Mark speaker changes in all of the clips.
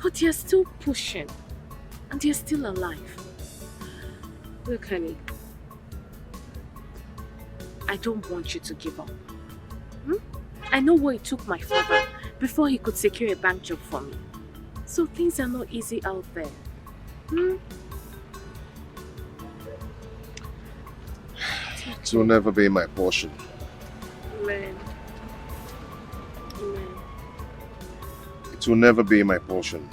Speaker 1: But they're still pushing. And they're still alive. Look, honey. I don't want you to give up. I know what it took my father before he could secure a bank job for me. So things are not easy out there.
Speaker 2: It will never be my portion.
Speaker 1: Amen. Amen.
Speaker 2: It will never be my portion.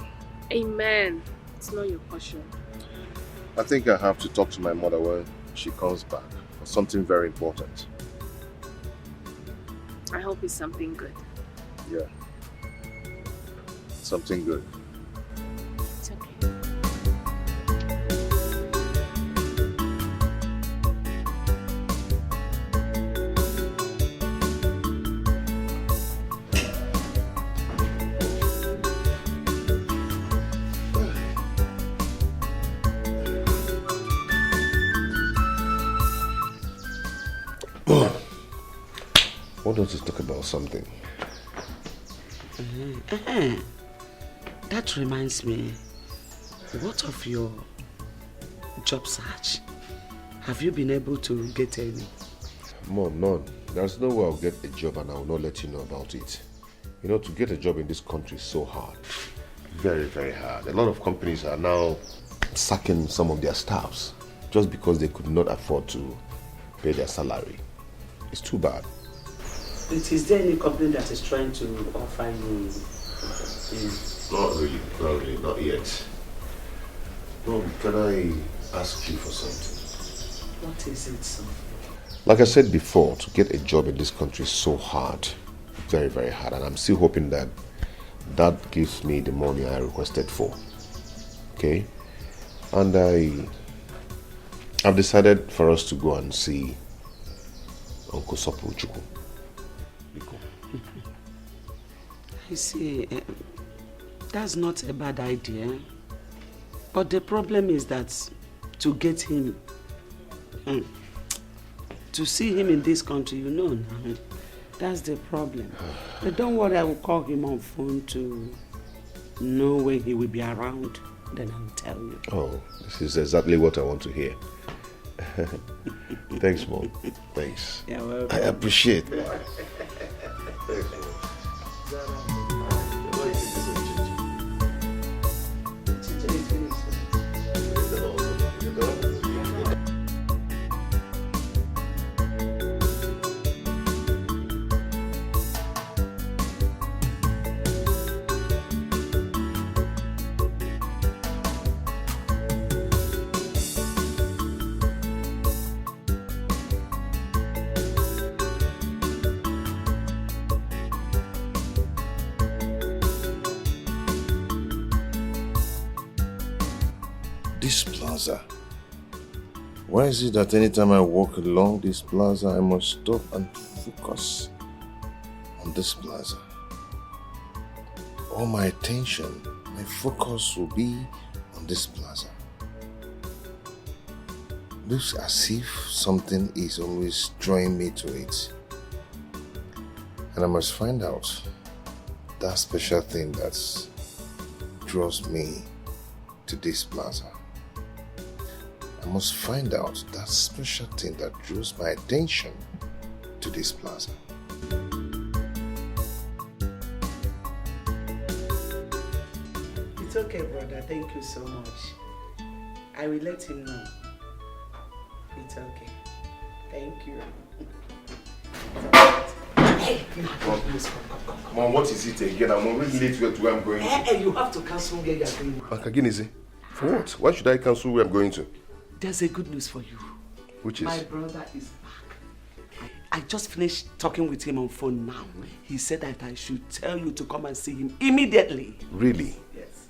Speaker 1: Amen. It's not your portion.
Speaker 2: I think I have to talk to my mother when she comes back for something very important.
Speaker 1: I hope it's something good.
Speaker 2: Yeah. Something good.
Speaker 1: It's okay.
Speaker 2: Why don't you talk about something?
Speaker 3: That reminds me, what of your job search? Have you been able to get any?
Speaker 2: Mom, none. There's no way I'll get a job and I will not let you know about it. You know, to get a job in this country is so hard. Very, very hard. A lot of companies are now sacking some of their staffs just because they could not afford to pay their salary. It's too bad.
Speaker 3: Is there any company that is trying to offer you?
Speaker 2: Not really, not yet. Mom, can I ask you for something?
Speaker 3: What is it, son?
Speaker 2: Like I said before, to get a job in this country is so hard. Very, very hard. And I'm still hoping that that gives me the money I requested for. Okay? And I've decided for us to go and see Uncle Sopu Chukwu.
Speaker 3: I see. That's not a bad idea. But the problem is that to get him, to see him in this country, you know now, that's the problem. But don't worry, I will call him on phone to know when he will be around. Then I will tell you.
Speaker 2: Oh, this is exactly what I want to hear. Thanks, Mom. Thanks.
Speaker 3: You're welcome.
Speaker 2: I appreciate it. This plaza. Why is it that anytime I walk along this plaza, I must stop and focus on this plaza? All my attention, my focus will be on this plaza. Looks as if something is always drawing me to it. And I must find out that special thing that draws me to this plaza. I must find out that special thing that draws my attention to this plaza.
Speaker 3: It's okay, brother. Thank you so much. I will let him know. It's okay. Thank you. Hey,
Speaker 2: Come on, what is it again? I'm already late to where I'm going to.
Speaker 3: Hey, you have to cancel where you are going.
Speaker 2: Akaginizi, for what? Why should I cancel where I'm going to?
Speaker 3: There's a good news for you.
Speaker 2: Which is?
Speaker 3: My brother is back. I just finished talking with him on phone now. He said that I should tell you to come and see him immediately.
Speaker 2: Really?
Speaker 3: Yes.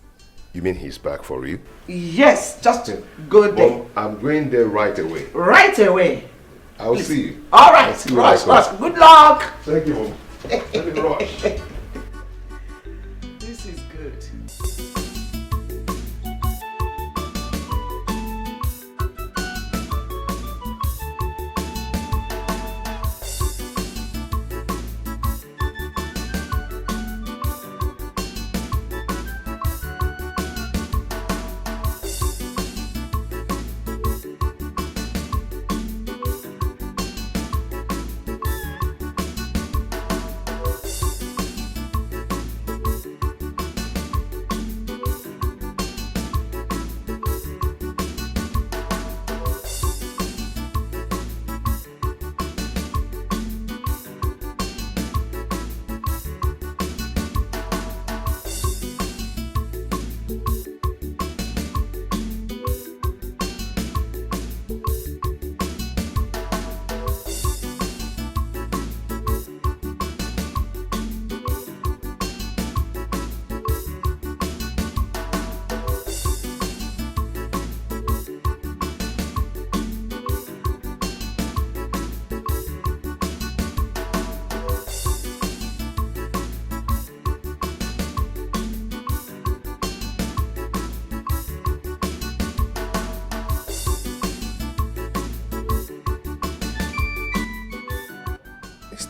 Speaker 2: You mean he's back for real?
Speaker 3: Yes, just a good day.
Speaker 2: Well, I'm going there right away.
Speaker 3: Right away.
Speaker 2: I'll see you.
Speaker 3: All right,
Speaker 2: Rush.
Speaker 3: good luck.
Speaker 2: Thank you, Mom. Let me rush.
Speaker 3: This is good.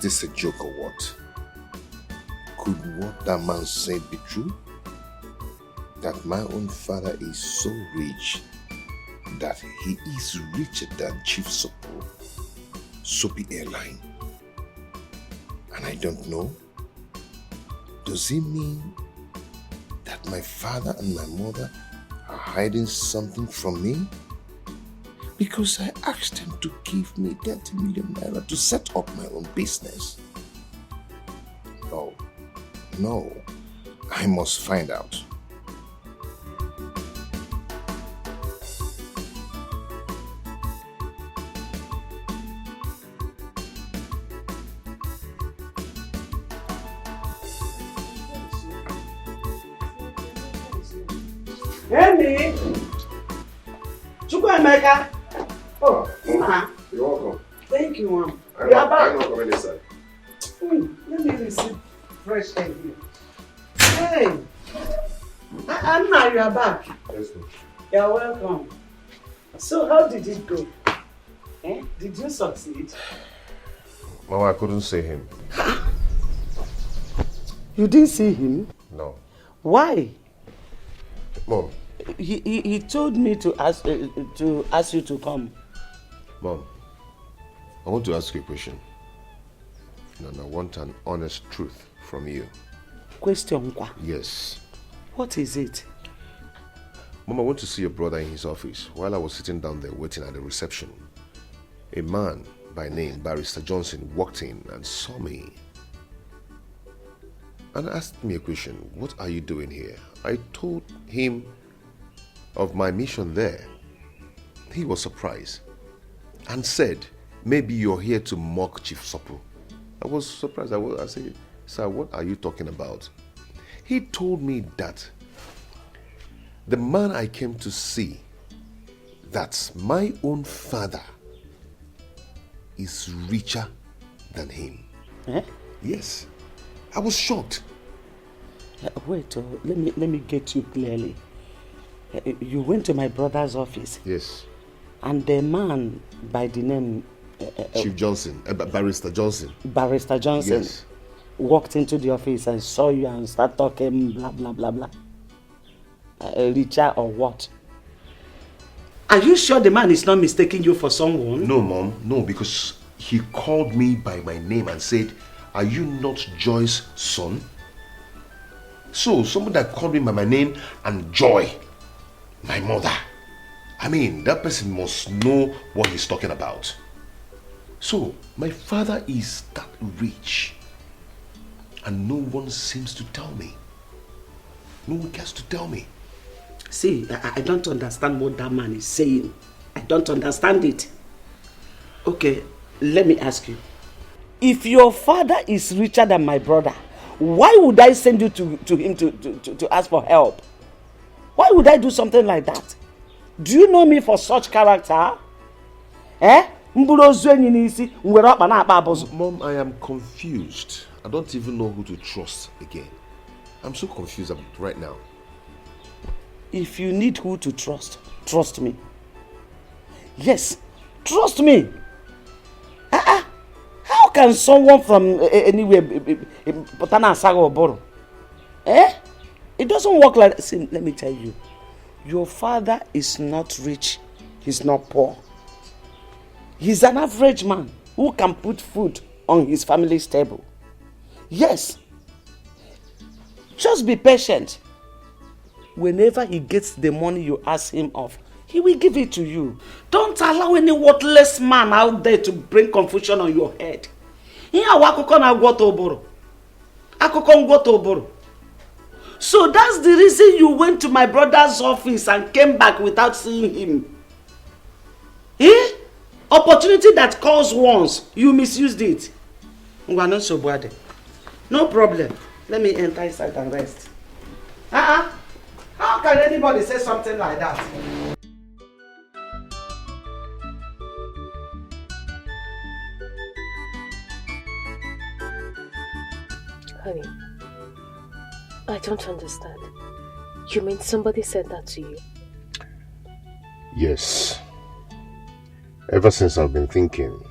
Speaker 2: this a joke or what? Could what that man said be true? That my own father is so rich that he is richer than Chief Soapy Airline. And I don't know. Does he mean that my father and my mother are hiding something from me? Because I asked them to give me 30 million naira to set up my own business. No, I must find out.
Speaker 3: Emmy! Emeka!
Speaker 2: Oh, you're welcome.
Speaker 3: Thank you, Mom.
Speaker 2: I'm not coming inside.
Speaker 3: Let me receive fresh air here. Hey! Anna, you are back.
Speaker 2: Let's go.
Speaker 3: You're welcome. So, how did it go? Did you succeed?
Speaker 2: Mama, I couldn't see him.
Speaker 3: You didn't see him?
Speaker 2: No.
Speaker 3: Why?
Speaker 2: Mom.
Speaker 3: He told me to ask you to come.
Speaker 2: Mom, I want to ask you a question. And I want an honest truth from you.
Speaker 3: Question?
Speaker 2: Yes.
Speaker 3: What is it?
Speaker 2: Mom, I went to see your brother in his office. While I was sitting down there waiting at the reception, a man by name Barrister Johnson walked in and saw me and asked me a question. What are you doing here? I told him of my mission there. He was surprised and said, maybe you're here to mock Chief Sopo. I was surprised. I said, sir, what are you talking about? He told me that the man I came to see, that's my own father, is richer than him. Yes. I was shocked.
Speaker 3: Wait, let me get you clearly. You went to my brother's office.
Speaker 2: Yes.
Speaker 3: And the man by the name
Speaker 2: Chief Johnson, Barrister Johnson.
Speaker 3: Barrister Johnson.
Speaker 2: Yes.
Speaker 3: Walked into the office and saw you and started talking blah blah blah blah. Richer or what? Are you sure the man is not mistaking you for someone?
Speaker 2: No, Mom. No, because he called me by my name and said, are you not Joy's son? So, someone that called me by my name and Joy, my mother. I mean, that person must know what he's talking about. So, my father is that rich. And no one seems to tell me. No one cares to tell me.
Speaker 3: See, I don't understand what that man is saying. I don't understand it. Okay, let me ask you. If your father is richer than my brother, why would I send you to him to ask for help? Why would I do something like that? Do you know me for such character? Mom,
Speaker 2: I am confused. I don't even know who to trust again. I'm so confused right now.
Speaker 3: If you need who to trust, trust me. Yes, trust me. How can someone from anywhere It doesn't work like that. See, let me tell you. Your father is not rich. He's not poor. He's an average man who can put food on his family's table. Yes. Just be patient. Whenever he gets the money you ask him of, he will give it to you. Don't allow any worthless man out there to bring confusion on your head. So that's the reason you went to my brother's office and came back without seeing him. Opportunity that calls once, you misused it. No problem. Let me enter inside and rest. How can anybody say something like that?
Speaker 1: Honey, I don't understand. You mean somebody said that to you?
Speaker 2: Yes. Ever since I've been thinking,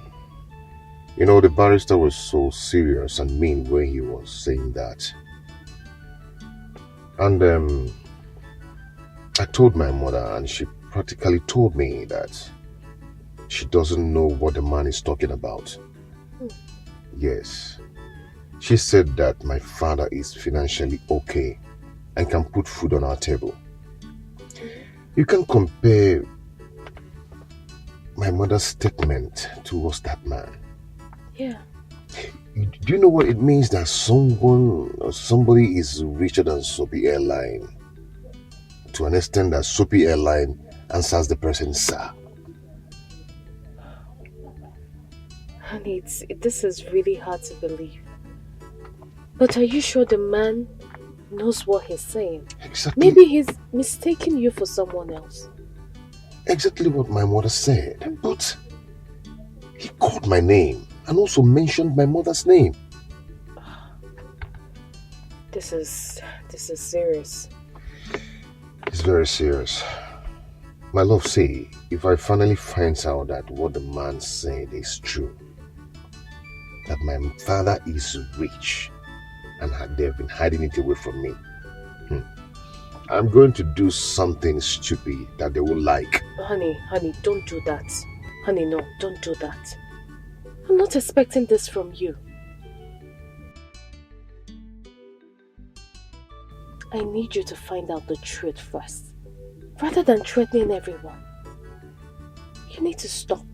Speaker 2: You know, the barrister was so serious and mean when he was saying that. And I told my mother, and she practically told me that she doesn't know what the man is talking about. Yes. She said that my father is financially okay and can put food on our table. You can compare my mother's statement towards that man.
Speaker 1: Yeah.
Speaker 2: Do you know what it means that someone or somebody is richer than Soapy Airline? To an extent that Soapy Airline answers the person, sir.
Speaker 1: Honey, this is really hard to believe. But are you sure the man knows what he's saying?
Speaker 2: Exactly.
Speaker 1: Maybe he's mistaking you for someone else.
Speaker 2: Exactly what my mother said. But he called my name and also mentioned my mother's name.
Speaker 1: This is serious.
Speaker 2: It's very serious. My love, say, if I finally find out that what the man said is true, that my father is rich and they've been hiding it away from me, I'm going to do something stupid that they will like.
Speaker 1: Honey, don't do that. Honey, no, don't do that. I'm not expecting this from you. I need you to find out the truth first, rather than threatening everyone. You need to stop.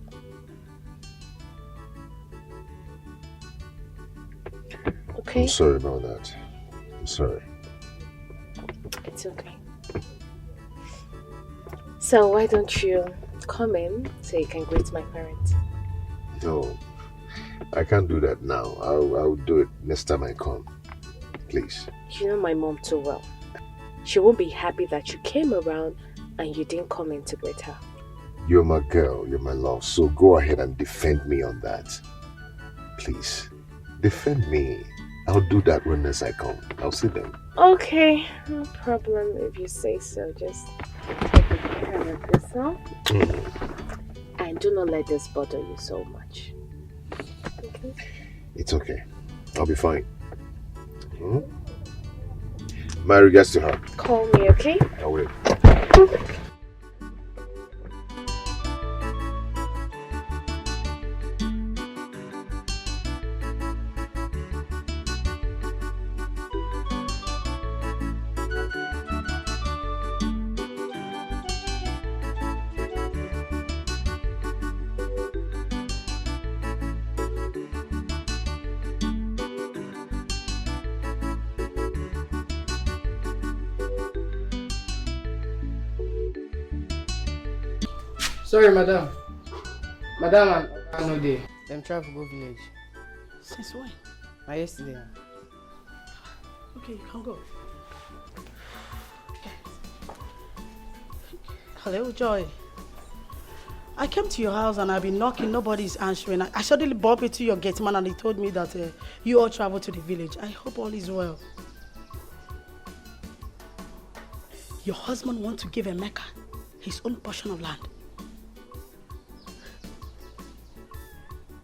Speaker 1: Okay?
Speaker 2: I'm sorry about that. I'm sorry.
Speaker 1: It's okay. So why don't you come in so you can greet my parents?
Speaker 2: No, I can't do that now. I'll do it next time I come. Please.
Speaker 1: You know my mom too well. She won't be happy that you came around and you didn't come in to greet her.
Speaker 2: You're my girl, you're my love, so go ahead and defend me on that. Please, defend me. I'll do that when next I come. I'll see them.
Speaker 1: Okay, no problem if you say so. Just take care of yourself. And do not let this bother you so much. Okay?
Speaker 2: It's okay. I'll be fine. My regards to her.
Speaker 1: Call me, okay?
Speaker 2: I will.
Speaker 4: Sorry, madam. Madam, I no dey. Them travel go village.
Speaker 3: Since when?
Speaker 4: Na yesterday.
Speaker 3: Okay, you can go. Hello, Joy. I came to your house and I've been knocking, nobody's answering. I suddenly bumped into your gate man and he told me that you all travel to the village. I hope all is well. Your husband wants to give Emeka his own portion of land.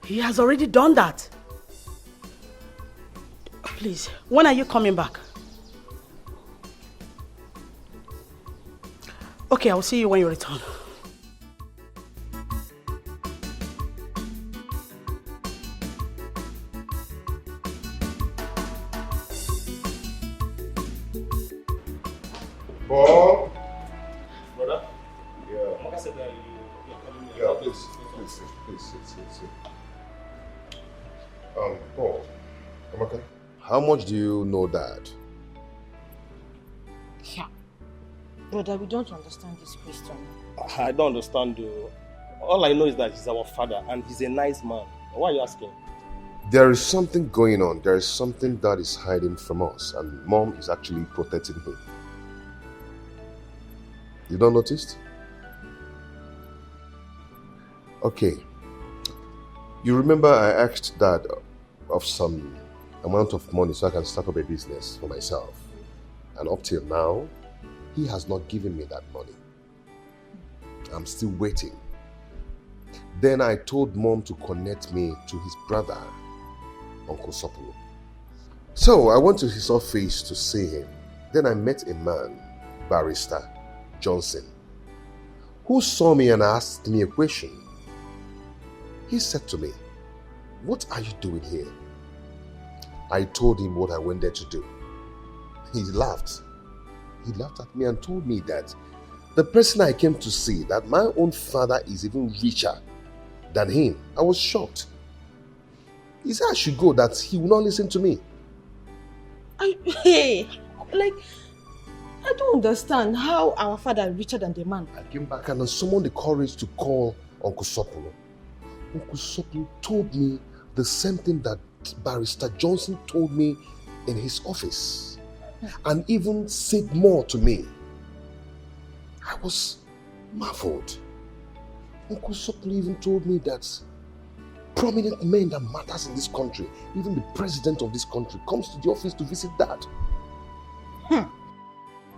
Speaker 3: He has already done that. Please, when are you coming back? Okay, I'll see you when you return.
Speaker 2: Paul?
Speaker 5: Brother?
Speaker 2: Yeah.
Speaker 5: Emeka said that you're coming here.
Speaker 2: Yeah, please sit. Paul, Emeka, how much do you know Dad?
Speaker 6: Yeah. Brother, we don't understand this question.
Speaker 5: I don't understand though. All I know is that he's our father and he's a nice man. Why are you asking?
Speaker 2: There is something going on. There is something that is hiding from us, and Mom is actually protecting him. You don't notice? Okay. You remember I asked Dad of some amount of money so I can start up a business for myself. And up till now, he has not given me that money. I'm still waiting. Then I told Mom to connect me to his brother, Uncle Sopolo. So I went to his office to see him. Then I met a man, Barrister Johnson, who saw me and asked me a question. He said to me, "What are you doing here?" I told him what I went there to do. He laughed. He laughed at me and told me that the person I came to see, that my own father is even richer than him. I was shocked. He said I should go, that he will not listen to me.
Speaker 6: Hey, like, I don't understand how our father is richer than the man.
Speaker 2: I came back and I summoned the courage to call Uncle Sopolo. Uncle Sopolo told me the same thing that Barrister Johnson told me in his office, and even said more to me. I was marveled. Uncle Sopolo even told me that prominent men that matters in this country, even the president of this country, comes to the office to visit Dad.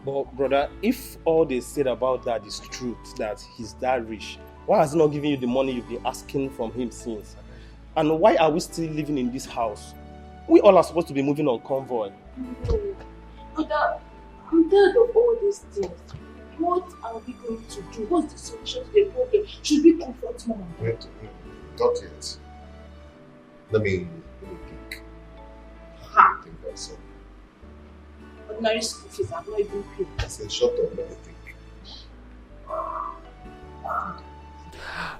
Speaker 5: But brother, if all they said about that is truth, that he's that rich, why has he not given you the money you've been asking from him since? And why are we still living in this house? We all are supposed to be moving on convoy.
Speaker 1: No. Brother, I'm tired of all these things. What are we going to do? What's the solution to the problem? Should we confront Mom and Dad?
Speaker 2: Not yet. Let me think.
Speaker 1: Ha!
Speaker 2: Think also.
Speaker 1: Ordinary school fees have not even paid.
Speaker 2: I said, shut up, let me think.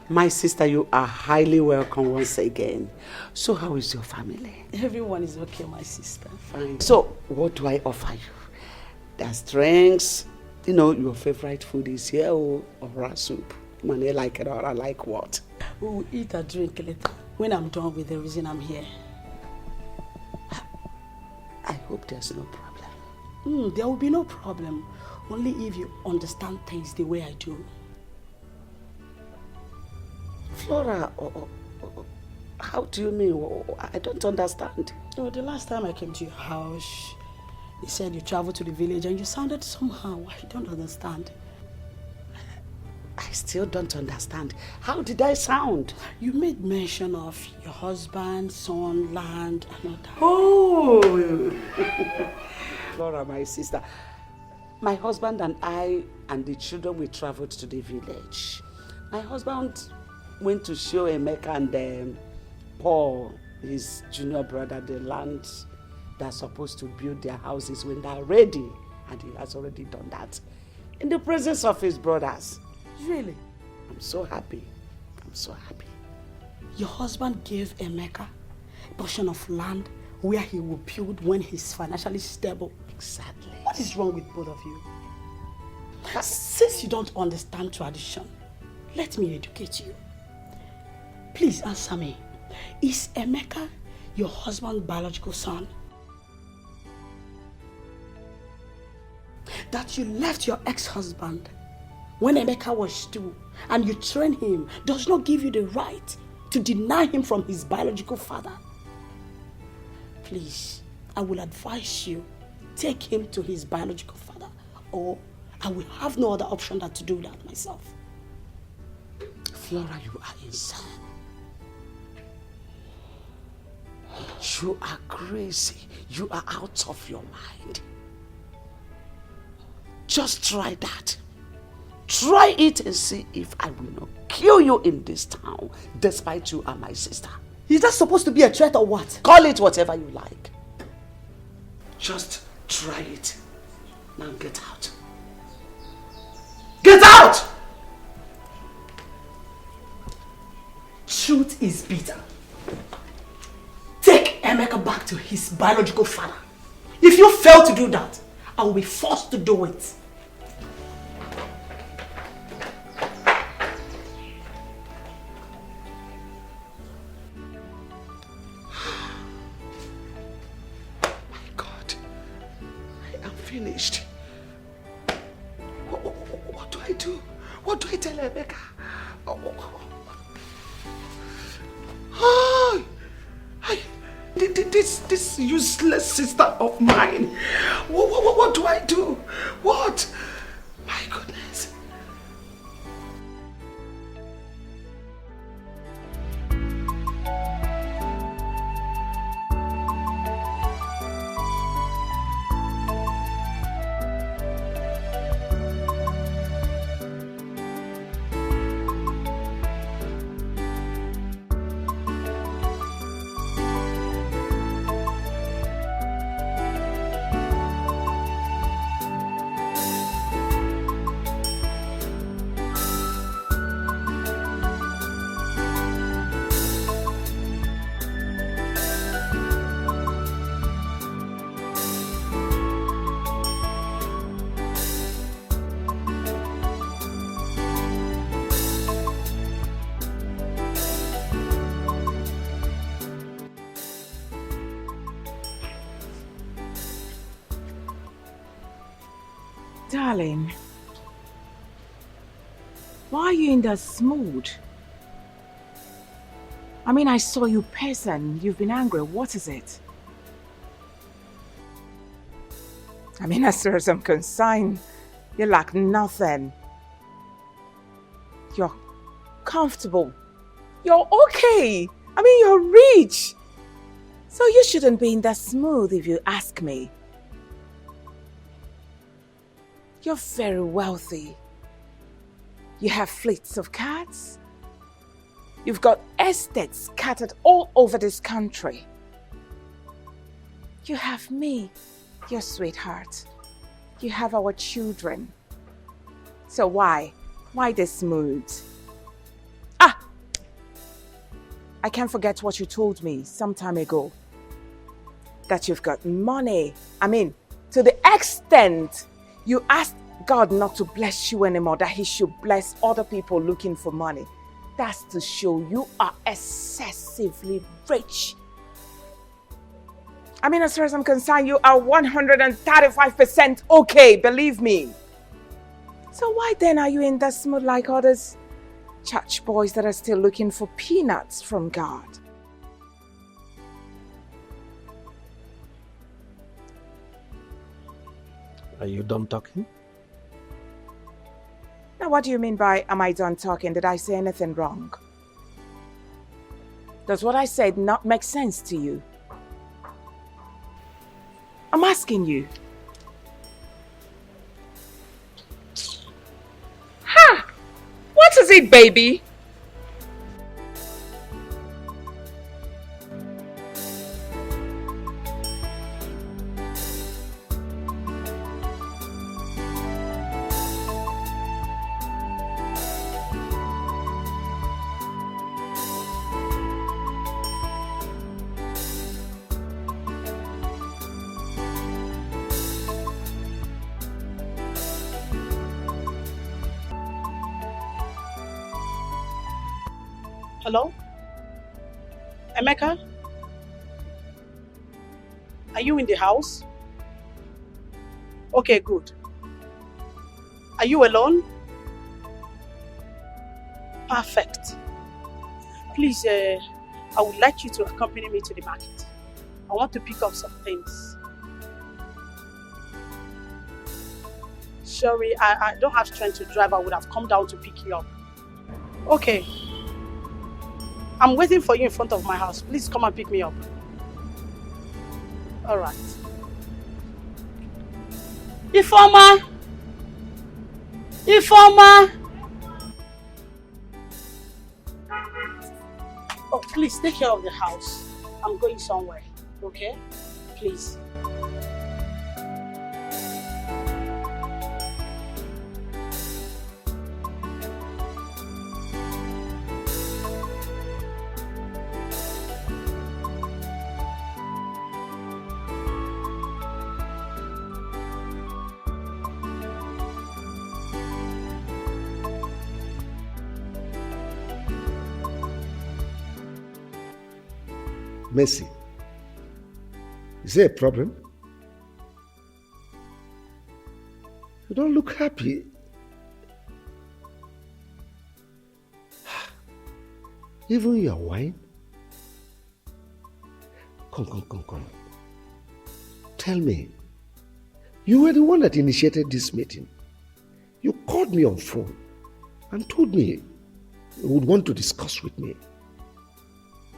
Speaker 3: My sister, you are highly welcome once again. So how is your family?
Speaker 6: Everyone is okay, my sister.
Speaker 3: Fine. So what do I offer you? There's drinks. You know, your favorite food is here, or raw soup. Money like it or I like what?
Speaker 6: We will eat and drink later when I'm done with the reason I'm here.
Speaker 3: I hope there's no problem.
Speaker 6: There will be no problem. Only if you understand things the way I do.
Speaker 3: Flora, how do you mean? I don't understand.
Speaker 6: Oh, the last time I came to your house, you said you traveled to the village and you sounded somehow. I don't understand.
Speaker 3: I still don't understand. How did I sound?
Speaker 6: You made mention of your husband, son, land, and all that.
Speaker 3: Oh! Flora, my sister. My husband and I and the children, we traveled to the village. My husband went to show Emeka and Paul, his junior brother, the land they're supposed to build their houses when they're ready. And he has already done that in the presence of his brothers.
Speaker 6: Really?
Speaker 3: I'm so happy. I'm so happy.
Speaker 6: Your husband gave Emeka a portion of land where he will build when he's financially stable.
Speaker 3: Exactly.
Speaker 6: What is wrong with both of you? Since you don't understand tradition, let me educate you. Please answer me. Is Emeka your husband's biological son? That you left your ex-husband when Emeka was 2 and you trained him does not give you the right to deny him from his biological father. Please, I will advise you, take him to his biological father, or I will have no other option than to do that myself.
Speaker 3: Flora, you are insane. You are crazy. You are out of your mind. Just try that. Try it and see if I will not kill you in this town, despite you are my sister.
Speaker 6: Is that supposed to be a threat or what?
Speaker 3: Call it whatever you like. Just try it. Now get out. Get out!
Speaker 6: Truth is bitter. Take Emeka back to his biological father. If you fail to do that, I will be forced to do it.
Speaker 3: My God, I am finished. What do I do? What do I tell Emeka? This useless sister of mine. What do I do? What? My goodness.
Speaker 7: Darling, why are you in this mood? I mean, I saw you person. You've been angry. What is it? I mean, as far as I'm concerned, you lack nothing. You're comfortable. You're okay. I mean, you're rich. So you shouldn't be in that mood if you ask me. You're very wealthy. You have fleets of cars. You've got estates scattered all over this country. You have me, your sweetheart. You have our children. So why? Why this mood? Ah! I can't forget what you told me some time ago. That you've got money. I mean, to the extent you asked God not to bless you anymore, that He should bless other people looking for money. That's to show you are excessively rich. I mean, as far as I'm concerned, you are 135% okay, believe me. So why then are you in this mood like others church boys that are still looking for peanuts from God?
Speaker 5: Are you done talking?
Speaker 7: Now, what do you mean by, am I done talking? Did I say anything wrong? Does what I said not make sense to you? I'm asking you. Ha! What is it, baby?
Speaker 6: Hello? Emeka? Are you in the house? Okay, good. Are you alone? Perfect. Please, I would like you to accompany me to the market. I want to pick up some things. Sorry, I don't have strength to drive. I would have come down to pick you up. Okay. I'm waiting for you in front of my house. Please come and pick me up. All right. Ifoma! Ifoma! Oh, please take care of the house. I'm going somewhere, okay? Please.
Speaker 8: Mercy, is there a problem? You don't look happy. Even your wine? Come. Tell me, you were the one that initiated this meeting. You called me on phone and told me you would want to discuss with me.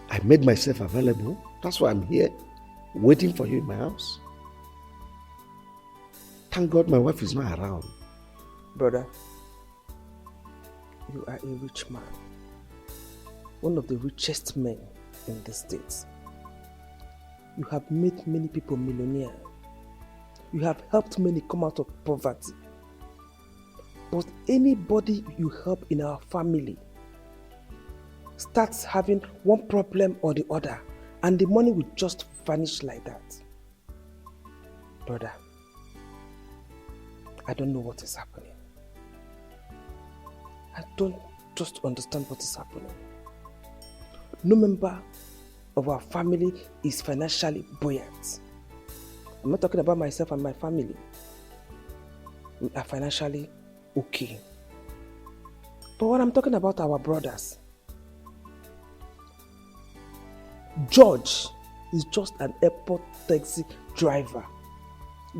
Speaker 8: I made myself available. That's why I'm here, waiting for you in my house. Thank God my wife is not around.
Speaker 5: Brother, you are a rich man. One of the richest men in the States. You have made many people millionaires. You have helped many come out of poverty. But anybody you help in our family starts having one problem or the other, and the money will just vanish like that. Brother, I don't know what is happening. I don't just understand what is happening. No member of our family is financially buoyant. I'm not talking about myself and my family.
Speaker 9: we are financially okay. But when I'm talking about our brothers, George is just an airport taxi driver.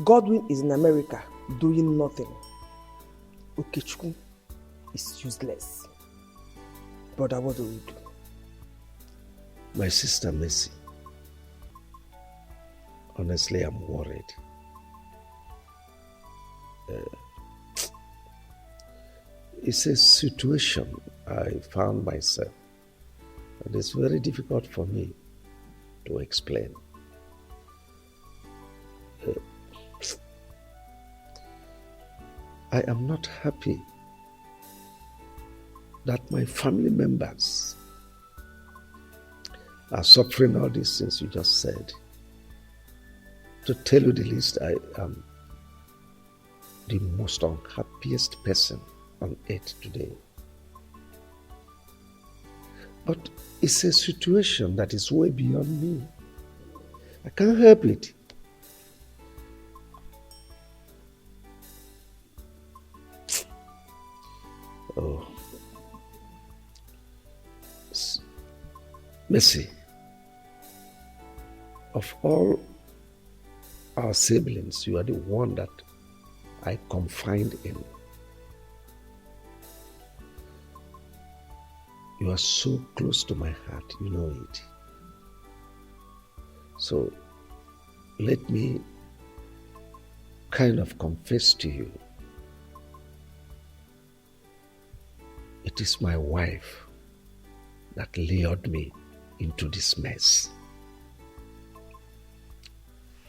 Speaker 9: Godwin is in America doing nothing. Okechukwu is useless. Brother, what do we do?
Speaker 8: My sister Mercy, honestly, I'm worried. It's a situation I found myself, and it's very difficult for me to explain. I am not happy that my family members are suffering all these things you just said. To tell you the least, I am the most unhappiest person on earth today. But it's a situation that is way beyond me. I can't help it. Oh. Mercy, of all our siblings, you are the one that I confide in. You are so close to my heart, you know it. So let me kind of confess to you. It is my wife that lured me into this mess.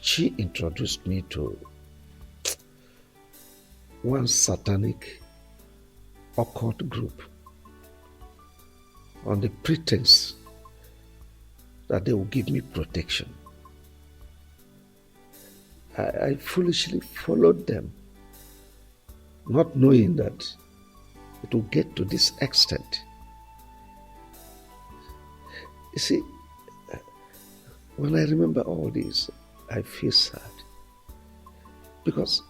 Speaker 8: She introduced me to one satanic occult group on the pretense that they will give me protection. I foolishly followed them, not knowing that it will get to this extent. You see, when I remember all this, I feel sad. Because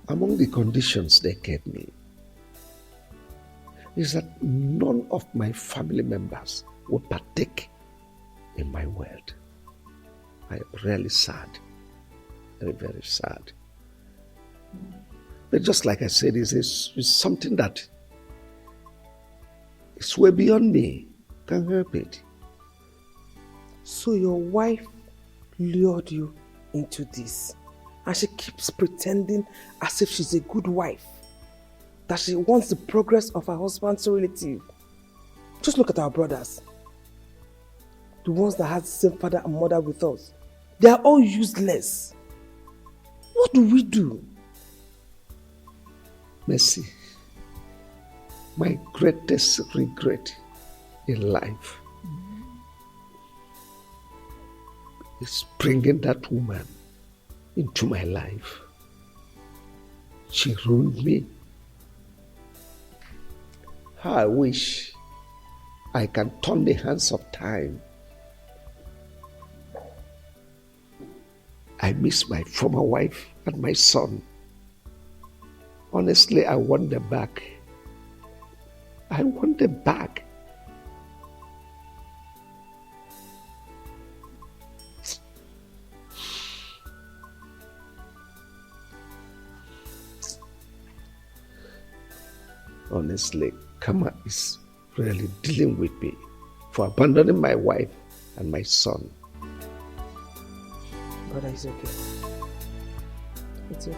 Speaker 8: among the conditions they gave me is that none of my family members will partake in my world. I am really sad. Very, very sad. But just like I said, it's something that is way beyond me. Can't help it.
Speaker 9: So your wife lured you into this, and she keeps pretending as if she's a good wife, that she wants the progress of her husband's relative. Just look at our brothers, the ones that have the same father and mother with us. They are all useless. What do we do?
Speaker 8: Mercy, my greatest regret in life is bringing that woman into my life. She ruined me. How I wish I can turn the hands of time. I miss my former wife and my son. Honestly, I want them back. I want them back. Honestly, karma is really dealing with me for abandoning my wife and my son.
Speaker 9: Brother, it's okay. It's okay.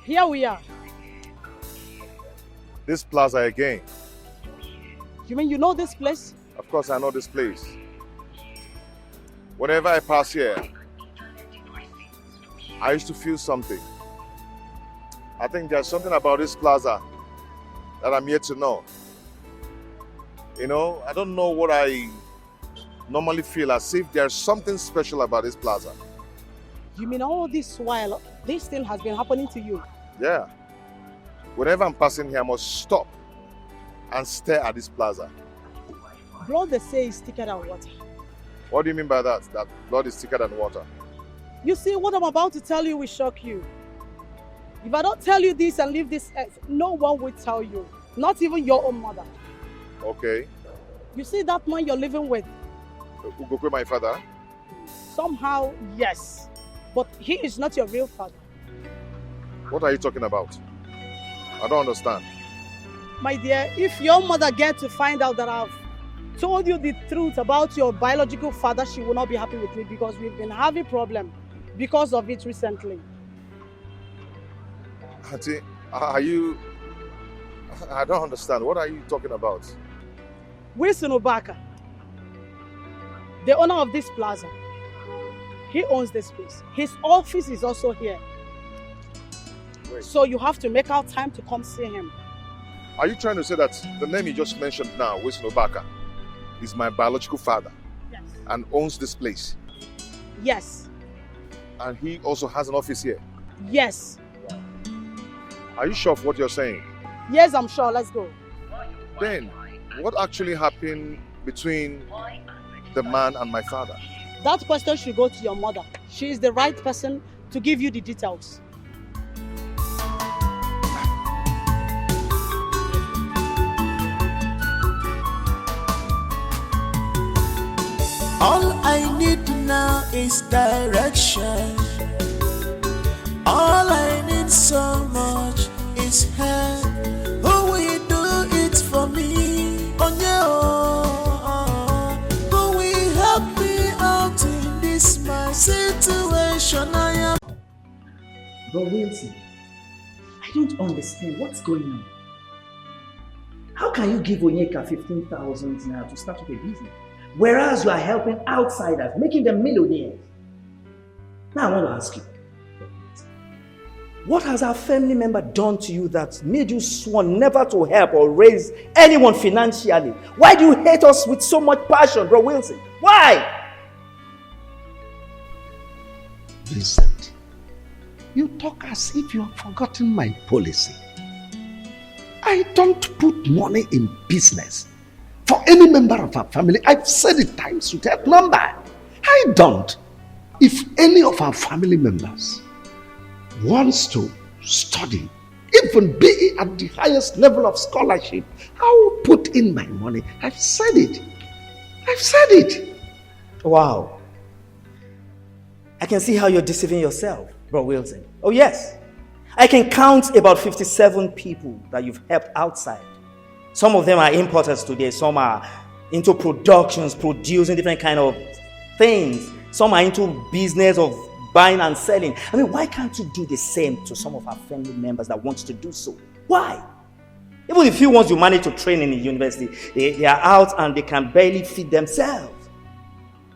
Speaker 6: Here we are.
Speaker 2: This plaza again.
Speaker 6: You mean you know this place?
Speaker 2: Of course I know this place. Whenever I pass here, I used to feel something. I think there's something about this plaza that I'm yet to know. You know, I don't know what I normally feel, as if there's something special about this plaza.
Speaker 6: You mean all this while, this thing has been happening to you?
Speaker 2: Yeah. Whenever I'm passing here, I must stop and stare at this plaza.
Speaker 6: Blood, they say, is thicker than water.
Speaker 2: What do you mean by that? That blood is thicker than water?
Speaker 6: You see, what I'm about to tell you will shock you. If I don't tell you this and leave this earth, no one will tell you. Not even your own mother.
Speaker 2: Okay.
Speaker 6: You see that man you're living with?
Speaker 2: Ugokwe, my father?
Speaker 6: Somehow, yes. But he is not your real father.
Speaker 2: What are you talking about? I don't understand.
Speaker 6: My dear, if your mother gets to find out that I've told you the truth about your biological father, she will not be happy with me, because we've been having problems because of it recently.
Speaker 2: Auntie, are you... I don't understand. What are you talking about?
Speaker 6: Wilson Obaka, the owner of this plaza, he owns this place. His office is also here.
Speaker 2: Wait.
Speaker 6: So you have to make out time to come see him.
Speaker 2: Are you trying to say that the name you just mentioned now, Wilson Obaka, is my biological father?
Speaker 6: Yes.
Speaker 2: And owns this place?
Speaker 6: Yes.
Speaker 2: And he also has an office here?
Speaker 6: Yes.
Speaker 2: Are you sure of what you're saying?
Speaker 6: Yes, I'm sure. Let's go.
Speaker 2: Then, what actually happened between the man and my father?
Speaker 6: That question should go to your mother. She is the right person to give you the details.
Speaker 10: All I need now is direction. All I need so much is help. Who will do it for me? Onye, who will help me out in this my situation? I am.
Speaker 11: But Wilson, I don't understand what's going on. How can you give Onyeka 15,000 naira to start up a business, whereas you are helping outsiders, making them millionaires? Now I want to ask you, what has our family member done to you that made you sworn never to help or raise anyone financially? Why do you hate us with so much passion, bro Wilson? Why?
Speaker 8: Vincent, you talk as if you have forgotten my policy. I don't put money in business for any member of our family. I've said it times without number. I don't. If any of our family members wants to study, even be at the highest level of scholarship, I will put in my money. I've said it. I've said it.
Speaker 11: Wow. I can see how you're deceiving yourself, bro Wilson. Oh yes. I can count about 57 people that you've helped outside. Some of them are importers today. Some are into productions, producing different kind of things. Some are into business of buying and selling. I mean, why can't you do the same to some of our family members that want to do so? Why? Even the few ones you manage to train in the university, they are out and they can barely feed themselves.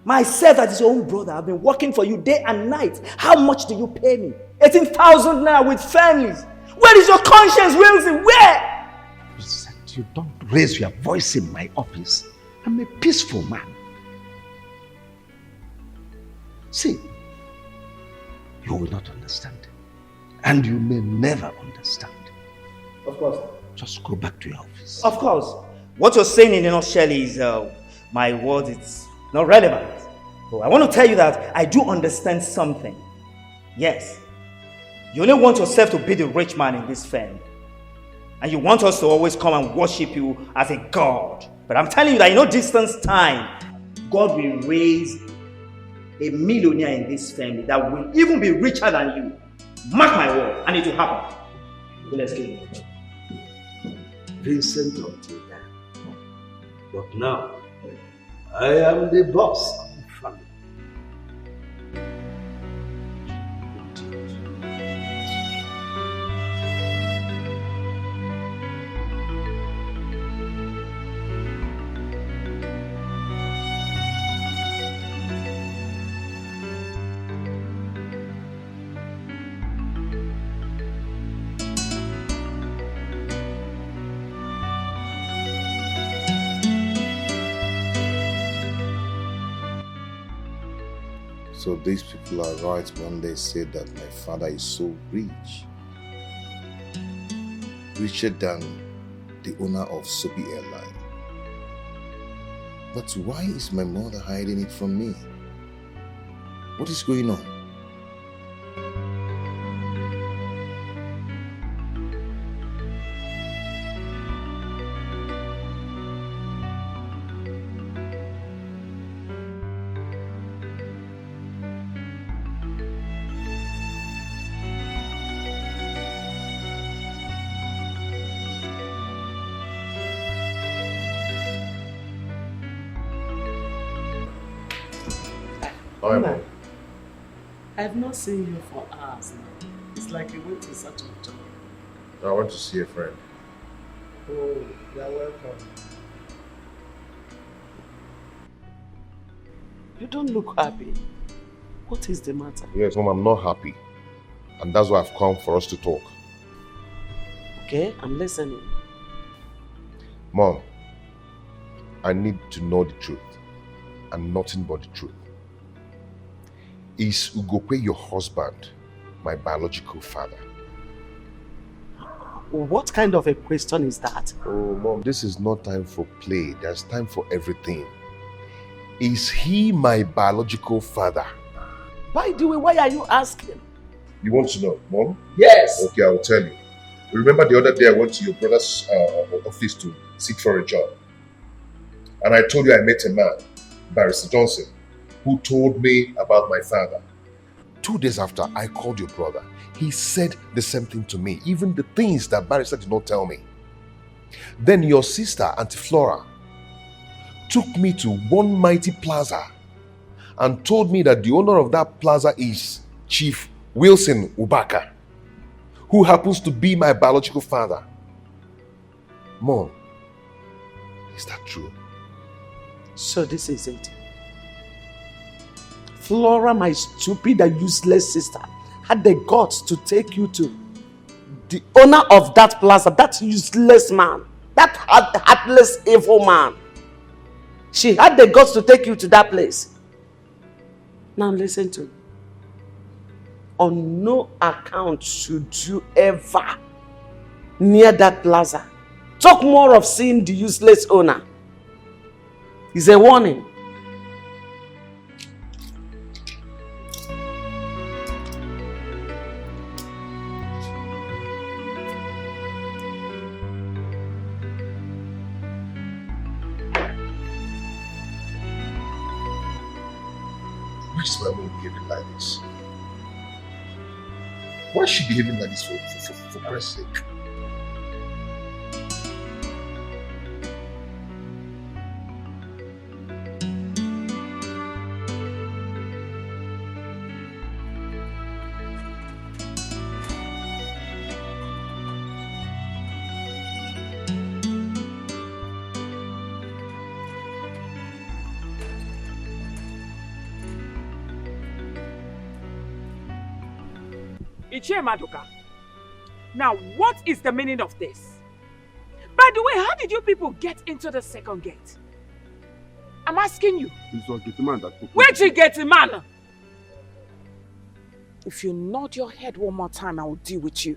Speaker 11: Myself, that is your own brother, I've been working for you day and night. How much do you pay me? 18,000 naira with families. Where is your conscience, Wilson? Where?
Speaker 8: Vincent, you don't raise your voice in my office. I'm a peaceful man. See, you will not understand. And you may never understand.
Speaker 11: Of course.
Speaker 8: Just go back to your office.
Speaker 11: Of course. What you're saying in a nutshell is my word, it's not relevant. But I want to tell you that I do understand something. Yes. You only want yourself to be the rich man in this family. And you want us to always come and worship you as a god. But I'm telling you that in no distance time, God will raise a millionaire in this family that will even be richer than you. Mark my word, and it will happen. So let's go.
Speaker 8: Vincent until then. But now, I am the boss of the family.
Speaker 2: So these people are right when they say that my father is so rich. Richer than the owner of Soapy Airline. But why is my mother hiding it from me? What is going on?
Speaker 3: Mama, I've not seen you for hours now. It's like you went to such a job.
Speaker 2: I want to see a friend.
Speaker 3: Oh, you're welcome. You don't look happy. What is the matter?
Speaker 2: Yes, Mom, I'm not happy. And that's why I've come for us to talk.
Speaker 3: Okay, I'm listening.
Speaker 2: Mom, I need to know the truth. And nothing but the truth. Is Ugokwe your husband, my biological father?
Speaker 3: What kind of a question is that?
Speaker 2: Oh, Mom, this is not time for play. There's time for everything. Is he my biological father?
Speaker 3: By the way, why are you asking?
Speaker 2: You want to know, Mom?
Speaker 3: Yes.
Speaker 2: Okay, I'll tell you. Remember the other day I went to your brother's office to seek for a job. And I told you I met a man, Barrister Johnson, who told me about my father. 2 days after, I called your brother. He said the same thing to me, even the things that Barrister did not tell me. Then your sister, Auntie Flora, took me to one mighty plaza and told me that the owner of that plaza is Chief Wilson Ubaka, who happens to be my biological father. Mom, is that true?
Speaker 3: So this is it. Flora, my stupid and useless sister, had the guts to take you to the owner of that plaza, that useless man, that heartless, evil man. She had the guts to take you to that place. Now listen to me. On no account should you ever near that plaza. Talk more of seeing the useless owner. It's a warning.
Speaker 2: Why is my mom behaving like this? Why is she behaving like this for Christ's sake?
Speaker 12: Ichie Maduka, now what is the meaning of this? By the way, how did you people get into the second gate? I'm asking you.
Speaker 13: It's a gate man that
Speaker 12: Where'd you get the man?
Speaker 7: If you nod your head one more time, I will deal with you.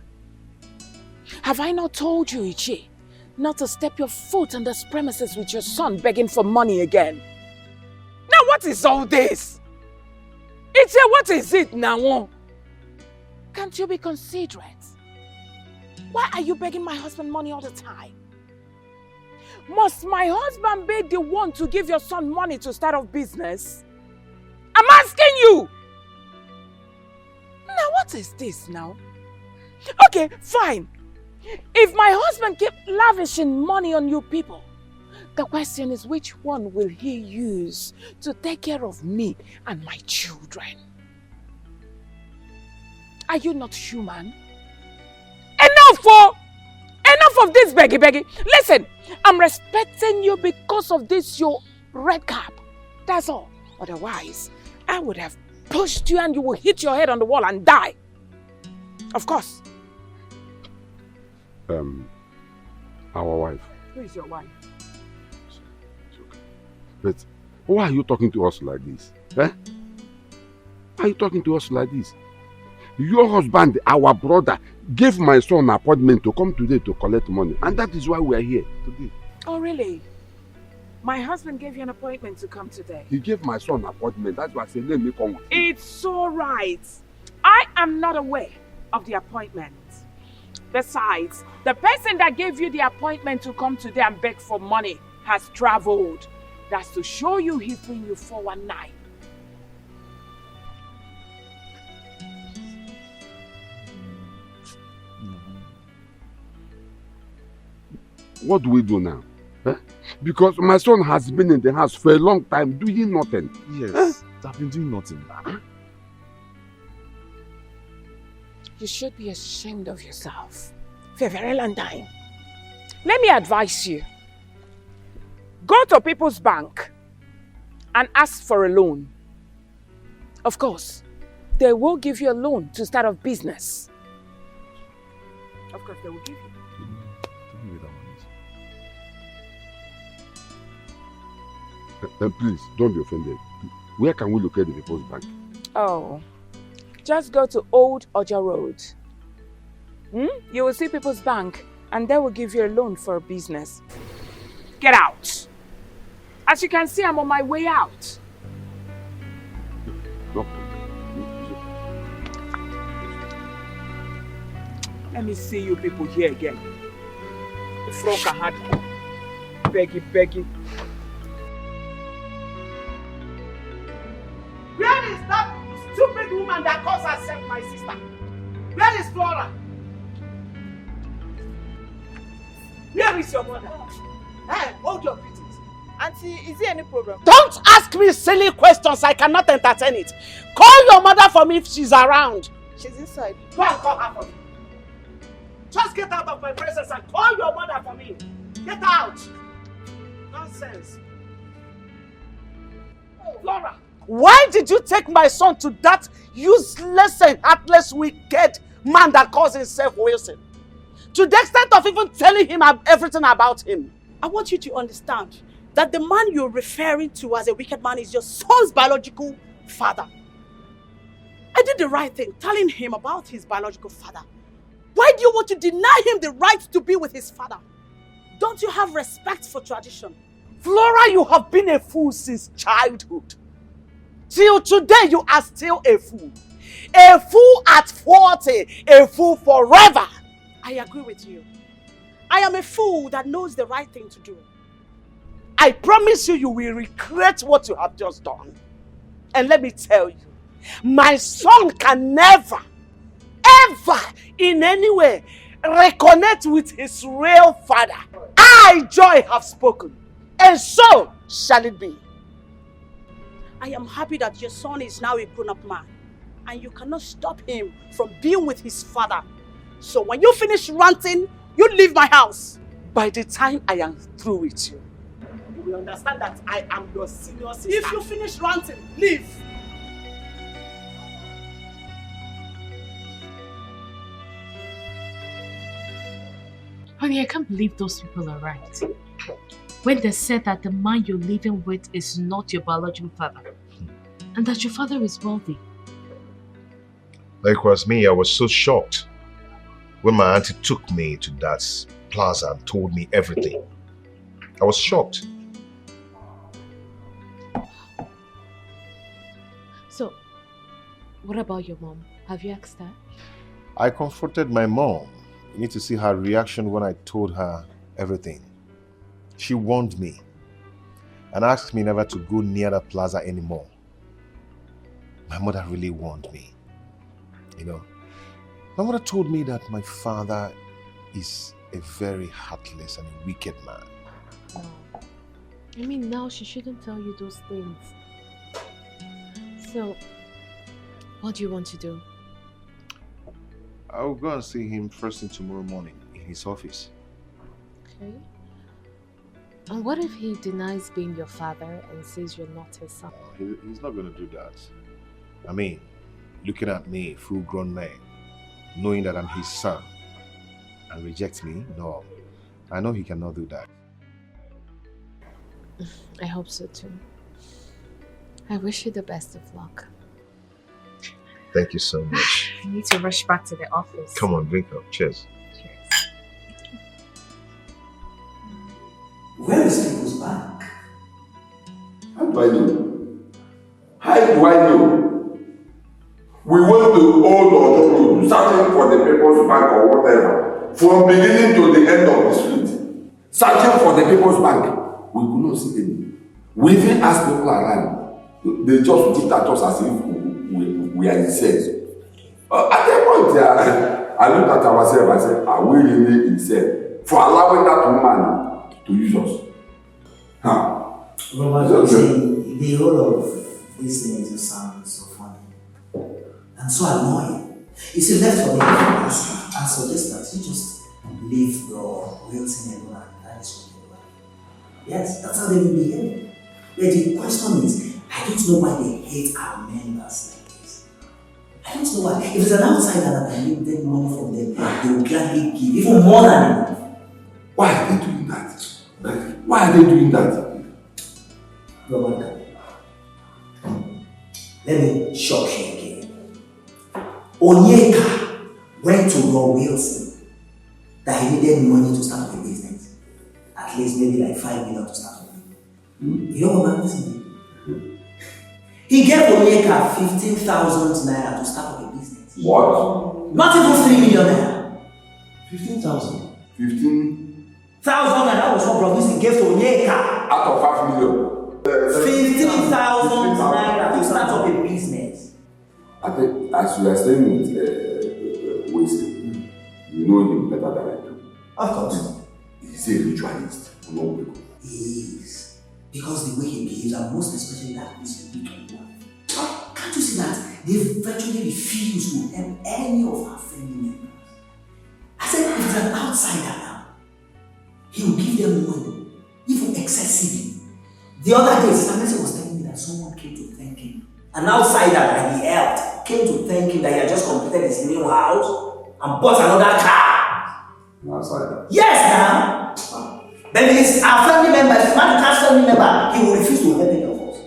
Speaker 7: Have I not told you, Ichie, not to step your foot on this premises with your son begging for money again?
Speaker 12: Now what is all this? Ichie, what is it now?
Speaker 7: Can't you be considerate? Why are you begging my husband money all the time? Must my husband be the one to give your son money to start off business?
Speaker 12: I'm asking you!
Speaker 7: Now what is this now? Okay, fine. If my husband keep lavishing money on you people, the question is which one will he use to take care of me and my children? Are you not human?
Speaker 12: Enough of this beggy. Listen, I'm respecting you because of this your red cap. That's all. Otherwise, I would have pushed you and you will hit your head on the wall and die. Of course.
Speaker 13: Our wife.
Speaker 12: Who is your wife?
Speaker 13: But why are you talking to us like this? Eh? Why are you talking to us like this? Your husband, our brother, gave my son an appointment to come today to collect money. And that is why we are here today.
Speaker 12: Oh, really? My husband gave you an appointment to come today.
Speaker 13: He gave my son an appointment. That's why I said, let me come with you.
Speaker 12: It's all right. I am not aware of the appointment. Besides, the person that gave you the appointment to come today and beg for money has traveled. That's to show you he's doing you 419.
Speaker 13: What do we do now? Huh? Because my son has been in the house for a long time doing nothing.
Speaker 14: Yes, I've been doing nothing.
Speaker 12: You should be ashamed of yourself for a very long time. Let me advise you. Go to People's Bank and ask for a loan. Of course, they will give you a loan to start a business. Of course, they will give you.
Speaker 13: Please, don't be offended. Where can we locate the People's Bank?
Speaker 12: Oh, just go to Old Oja Road. You will see People's Bank and they will give you a loan for a business. Get out. As you can see, I'm on my way out. Let me see you people here again. The Flora had beggy. Where is that stupid woman that calls herself my sister? Where is Flora? Where is your mother? Hey, hold your beatings.
Speaker 15: Auntie, is there any problem?
Speaker 3: Don't ask me silly questions. I cannot entertain it. Call your mother for me if she's around.
Speaker 15: She's inside.
Speaker 3: Go and call her for me. Just get out of my presence and call your mother for me. Get out. Nonsense. Flora. Why did you take my son to that useless and heartless, wicked man that calls himself Wilson? To the extent of even telling him everything about him.
Speaker 6: I want you to understand that the man you're referring to as a wicked man is your son's biological father. I did the right thing, telling him about his biological father. Why do you want to deny him the right to be with his father? Don't you have respect for tradition?
Speaker 3: Flora, you have been a fool since childhood. Till today, you are still a fool. A fool at 40, a fool forever.
Speaker 6: I agree with you. I am a fool that knows the right thing to do.
Speaker 3: I promise you, you will regret what you have just done. And let me tell you, my son can never, ever, in any way, reconnect with his real father. I, Joy, have spoken, and so shall it be.
Speaker 6: I am happy that your son is now a grown-up man, and you cannot stop him from being with his father. So when you finish ranting, you leave my house.
Speaker 3: By the time I am through with you, you will understand that I am your senior sister.
Speaker 6: If you finish ranting, leave.
Speaker 16: Honey, I can't believe those people are right. When they said that the man you're living with is not your biological father, and that your father is wealthy.
Speaker 2: Like it was me, I was so shocked when my auntie took me to that plaza and told me everything. I was shocked.
Speaker 16: So, what about your mom? Have you asked her?
Speaker 2: I confronted my mom. You need to see her reaction when I told her everything. She warned me and asked me never to go near the plaza anymore. My mother really warned me. You know, my mother told me that my father is a very heartless and a wicked man.
Speaker 16: Oh. I mean, now she shouldn't tell you those things. So, what do you want to do?
Speaker 2: I'll go and see him first thing tomorrow morning in his office.
Speaker 16: Okay. And what if he denies being your father and says you're not his son?
Speaker 2: He's not going to do that. I mean, looking at me, full-grown man, knowing that I'm his son, and reject me? No. I know he cannot do that.
Speaker 16: I hope so too. I wish you the best of luck.
Speaker 2: Thank you so much.
Speaker 16: I need to rush back to the office.
Speaker 2: Come on, drink up. Cheers.
Speaker 17: Where is people's bank?
Speaker 13: How do I know? How do I know? We went to Old Ojo, searching for the People's Bank or whatever, from beginning to the end of the street. Searching for the People's Bank. We could not see any. We even asked people around. They just looked at us as if we are insane. At that point, I looked at ourselves and said, are we really insane for allowing that woman to use us? Huh?
Speaker 17: Robert, the whole of this thing just sounds so funny and so annoying. It's left for me to suggest that you just leave your Wilson alone and that is what they do. Yes, that's how they will behave. But the question is, I don't know why they hate our members like this. I don't know why. If it's an outsider that I need them money from them, they will gladly give even more than enough.
Speaker 13: Why are they doing that? Why are they doing that?
Speaker 17: Robert, let me shock you again. Onyeka went to Roy Wilson that he needed money to start up a business. At least maybe like 5 million to start up. You know what my business is? He gave Onyeka 15,000 naira to start up a business.
Speaker 13: What?
Speaker 17: Not even 3 million naira.
Speaker 13: 15,000. 15,000
Speaker 17: and that was what Robinson gave to Onyeka.
Speaker 13: Out of 5 million.
Speaker 17: 15,000 naira to start up a business.
Speaker 13: I think as you are staying with Winston, you know him better than I do.
Speaker 17: Of course.
Speaker 13: He's a ritualist. No,
Speaker 17: he is. Because the way he behaves, and most especially that is wicked one. Can't you see that they virtually refuse to help any of our family members? I said, if it's an outsider now, he will give them money, even excessively. The other day, Sister Mercy was telling me that someone came to thank him. An outsider that he helped came to thank him that he had just completed his new house and bought another car.
Speaker 13: An outsider?
Speaker 17: Yes, now. Then it's our family member, if man can't family member, he will refuse to help any of us.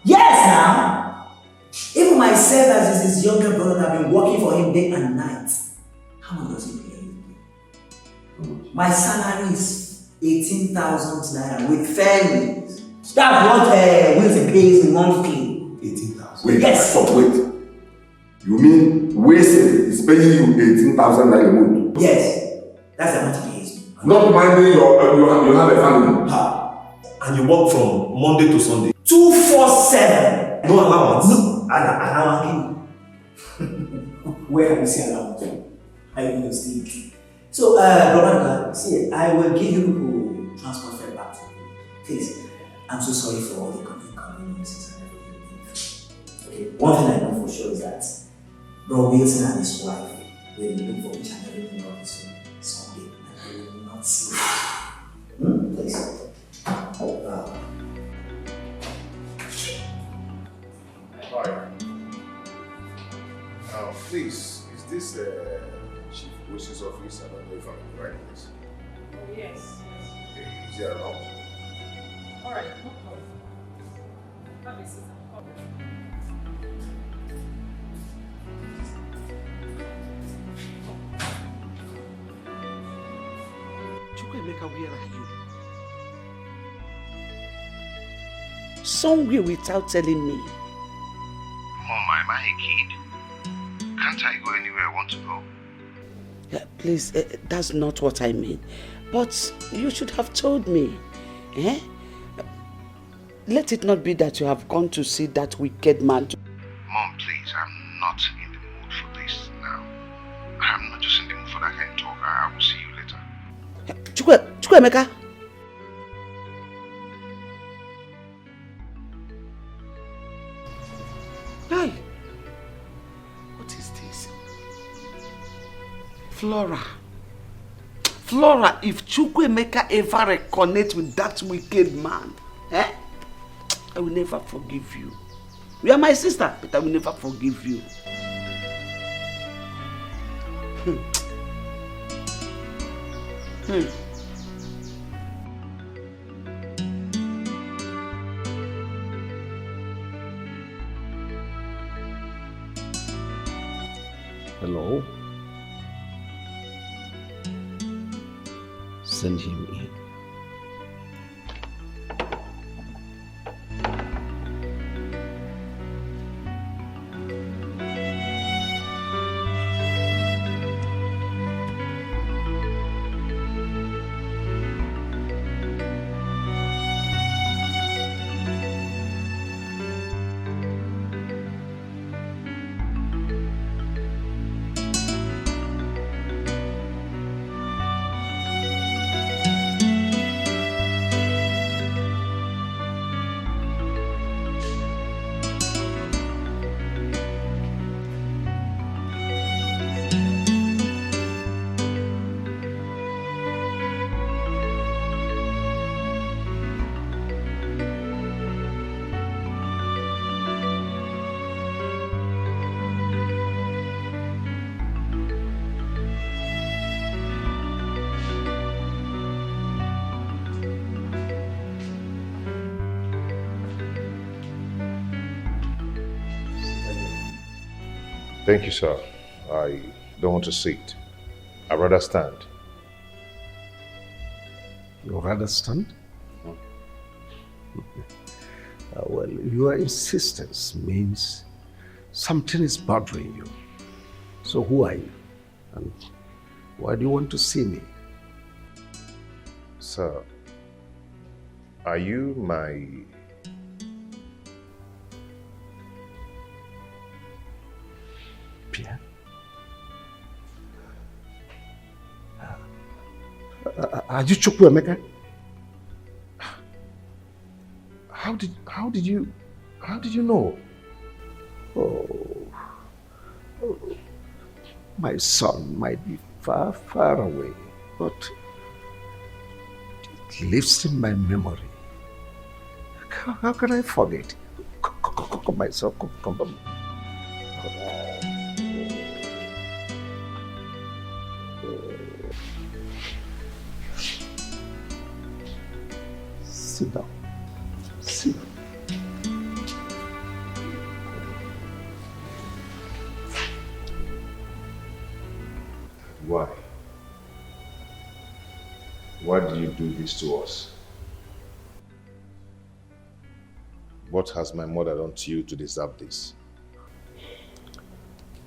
Speaker 17: Yes, now. Even myself, as his younger brother, have been working for him day and night. How much does he pay? My salary is 18,000 naira with families. That's what Wilson pays monthly.
Speaker 13: 18,000. Wait, yes. Stop, wait. You mean Wilson is paying you 18,000 naira a month?
Speaker 17: Yes, that's the amount he pays.
Speaker 13: Not minding you have a family.
Speaker 18: And you work from Monday to Sunday?
Speaker 17: 247.
Speaker 18: No allowance?
Speaker 17: No, allowance. Where can you see allowance? I will steal. So, Veronica, see, I will give you transport fare back to you. Please, I'm so sorry for all the inconveniences and everything. Okay, one thing I know for sure is that Bro Wilson and his wife will look for each and everything of this someday, and they will not see it. Please.
Speaker 2: Hi. Please, is this Chief Wish's office? I don't know if I'm in the right place.
Speaker 12: Oh, yes.
Speaker 2: Okay, is he around?
Speaker 12: Alright, no problem. Let me see some.
Speaker 3: Emeka, where are you? Somewhere without telling me.
Speaker 8: Mom, am I a kid? Can't I go anywhere I want to go?
Speaker 3: Please, that's not what I mean. But you should have told me. Eh? Let it not be that you have gone to see that wicked man.
Speaker 8: Mom, please, I'm not in the mood for this now. I'm not just in the mood for that kind of talk. I will see you later.
Speaker 3: Emeka. Hi. What is this? Flora. Flora, if Emeka ever reconnect with that wicked man, I will never forgive you. You are my sister, but I will never forgive you.
Speaker 8: Hello? Send him in.
Speaker 2: Thank you, sir. I don't want to sit. I'd rather stand.
Speaker 8: You'd rather stand? Well, your insistence means something is bothering you. So who are you? And why do you want to see me?
Speaker 2: Sir, are you my...
Speaker 8: Pierre? Are you Chukwu Emeka?
Speaker 2: How did you know?
Speaker 8: Oh, my son might be far, far away, but it lives in my memory. How can I forget? Come, my son, come. Sit down. Sit down.
Speaker 2: Why? Why do you do this to us? What has my mother done to you to deserve this?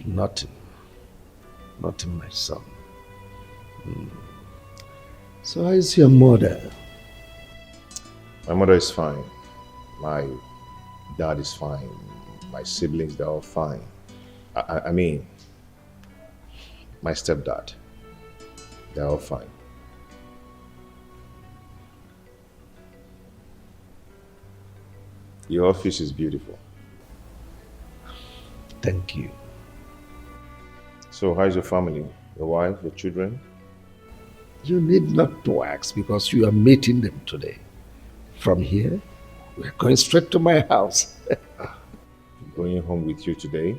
Speaker 8: Nothing. Nothing, my son. So how is your mother?
Speaker 2: My mother is fine. My dad is fine. My siblings, they're all fine. I mean, my stepdad, they're all fine. Your office is beautiful.
Speaker 8: Thank you.
Speaker 2: So how's your family? Your wife, your children?
Speaker 8: You need not to ask because you are meeting them today. From here, we're going straight to my house.
Speaker 2: Going home with you today?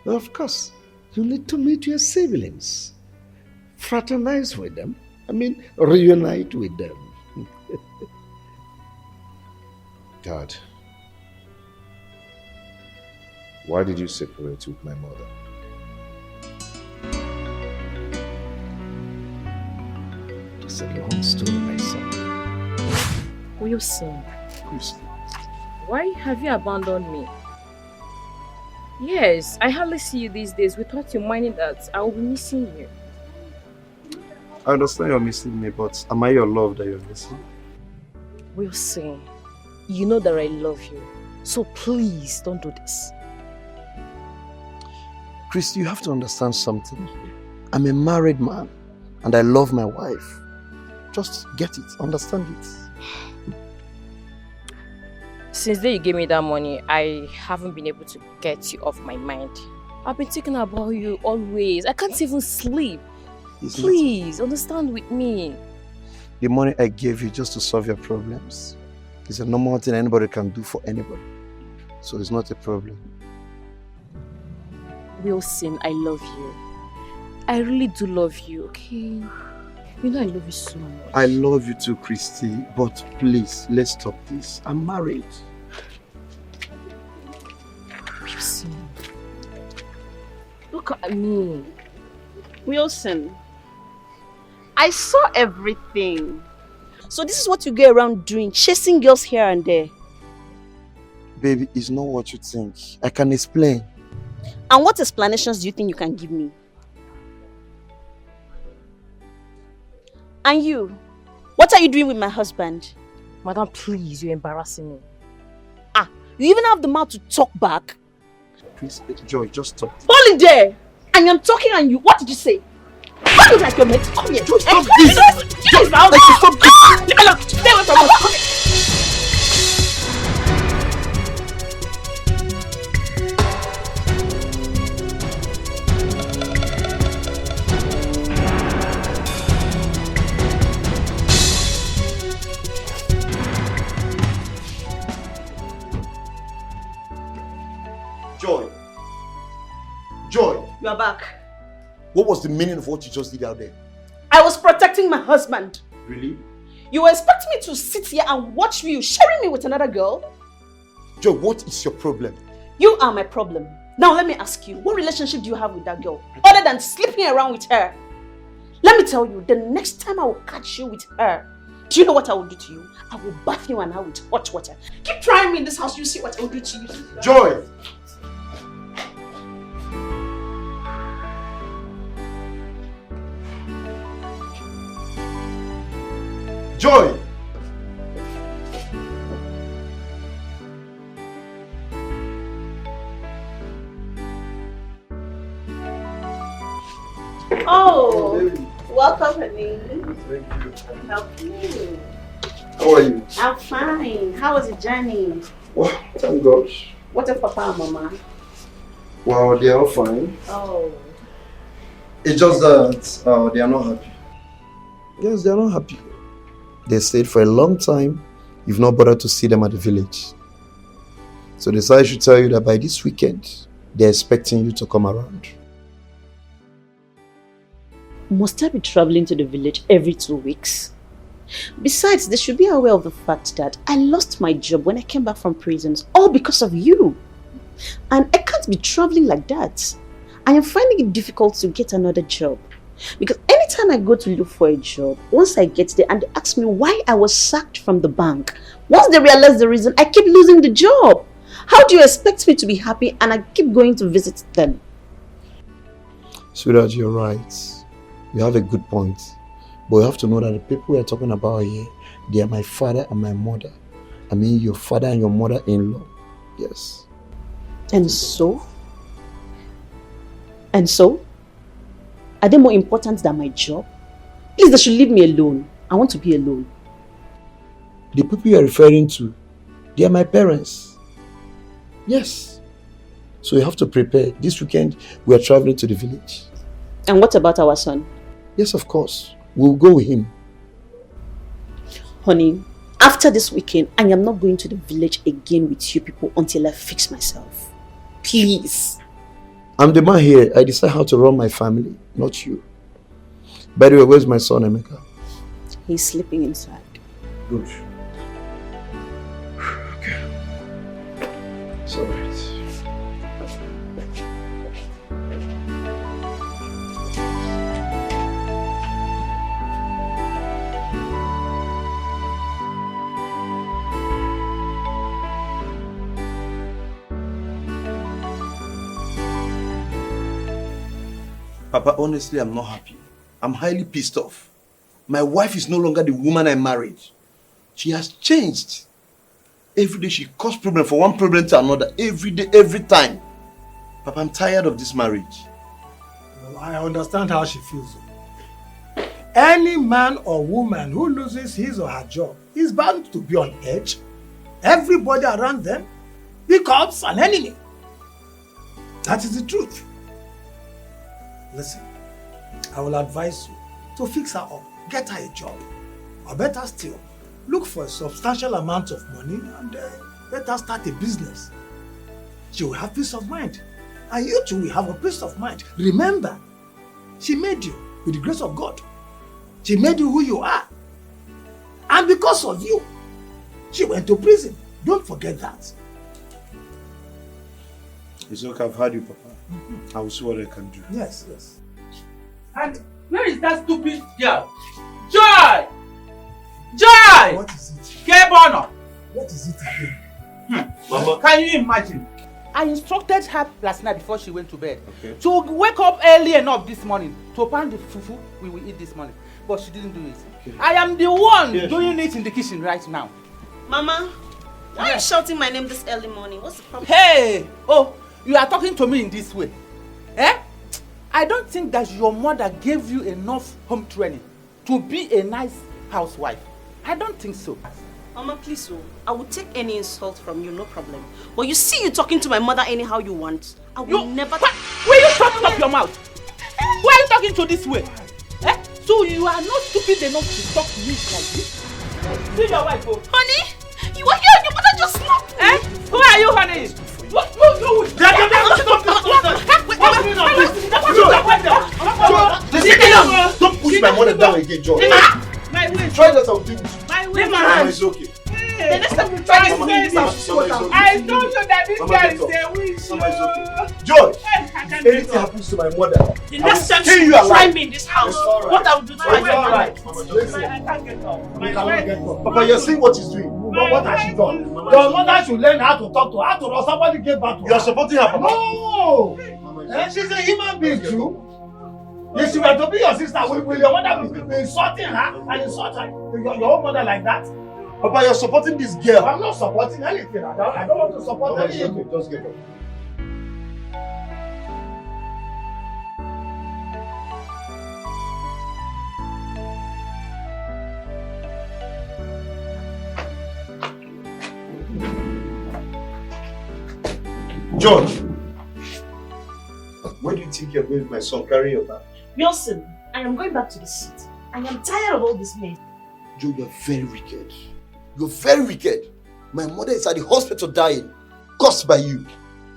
Speaker 8: Of course. You need to meet your siblings. Fraternize with them. Reunite with them.
Speaker 2: Dad, why did you separate with my mother?
Speaker 8: It's a long story, my son.
Speaker 1: Wilson, why have you abandoned me? Yes, I hardly see you these days without you minding that I will be missing you.
Speaker 11: I understand you're missing me, but am I your love that you're missing?
Speaker 1: Wilson, you know that I love you, so please don't do this.
Speaker 11: Chris, you have to understand something. I'm a married man and I love my wife. Just get it, understand it.
Speaker 1: Since the day you gave me that money, I haven't been able to get you off my mind. I've been thinking about you always. I can't even sleep. Please, understand with me.
Speaker 11: The money I gave you just to solve your problems is a normal thing anybody can do for anybody. So it's not a problem.
Speaker 1: Wilson, I love you. I really do love you, okay? You know I love you so much.
Speaker 11: I love you too, Christy, but please, let's stop this. I'm married.
Speaker 1: Wilson.
Speaker 19: Look at me. Wilson, I saw everything. So this is what you go around doing, chasing girls here and there.
Speaker 20: Baby, it's not what you think. I can explain.
Speaker 19: And what explanations do you think you can give me? And you, what are you doing with my husband?
Speaker 16: Madam, please, you're embarrassing me.
Speaker 19: Ah, you even have the mouth to talk back?
Speaker 20: Please, Joy, just stop.
Speaker 19: Hold it there! And I'm talking and you, what did you say? What look like your mate? Come here.
Speaker 20: Joy, stop this!
Speaker 19: Joy, stop this! Stay away from us. Come here.
Speaker 20: Joy. Joy.
Speaker 19: You are back.
Speaker 20: What was the meaning of what you just did out there?
Speaker 19: I was protecting my husband.
Speaker 20: Really?
Speaker 19: You were expecting me to sit here and watch you sharing me with another girl?
Speaker 20: Joy, what is your problem?
Speaker 19: You are my problem. Now let me ask you, what relationship do you have with that girl? Other than sleeping around with her? Let me tell you, the next time I will catch you with her, do you know what I will do to you? I will bath you and I with hot water. Keep trying me in this house, you see what I will do to you.
Speaker 20: Joy! Joy!
Speaker 19: Oh, welcome, honey.
Speaker 20: Thank you.
Speaker 19: Help you.
Speaker 20: How are you?
Speaker 19: I'm fine. How was the journey?
Speaker 20: Well, thank God.
Speaker 19: What of Papa and Mama?
Speaker 20: Well, they are all fine.
Speaker 19: Oh.
Speaker 20: It's just that they are not happy. Yes, they are not happy. They stayed for a long time. You've not bothered to see them at the village. So they said I should tell you that by this weekend, they're expecting you to come around.
Speaker 19: Must I be traveling to the village every 2 weeks? Besides, they should be aware of the fact that I lost my job when I came back from prisons, all because of you. And I can't be traveling like that. I am finding it difficult to get another job. Because anytime I go to look for a job, once I get there and they ask me why I was sacked from the bank, once they realize the reason, I keep losing the job. How do you expect me to be happy and I keep going to visit them?
Speaker 20: Sweetheart, you're right. You have a good point. But you have to know that the people we're talking about here, they are my father and my mother. I mean your father and your mother-in-law. Yes.
Speaker 19: And so? And so? Are they more important than my job? Please, they should leave me alone. I want to be alone.
Speaker 20: The people you are referring to, they are my parents. Yes. So you have to prepare. This weekend, we are traveling to the village.
Speaker 19: And what about our son?
Speaker 20: Yes, of course. We'll go with him.
Speaker 19: Honey, after this weekend, I am not going to the village again with you people until I fix myself. Please.
Speaker 20: I'm the man here. I decide how to run my family, not you. By the way, where's my son, Emeka?
Speaker 19: He's sleeping inside.
Speaker 20: Good. Okay. It's all right. Papa, honestly, I'm not happy. I'm highly pissed off. My wife is no longer the woman I married. She has changed. Every day she causes problem from one problem to another. Every day, every time. Papa, I'm tired of this marriage.
Speaker 21: Well, I understand how she feels. Any man or woman who loses his or her job is bound to be on edge. Everybody around them becomes an enemy. That is the truth. Listen, I will advise you to fix her up, get her a job, or better still, look for a substantial amount of money and let her start a business. She will have peace of mind, and you too will have a peace of mind. Remember, she made you with the grace of God. She made you who you are, and because of you, she went to prison. Don't forget that.
Speaker 20: It's okay, I've heard you, Papa. I will see what I can do.
Speaker 21: Yes, yes.
Speaker 4: And where is that stupid girl? Joy! Joy!
Speaker 21: What is it?
Speaker 4: Kebono!
Speaker 21: What is it again?
Speaker 4: Mama. Can you imagine? I instructed her last night before she went to bed to wake up early enough this morning to pan the fufu we will eat this morning. But she didn't do it. Okay. I am the one doing it in the kitchen right now.
Speaker 19: Mama, why are you shouting my name this early morning? What's the problem?
Speaker 4: Hey! Oh, you are talking to me in this way. Eh? I don't think that your mother gave you enough home training to be a nice housewife. I don't think so.
Speaker 19: Mama, please, I will take any insult from you, no problem. But you see you talking to my mother anyhow you want. I will never...
Speaker 4: Will you shut up your mouth? Why are you talking to this way? Eh? So you are not stupid enough to talk to me like this? See your wife, oh.
Speaker 19: Honey, you are here and your mother just snapped.
Speaker 4: Eh? Who are you, honey? What you do?
Speaker 20: Don't push my mother down again, John.
Speaker 4: My way.
Speaker 20: Try that, I'll deal with you.
Speaker 4: My way.
Speaker 20: Mama, it's okay.
Speaker 4: The next time you try to say this, I told you that this girl is a witch.
Speaker 20: Mama, it's okay. Joy, anything happens to my mother,
Speaker 6: the next time
Speaker 20: you
Speaker 6: you try
Speaker 20: alive.
Speaker 6: me in this house,
Speaker 20: Right.
Speaker 6: what I will do to my
Speaker 20: Alright. Papa, you're seeing what he's doing.
Speaker 21: What has she done? Your mother should learn how to talk to her. After all, somebody gave back to her.
Speaker 20: You're supporting her, Papa.
Speaker 21: No! She's a human being too. If she were to be your sister, will your mother be insulting her and insult her, your own mother like that?
Speaker 20: Papa, you're supporting this girl.
Speaker 21: I'm not supporting anything. I don't want to support anything.
Speaker 20: Okay, just get up. George, where do you think you're going with my son? Carry your bag.
Speaker 6: Wilson, I am going back to the city. I am tired of all this mess.
Speaker 20: Joe, you're very wicked. You're very wicked. My mother is at the hospital dying, caused by you.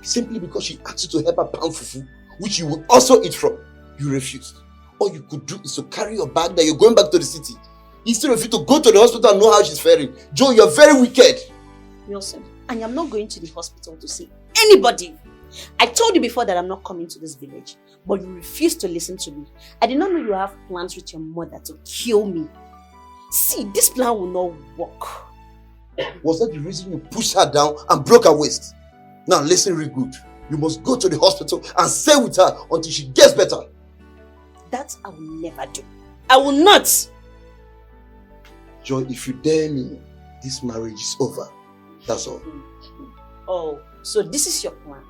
Speaker 20: Simply because she asked you to help her pound fufu, which you would also eat from. You refused. All you could do is to carry your bag that you're going back to the city. Instead of you to go to the hospital and know how she's faring. Joe, you're very wicked.
Speaker 19: Wilson, I am not going to the hospital to see anybody. I told you before that I'm not coming to this village, but you refused to listen to me. I did not know you have plans with your mother to kill me. See, this plan will not work.
Speaker 20: Was that the reason you pushed her down and broke her waist? Now listen real good. You must go to the hospital and stay with her until she gets better.
Speaker 19: That I will never do. I will not.
Speaker 20: Joy, if you dare me, this marriage is over. That's all.
Speaker 19: Oh, so this is your plan.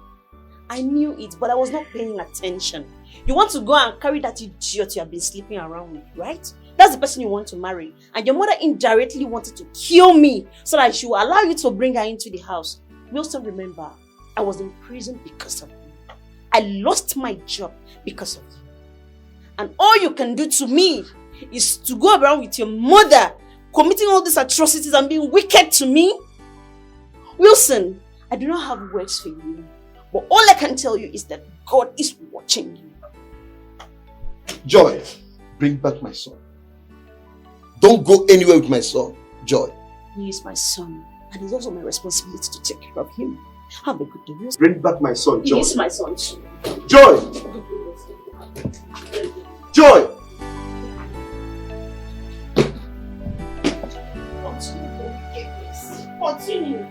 Speaker 19: I knew it, but I was not paying attention. You want to go and carry that idiot you have been sleeping around with, right? That's the person you want to marry. And your mother indirectly wanted to kill me so that she will allow you to bring her into the house. Wilson, remember, I was in prison because of you. I lost my job because of you. And all you can do to me is to go around with your mother committing all these atrocities and being wicked to me. Wilson, I do not have words for you. But all I can tell you is that God is watching you.
Speaker 20: Joy, bring back my son. Don't go anywhere with my son, Joy.
Speaker 19: He is my son, and it's also my responsibility to take care of him. Have a good day.
Speaker 20: Bring back my son, Joy.
Speaker 19: He is my son too.
Speaker 20: Joy! Joy!
Speaker 6: Continue.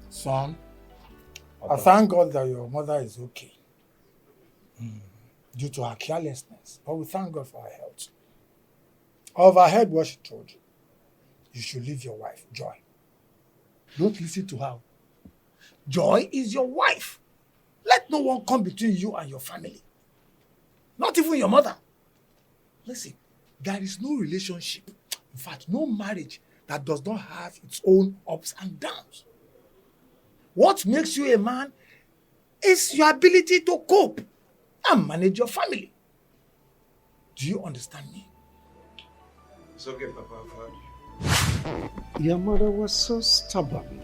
Speaker 21: Son, I thank God that your mother is okay due to her carelessness. But we thank God for her health. I overheard what she told you. You should leave your wife, Joy. Don't listen to her. Joy is your wife. Let no one come between you and your family. Not even your mother. Listen, there is no relationship, in fact, no marriage that does not have its own ups and downs. What makes you a man is your ability to cope and manage your family. Do you understand me?
Speaker 20: It's okay, Papa, I've heard you.
Speaker 8: Your mother was so stubborn.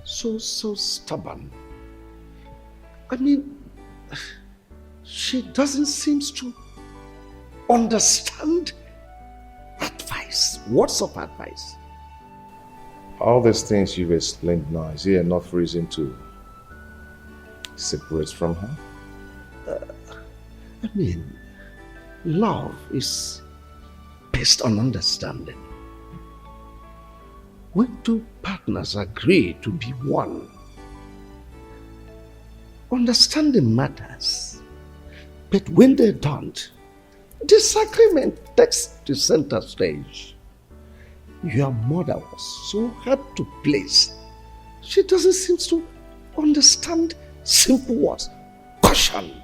Speaker 8: So stubborn. I mean, she doesn't seem to understand advice. words of advice.
Speaker 2: All these things you've explained now, is there enough reason to separate from her?
Speaker 8: I mean, love is based on understanding. When two partners agree to be one, understanding matters. But when they don't, disagreement takes the center stage. Your mother was so hard to please. She doesn't seem to understand simple words. Caution.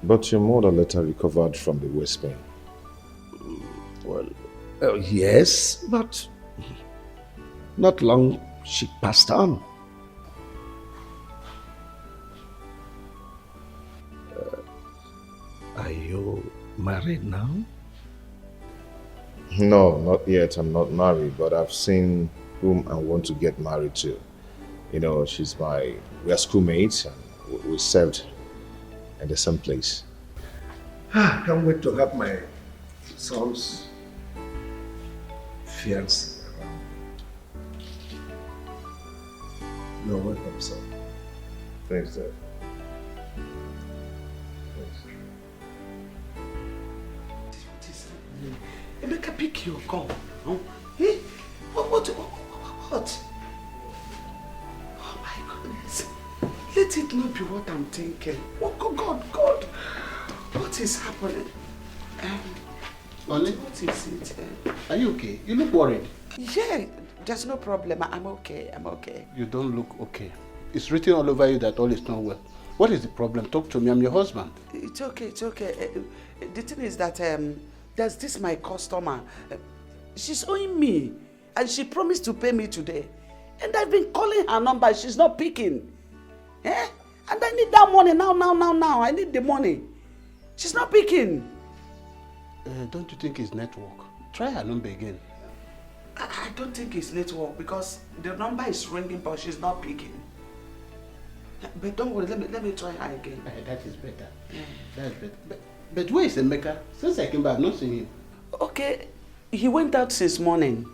Speaker 2: But your mother later recovered from the waist pain.
Speaker 8: Well, yes, but not long she passed on. Are you married now?
Speaker 2: No, not yet. I'm not married, but I've seen whom I want to get married to. You know, we are schoolmates and we served at the same place.
Speaker 8: I can't wait to have my son's fiancé around. You're welcome, son.
Speaker 2: Thanks, Dad.
Speaker 3: Emeka, pick your call. No? Hey, what? Oh my goodness. Let it not be what I'm thinking. Oh God. What is happening?
Speaker 5: Only?
Speaker 3: What is it?
Speaker 5: Are you okay? You look worried.
Speaker 3: Yeah, there's no problem. I'm okay.
Speaker 5: You don't look okay. It's written all over you that all is not well. What is the problem? Talk to me. I'm your husband.
Speaker 3: It's okay. The thing is that there's this my customer. She's owing me, and she promised to pay me today. And I've been calling her number. She's not picking. Eh? And I need that money now. I need the money. She's not picking.
Speaker 5: Don't you think it's network? Try her number again.
Speaker 3: I don't think it's network because the number is ringing, but she's not picking. But don't worry, let me try her again.
Speaker 5: That is better. That's better. But where is Emeka? Since I came back, I've not seen him.
Speaker 3: Okay, he went out since morning.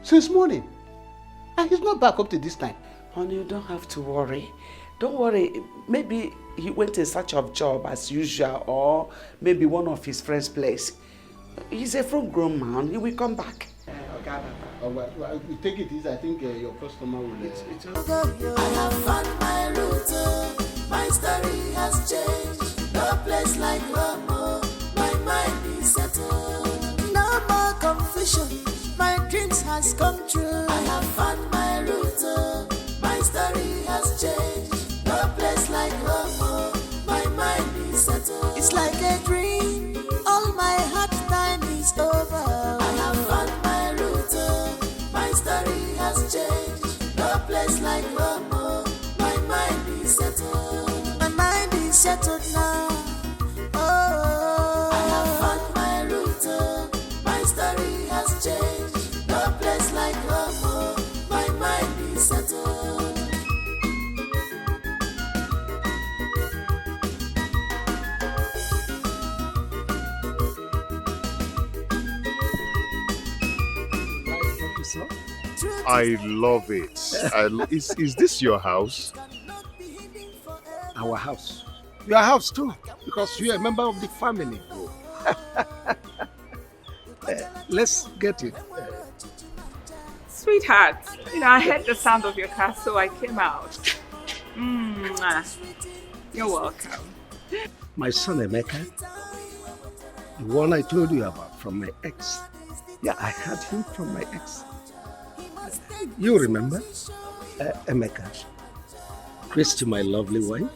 Speaker 5: Since morning? And he's not back up to this time.
Speaker 3: Honey, you don't have to worry. Don't worry. Maybe he went in search of job as usual, or maybe one of his friends' place. He's a full-grown man. He will come back. Okay.
Speaker 5: Well, we take it easy. I think your customer will...
Speaker 10: I have found my route. My story has changed. No place like Rome. My mind is settled. No more confusion. My dreams has come true. I have found my route. My story has changed. No place like Rome. My mind is settled. It's like a dream. All my hard time is over. I have found my route. My story has changed. No place like Rome. My mind is settled. My mind is settled now. Oh, I have found my route. My story has changed. No place like Rome. My mind is settled.
Speaker 14: I love it. Is this your house?
Speaker 8: Our house. Your house too, because you're a member of the family. Let's get it.
Speaker 22: Sweetheart, I heard the sound of your car, so I came out. You're welcome.
Speaker 8: My son Emeka, the one I told you about from my ex. Yeah, I had him from my ex. You remember? Emeka. Christy, my lovely wife.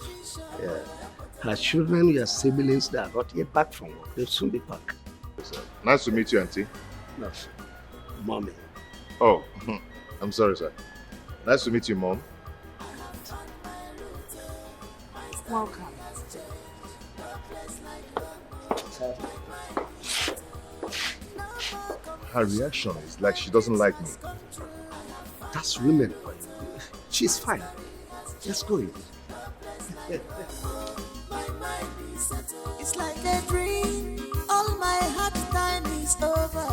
Speaker 8: Her children, your siblings, they are not yet back from work. They'll soon be back.
Speaker 14: Nice to meet you, Auntie.
Speaker 8: No, Mommy.
Speaker 14: Oh, I'm sorry, sir. Nice to meet you, Mom.
Speaker 22: Welcome.
Speaker 14: Her reaction is like she doesn't like me.
Speaker 8: That's women. She's fine. Let's go in.
Speaker 10: It's like a dream. All my hard time is over.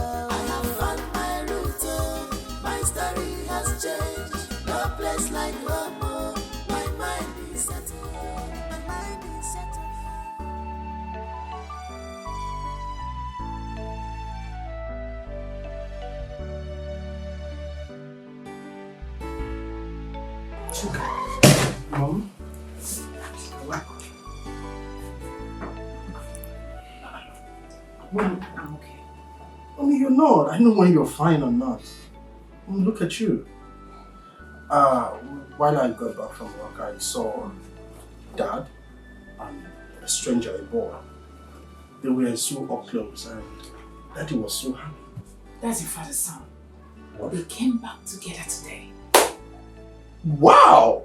Speaker 10: changed. No place like home. My mind is settled. My mind is settled.
Speaker 21: Mom? Mom, I'm okay. Mommy, you're not. I know when you're fine or not. Mom, look at you. While I got back from work, I saw Dad and a stranger, a boy. They were so up close and Daddy was so happy.
Speaker 12: That's your father's son. They came back together today.
Speaker 21: Wow!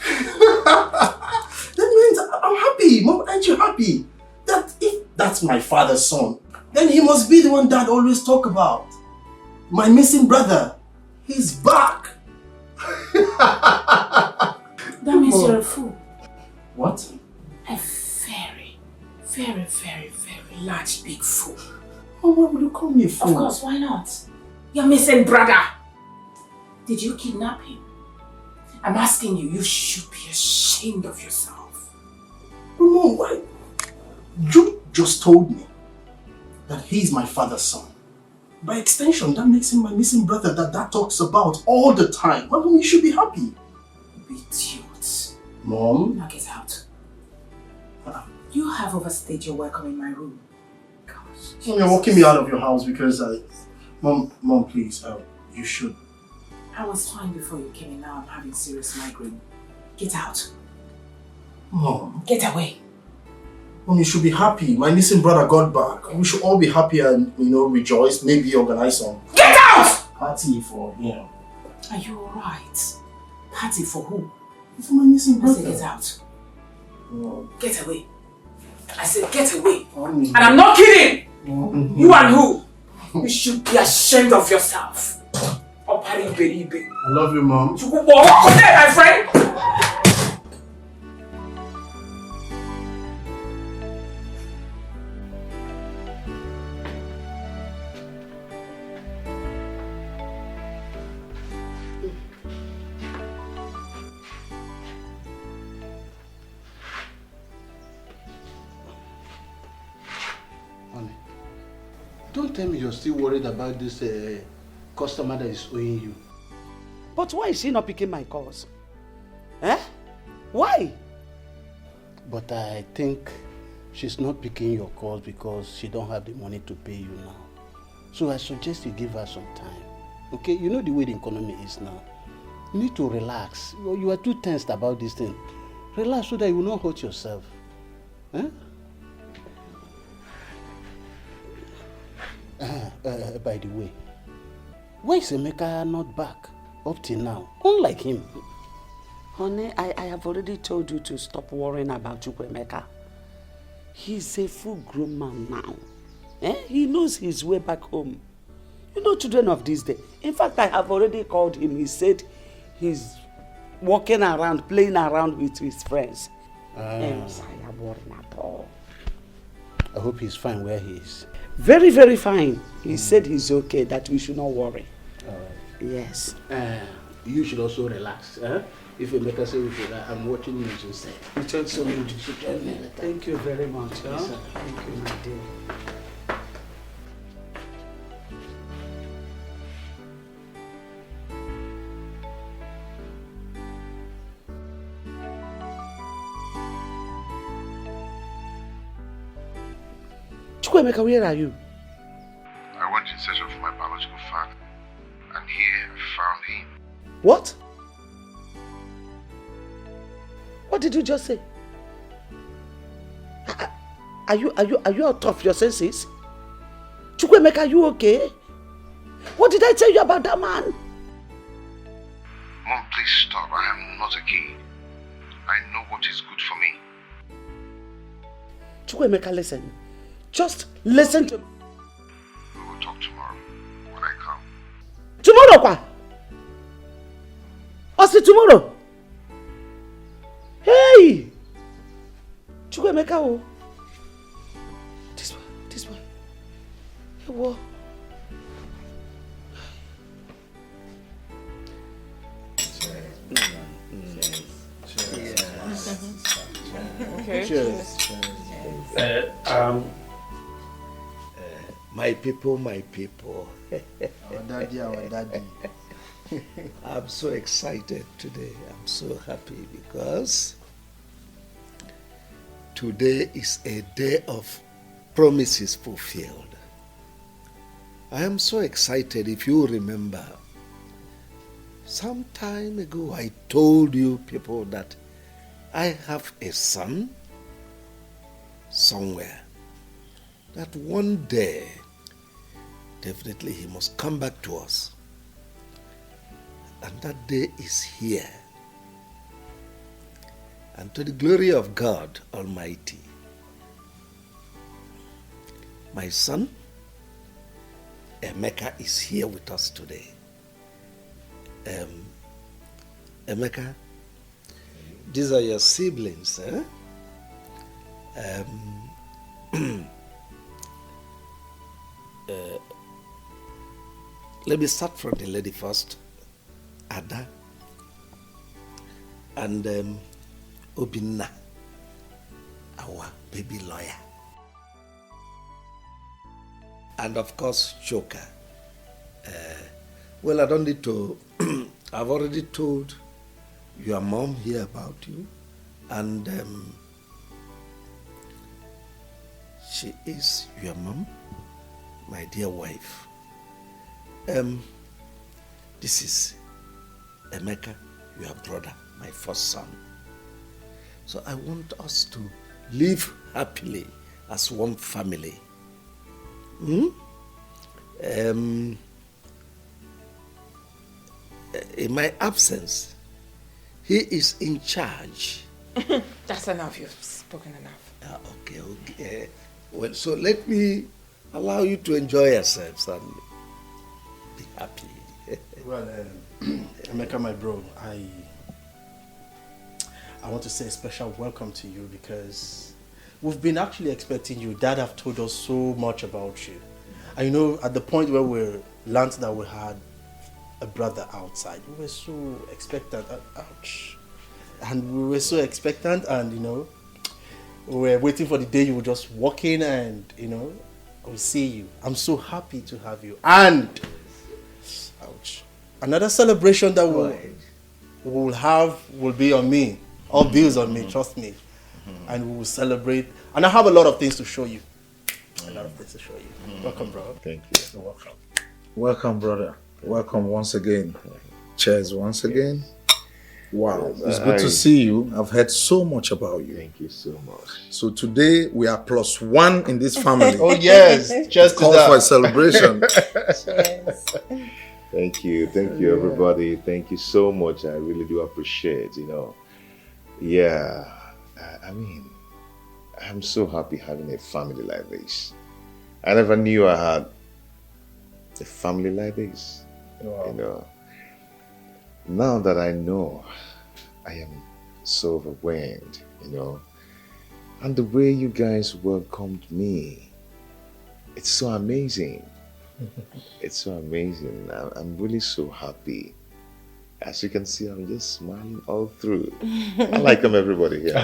Speaker 21: That means I'm happy. Mom, aren't you happy? That if that's my father's son, then he must be the one Dad always talk about. My missing brother. He's back.
Speaker 12: That means you're a fool.
Speaker 21: What?
Speaker 12: A very, very, very, very large, big fool.
Speaker 21: Oh, why would you call me a fool?
Speaker 12: Of course, why not? Your missing brother. Did you kidnap him? I'm asking you, you should be ashamed of yourself.
Speaker 21: Mom, why? You just told me that he's my father's son. By extension, that makes him my missing brother that Dad talks about all the time. Mom, you should be happy.
Speaker 12: Idiot.
Speaker 21: Mom?
Speaker 12: Now get out. You have overstayed your welcome in my room. Gosh.
Speaker 21: Mom, you're walking me out of your house because Mom, please, you should.
Speaker 12: I was fine before you came in. Now I'm having serious migraine. Get out.
Speaker 21: Mom.
Speaker 12: Get away.
Speaker 21: Mom, you should be happy. My missing brother got back. We should all be happy and, rejoice. Maybe organize some
Speaker 12: Get out!
Speaker 21: party for him.
Speaker 12: Are you alright? Party for who?
Speaker 21: For my missing
Speaker 12: I
Speaker 21: brother.
Speaker 12: said get out.
Speaker 21: Mom.
Speaker 12: Get away. I said get away.
Speaker 21: Mommy.
Speaker 12: And I'm not kidding.
Speaker 21: Mom.
Speaker 12: You and who? You should be ashamed of yourself. I
Speaker 21: love you, Mom.
Speaker 12: Walk on there, my friend.
Speaker 5: Onny, don't tell me you're still worried about this customer that is owing you.
Speaker 3: But why is she not picking my calls? Eh? Why?
Speaker 5: But I think she's not picking your calls because she don't have the money to pay you now. So I suggest you give her some time. Okay? You know the way the economy is now. You need to relax. You are too tensed about this thing. Relax so that you will not hurt yourself. Eh? By the way, why is Emeka not back up till now? Unlike him.
Speaker 3: Honey, I have already told you to stop worrying about Emeka. He's a full-grown man now. He knows his way back home. You know, children of this day. In fact, I have already called him. He said he's walking around, playing around with his friends. Yes, I am worrying at all.
Speaker 5: I hope he's fine where he is.
Speaker 3: Very, very fine. He said he's okay, that we should not worry.
Speaker 5: All right.
Speaker 3: Yes.
Speaker 5: You should also relax. If Emeka say we should, I'm watching news instead. You tell someone you should tell me.
Speaker 3: Thank you very much.
Speaker 5: Yes, sir.
Speaker 3: Thank you, my dear. Emeka, where are you?
Speaker 2: I went in search of my biological father, and here I found him.
Speaker 3: What? What did you just say? Are you out of your senses? Emeka, are you okay? What did I tell you about that man?
Speaker 2: Mom, please stop. I am not a kid. I know what is good for me.
Speaker 3: Emeka, listen. Just listen to me.
Speaker 2: We will talk tomorrow when I come.
Speaker 3: Tomorrow, kwa? What's tomorrow? Hey! Emeka, oh. This one. Hey, what?
Speaker 12: Okay.
Speaker 5: Cheers.
Speaker 8: My people, my people.
Speaker 5: Our daddy.
Speaker 8: I'm so excited today. I'm so happy because today is a day of promises fulfilled. I am so excited. If you remember, some time ago I told you people that I have a son somewhere, that one day definitely he must come back to us. And that day is here. And to the glory of God Almighty, my son, Emeka, is here with us today. Emeka, these are your siblings, eh? Let me start from the lady first. Ada and Obinna, our baby lawyer. And of course, Choka. Well, I don't need to, I've already told your mom here about you. And she is your mom, my dear wife. This is Emeka, your brother, my first son. So I want us to live happily as one family. In my absence, he is in charge.
Speaker 12: That's enough. You've spoken enough.
Speaker 8: Okay. Well, so let me allow you to enjoy yourselves and be happy.
Speaker 5: Well, Emeka, my bro, I want to say a special welcome to you because we've been actually expecting you. Dad have told us so much about you. And you know, at the point where we learned that we had a brother outside, we were so expectant. Ouch. And we were so expectant, and you know, we were waiting for the day you would just walk in and, you know, we'll see you. I'm so happy to have you. And ouch. Another celebration that we'll have will be on me. All bills on me, trust me. And we will celebrate. And I have a lot of things to show you. A lot of things to show you. Welcome, bro.
Speaker 7: Thank you.
Speaker 5: You're welcome.
Speaker 7: Welcome, brother. Welcome once again. Cheers once again. Wow, it's good to see you. I've heard so much about you.
Speaker 2: Thank you so much.
Speaker 7: So today we are +1 in this family.
Speaker 5: Oh yes, just
Speaker 7: call for a celebration.
Speaker 2: Cheers. Thank you everybody. Thank you so much. I really do appreciate, you know. Yeah, I mean, I'm so happy having a family like this. I never knew I had a family like this. Wow. You know, now that I know, I am so overwhelmed, you know. And the way you guys welcomed me, it's so amazing. It's so amazing. I'm really so happy. As you can see, I'm just smiling all through. I like them, everybody here.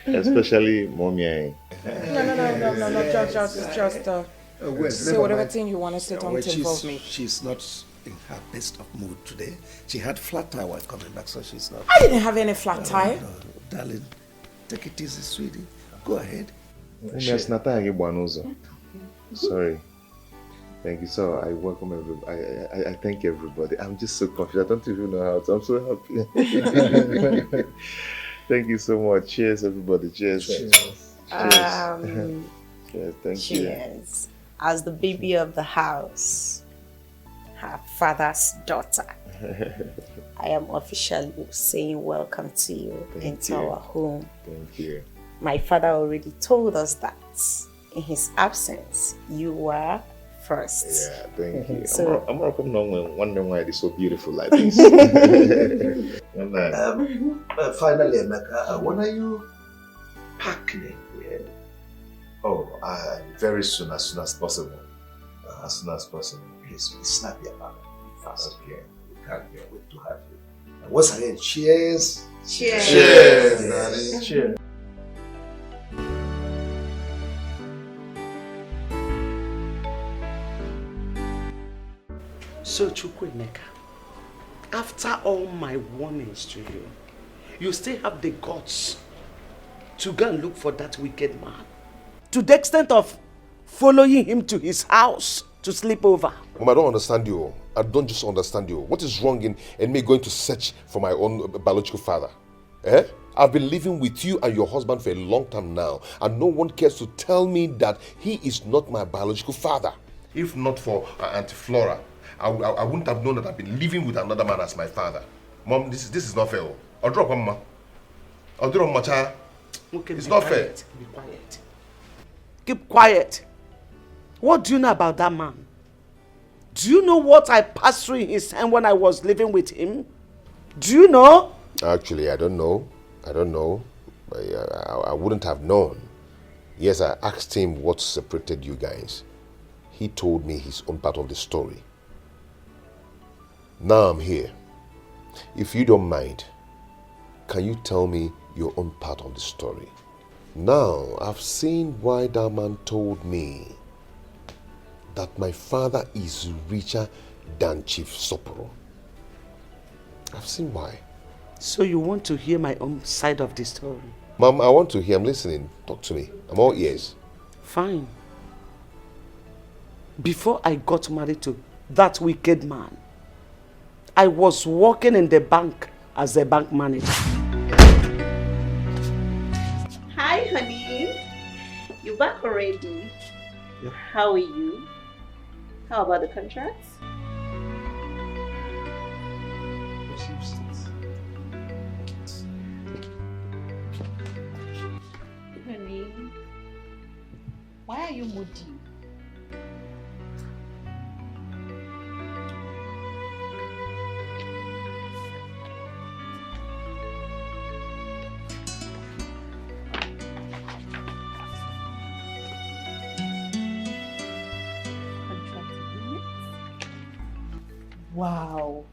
Speaker 2: Especially Mommy.
Speaker 12: No, just say whatever thing you want to say, don't involve me.
Speaker 8: She's not in her best of mood today. She had flat tire coming back, so she's not.
Speaker 12: I didn't have any flat tire.
Speaker 8: No, darling, take it easy, sweetie. Go ahead.
Speaker 2: Sorry. Thank you. So I welcome everybody. I thank everybody. I'm just so confused. I don't even know how to. I'm so happy. Thank you so much. Cheers, everybody. Cheers.
Speaker 19: Cheers.
Speaker 2: Cheers. Thank you.
Speaker 19: Cheers. As the baby of the house, her father's daughter, I am officially saying welcome to you into our home.
Speaker 2: Thank you.
Speaker 19: My father already told us that in his absence, you were first.
Speaker 2: Yeah, thank you.
Speaker 19: So,
Speaker 2: I'm welcome now when wondering why it is so beautiful like this.
Speaker 8: Finally, Emeka, when are you packing?
Speaker 2: Yeah. Oh, very soon as possible. As soon as possible.
Speaker 8: Please be snappy about it. Fast.
Speaker 2: Okay.
Speaker 8: We can't wait to have you. And once again, cheers
Speaker 19: Cheers.
Speaker 2: Cheers, Daddy.
Speaker 5: Cheers.
Speaker 3: So, Emeka, after all my warnings to you, you still have the guts to go and look for that wicked man, to the extent of following him to his house to sleep over.
Speaker 2: Mom, I don't understand you. I don't just understand you. What is wrong in me going to search for my own biological father? Eh? I've been living with you and your husband for a long time now, and no one cares to tell me that he is not my biological father. If not for Auntie Flora, I wouldn't have known that I've been living with another man as my father. Mom, this is not fair. I'll drop Mama. I'll drop my child.
Speaker 3: Okay,
Speaker 2: it's not fair.
Speaker 3: Be quiet. Keep quiet. What do you know about that man? Do you know what I passed through in his time when I was living with him? Do you know?
Speaker 2: Actually, I don't know. I don't know. I wouldn't have known. Yes, I asked him what separated you guys. He told me his own part of the story. Now I'm here. If you don't mind, can you tell me your own part of the story? Now, I've seen why that man told me that my father is richer than Chief Soporo. I've seen why.
Speaker 3: So you want to hear my own side of the story?
Speaker 2: Mom, I want to hear. I'm listening. Talk to me. I'm all ears.
Speaker 3: Fine. Before I got married to that wicked man, I was working in the bank as a bank manager.
Speaker 19: Hi, honey. You back already?
Speaker 3: Yeah.
Speaker 19: How are you? How about the contracts? Honey, why are you moody? Wow.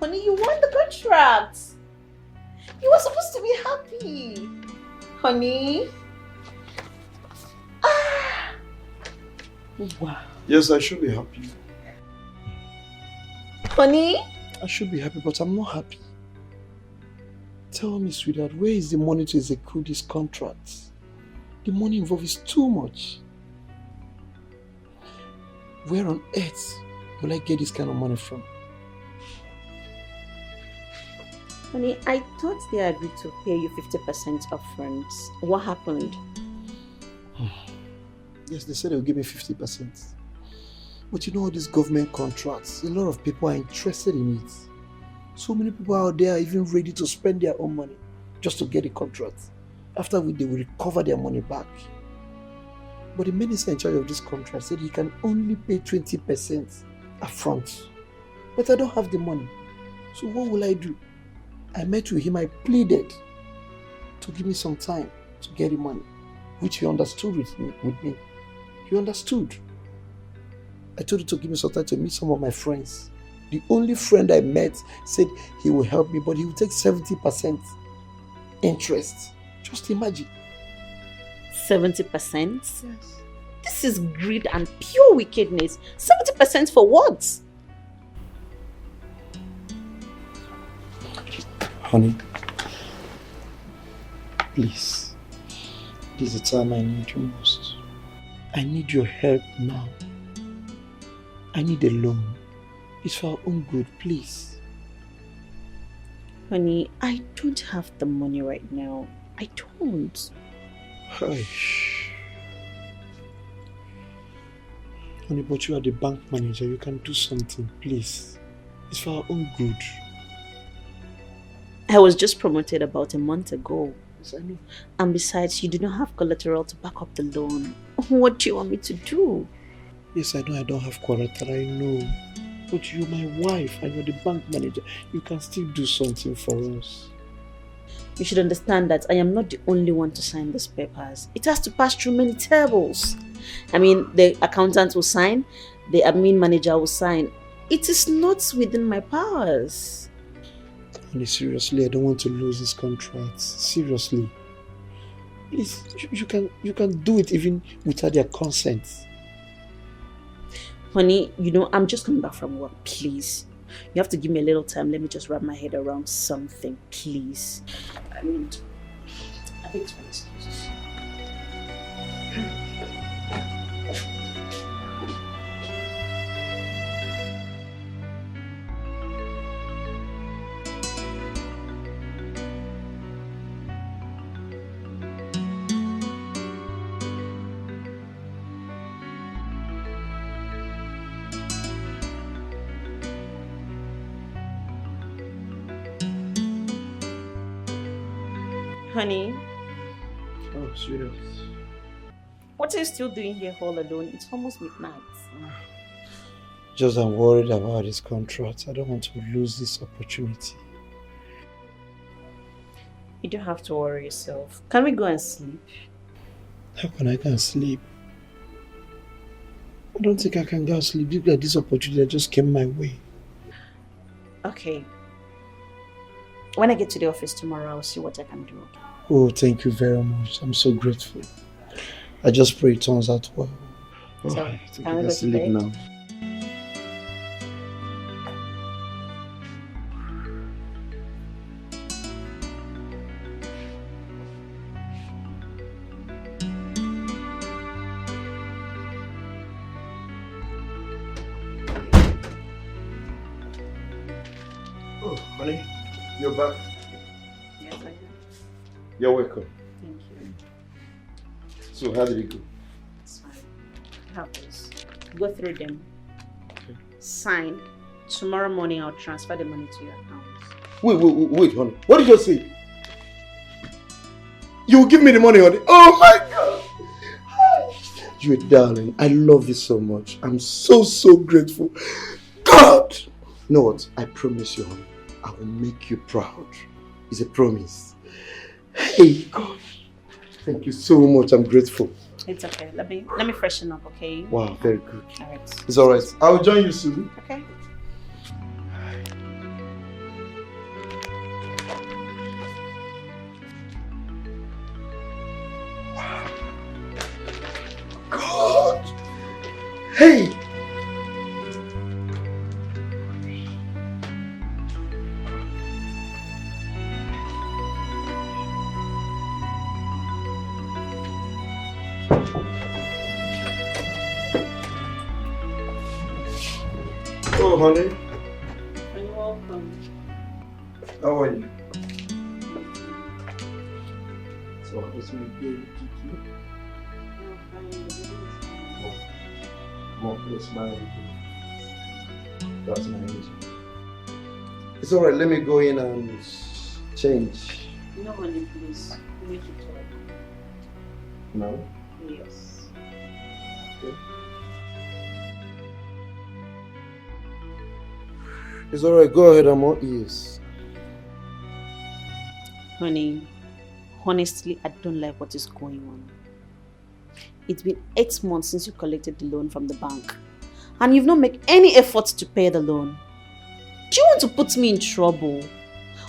Speaker 19: Honey, you won the contract. You were supposed to be happy. Honey. Ah. Wow.
Speaker 20: Yes, I should be happy.
Speaker 19: Honey?
Speaker 20: I should be happy, but I'm not happy. Tell me, sweetheart, where is the money to execute this contract? The money involved is too much. Where on earth will I get this kind of money from?
Speaker 19: Honey, I thought they agreed to pay you 50% upfront. What happened?
Speaker 20: Yes, they said they'll give me 50%. But you know all these government contracts, a lot of people are interested in it. So many people out there are even ready to spend their own money just to get a contract. After which they will recover their money back. But the minister in charge of this contract said he can only pay 20% upfront. But I don't have the money. So what will I do? I met with him, I pleaded to give me some time to get the money, which he understood with me. He understood. I told him to give me some time to meet some of my friends. The only friend I met said he will help me, but he will take 70% interest. Just imagine.
Speaker 19: 70%? Yes. This is greed and pure wickedness. 70% for what?
Speaker 20: Honey, please. This is the time I need you most. I need your help now. I need a loan. It's for our own good, please.
Speaker 19: Honey, I don't have the money right now. I don't.
Speaker 20: Hush. Honey, but you are the bank manager. You can do something, please. It's for our own good.
Speaker 19: I was just promoted about a month ago.
Speaker 20: Yes, I know.
Speaker 19: And besides, you do not have collateral to back up the loan. What do you want me to do?
Speaker 20: Yes, I know I don't have collateral, I know. But you're my wife and you're the bank manager. You can still do something for us.
Speaker 19: You should understand that I am not the only one to sign these papers. It has to pass through many tables. I mean, the accountant will sign, the admin manager will sign. It is not within my powers.
Speaker 5: Honey, seriously, I don't want to lose this contract. Seriously. Please, you can do it even without their consent.
Speaker 19: Honey, you know, I'm just coming back from work, please. You have to give me a little time. Let me just wrap my head around something, please. I mean, I think it's my excuses. Honey.
Speaker 5: Oh, sweetheart.
Speaker 19: What are you still doing here all alone? It's almost midnight.
Speaker 5: Just I'm worried about this contract. I don't want to lose this opportunity.
Speaker 19: You don't have to worry yourself. Can we go and sleep?
Speaker 5: How can I go and sleep? I don't think I can go and sleep. Look at this opportunity that just came my way.
Speaker 19: Okay. When I get to the office tomorrow, I'll see what I can do.
Speaker 5: Oh, thank you very much. I'm so grateful. I just pray it turns out well.
Speaker 19: So,
Speaker 5: I think
Speaker 19: can
Speaker 5: I
Speaker 19: we
Speaker 5: can
Speaker 19: go to
Speaker 5: sleep
Speaker 19: bed?
Speaker 5: now.
Speaker 2: Oh, honey, you're back.
Speaker 19: Yes, I am.
Speaker 2: You're welcome.
Speaker 19: Thank you.
Speaker 2: So how did it go?
Speaker 19: It's fine. Have this. Go through them. Sign. Tomorrow morning, I'll transfer the money to your account.
Speaker 2: Wait, honey. What did you say? You will give me the money, honey. Oh my God!
Speaker 5: You're a darling. I love you so much. I'm so grateful. God! You know what? I promise you, honey. I will make you proud. It's a promise. Hey, God. Thank you so much. I'm grateful.
Speaker 19: It's okay. Let me freshen up, okay?
Speaker 5: Wow, very good.
Speaker 19: Alright.
Speaker 2: It's alright. I'll join you soon.
Speaker 19: Okay.
Speaker 2: God! Hey! Oh, honey.
Speaker 19: You're welcome.
Speaker 2: How are you?
Speaker 5: So, what's my baby?
Speaker 2: More please, my That's my reason. It's alright, let me go in and change.
Speaker 19: No, honey, please. Make it talk.
Speaker 2: No?
Speaker 19: Yes.
Speaker 2: Okay. It's alright, go ahead, I'm all ears.
Speaker 19: Honey, honestly, I don't like what is going on. It's been 8 months since you collected the loan from the bank, and you've not made any effort to pay the loan. Do you want to put me in trouble?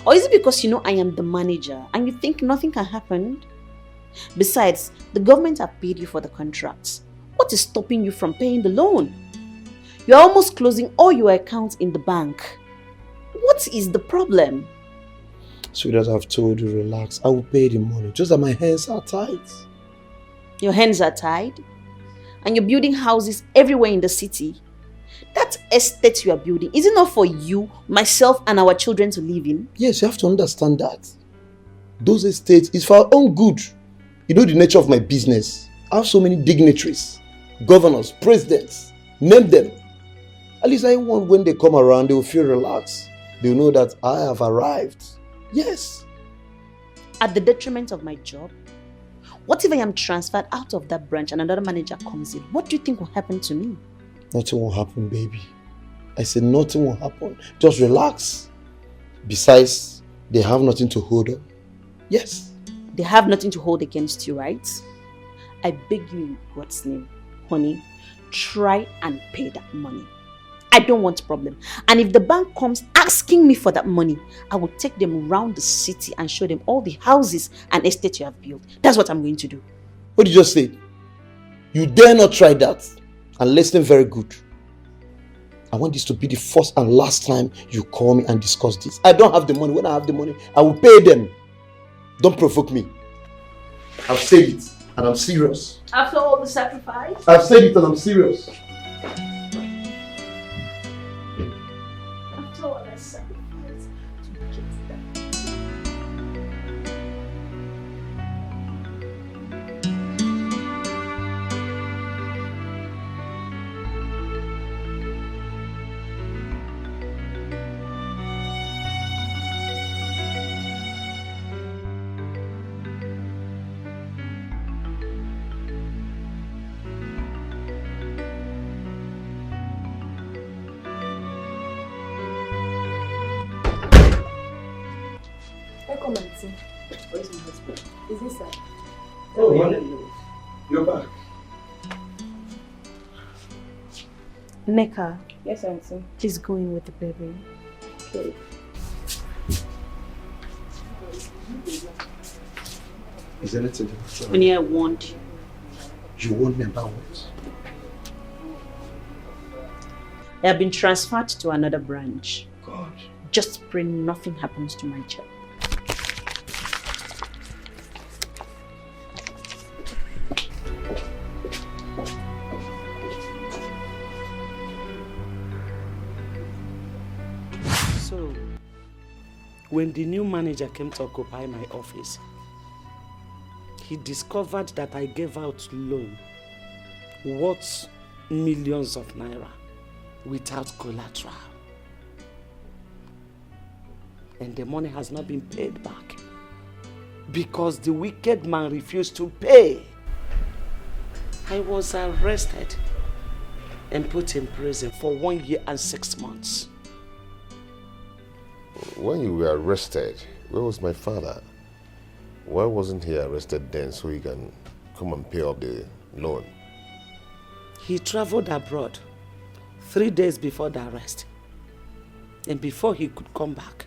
Speaker 19: Or is it because you know I am the manager and you think nothing can happen? Besides, the government have paid you for the contracts. What is stopping you from paying the loan? You're almost closing all your accounts in the bank. What is the problem?
Speaker 5: Sweetheart, I've told you, relax. I will pay the money. Just that my hands are tied.
Speaker 19: Your hands are tied? And you're building houses everywhere in the city? That estate you are building, is it not for you, myself, and our children to live in?
Speaker 5: Yes, you have to understand that. Those estates is for our own good. You know the nature of my business. I have so many dignitaries, governors, presidents. Name them. At least I want when they come around, they will feel relaxed. They will know that I have arrived. Yes.
Speaker 19: At the detriment of my job? What if I am transferred out of that branch and another manager comes in? What do you think will happen to me?
Speaker 5: Nothing will happen, baby. I said nothing will happen. Just relax. Besides, they have nothing to hold on. Yes.
Speaker 19: They have nothing to hold against you, right? I beg you in God's name, honey, try and pay that money. I don't want problem. And if the bank comes asking me for that money, I will take them around the city and show them all the houses and estates you have built. That's what I'm going to do.
Speaker 5: What did you just say? You dare not try that. And listen very good. I want this to be the first and last time you call me and discuss this. I don't have the money. When I have the money, I will pay them. Don't provoke me. I've said it and I'm serious.
Speaker 19: After all the sacrifice?
Speaker 5: I've said it and I'm serious.
Speaker 19: After all that sacrifice to get that.
Speaker 1: Come and see. Where's my husband? Is this side?
Speaker 5: Oh, you're back.
Speaker 19: Emeka.
Speaker 1: Yes, auntie.
Speaker 19: Please go in with the baby.
Speaker 1: Okay.
Speaker 5: Is anything?
Speaker 19: Only I warned you.
Speaker 5: You warned me about what?
Speaker 19: I have been transferred to another branch.
Speaker 5: God.
Speaker 19: Just pray nothing happens to my child.
Speaker 3: So, when the new manager came to occupy my office, he discovered that I gave out loan worth millions of naira without collateral. And the money has not been paid back because the wicked man refused to pay. I was arrested and put in prison for 1 year and 6 months.
Speaker 2: When you were arrested, where was my father? Why wasn't he arrested then so he can come and pay off the loan?
Speaker 3: He traveled abroad 3 days before the arrest. And before he could come back,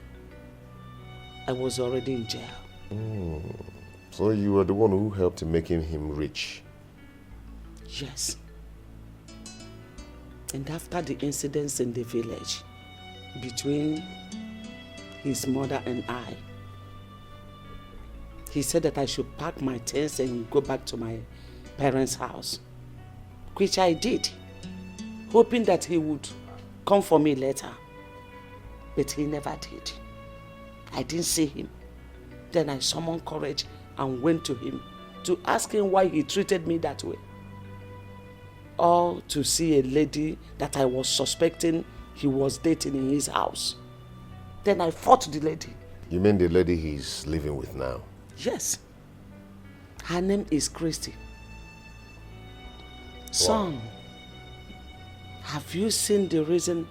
Speaker 3: I was already in jail.
Speaker 2: So you were the one who helped in making him rich?
Speaker 3: Yes. And after the incidents in the village between his mother and I, he said that I should pack my things and go back to my parents' house, which I did, hoping that he would come for me later. But he never did. I didn't see him. Then I summoned courage and went to him to ask him why he treated me that way. All to see a lady that I was suspecting he was dating in his house. Then I fought the lady.
Speaker 2: You mean the lady he's living with now?
Speaker 3: Yes. Her name is Christy. Son, have you seen the reason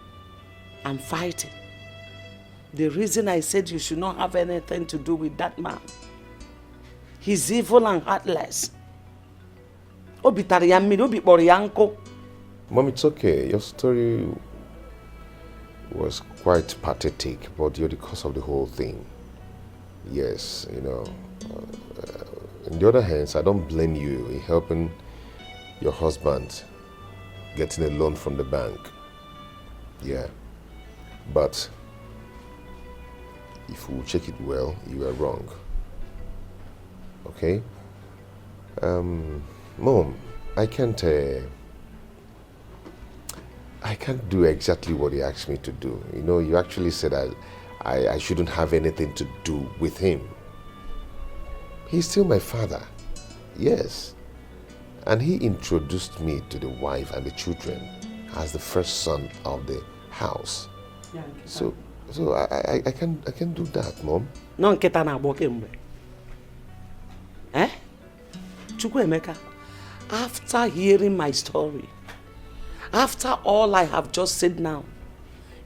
Speaker 3: I'm fighting? The reason I said you should not have anything to do with that man. He's evil and heartless. Mom,
Speaker 2: it's okay. Your story was quite pathetic, but you're the cause of the whole thing. Yes, you know. On the other hand, I don't blame you in helping your husband getting a loan from the bank. Yeah. But if we check it well, you are wrong. Okay? Mom, I can't do exactly what he asked me to do. You know, you actually said I shouldn't have anything to do with him. He's still my father. Yes. And he introduced me to the wife and the children as the first son of the house.
Speaker 3: Yeah,
Speaker 2: So I can do that, Mom.
Speaker 3: No, nketa na agbo kemgbe. Chukwu Emeka, after hearing my story, after all I have just said now,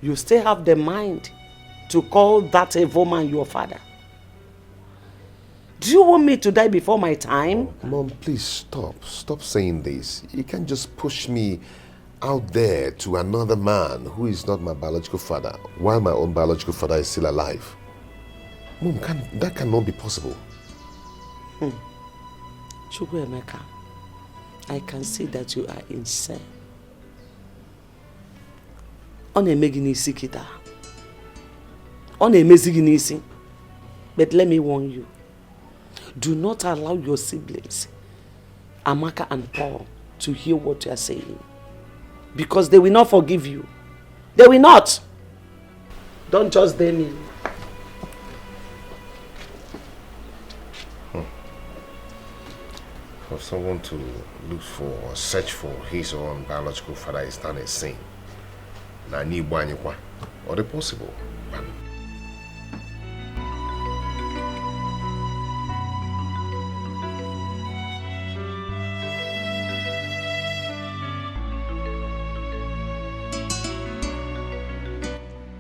Speaker 3: you still have the mind to call that evil man your father. Do you want me to die before my time?
Speaker 2: Mom, please stop. Stop saying this. You can't just push me
Speaker 8: out there to another man who is not my biological father, while my own biological father is still alive. Mom, that cannot be possible.
Speaker 3: Emeka, I can see that you are insane. But let me warn you, do not allow your siblings, Amaka and Paul, to hear what you are saying. Because they will not forgive you. They will not. Don't just blame me.
Speaker 8: For someone to look for or search for his or own biological father is not a sin. Or the possible.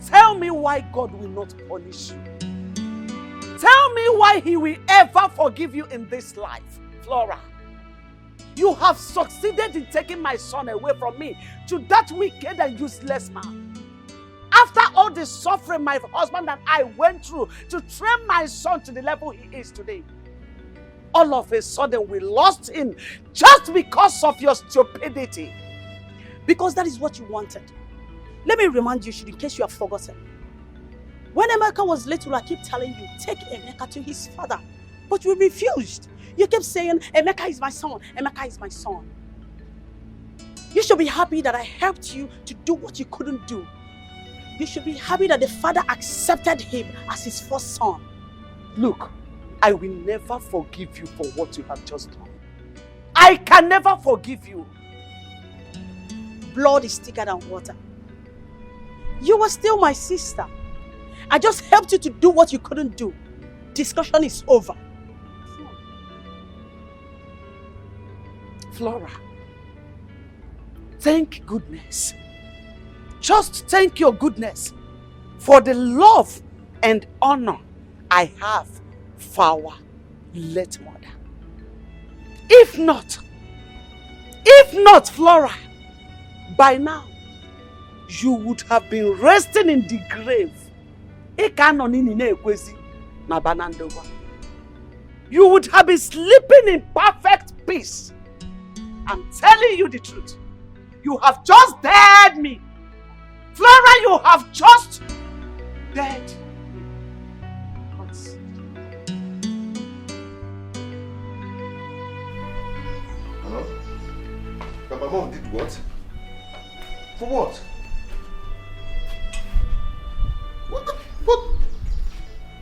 Speaker 3: Tell me why God will not punish you. Tell me why He will ever forgive you in this life, Flora. You have succeeded in taking my son away from me to that wicked and useless man. After all the suffering my husband and I went through to train my son to the level he is today, all of a sudden we lost him just because of your stupidity.
Speaker 6: Because that is what you wanted. Let me remind you, in case you have forgotten. When Emeka was little, I keep telling you, take Emeka to his father. But you refused. You kept saying, Emeka is my son, Emeka is my son. You should be happy that I helped you to do what you couldn't do. You should be happy that the father accepted him as his first son.
Speaker 3: Look, I will never forgive you for what you have just done. I can never forgive you.
Speaker 6: Blood is thicker than water. You were still my sister. I just helped you to do what you couldn't do. Discussion is over.
Speaker 3: Flora, thank goodness. Just thank your goodness for the love and honor I have for our late mother. If not, Flora, by now, you would have been resting in the grave. You would have been sleeping in perfect peace. I'm telling you the truth. You have just dared me. Flora, you have just dared me.
Speaker 8: Hello? But my mom did what? For what? What?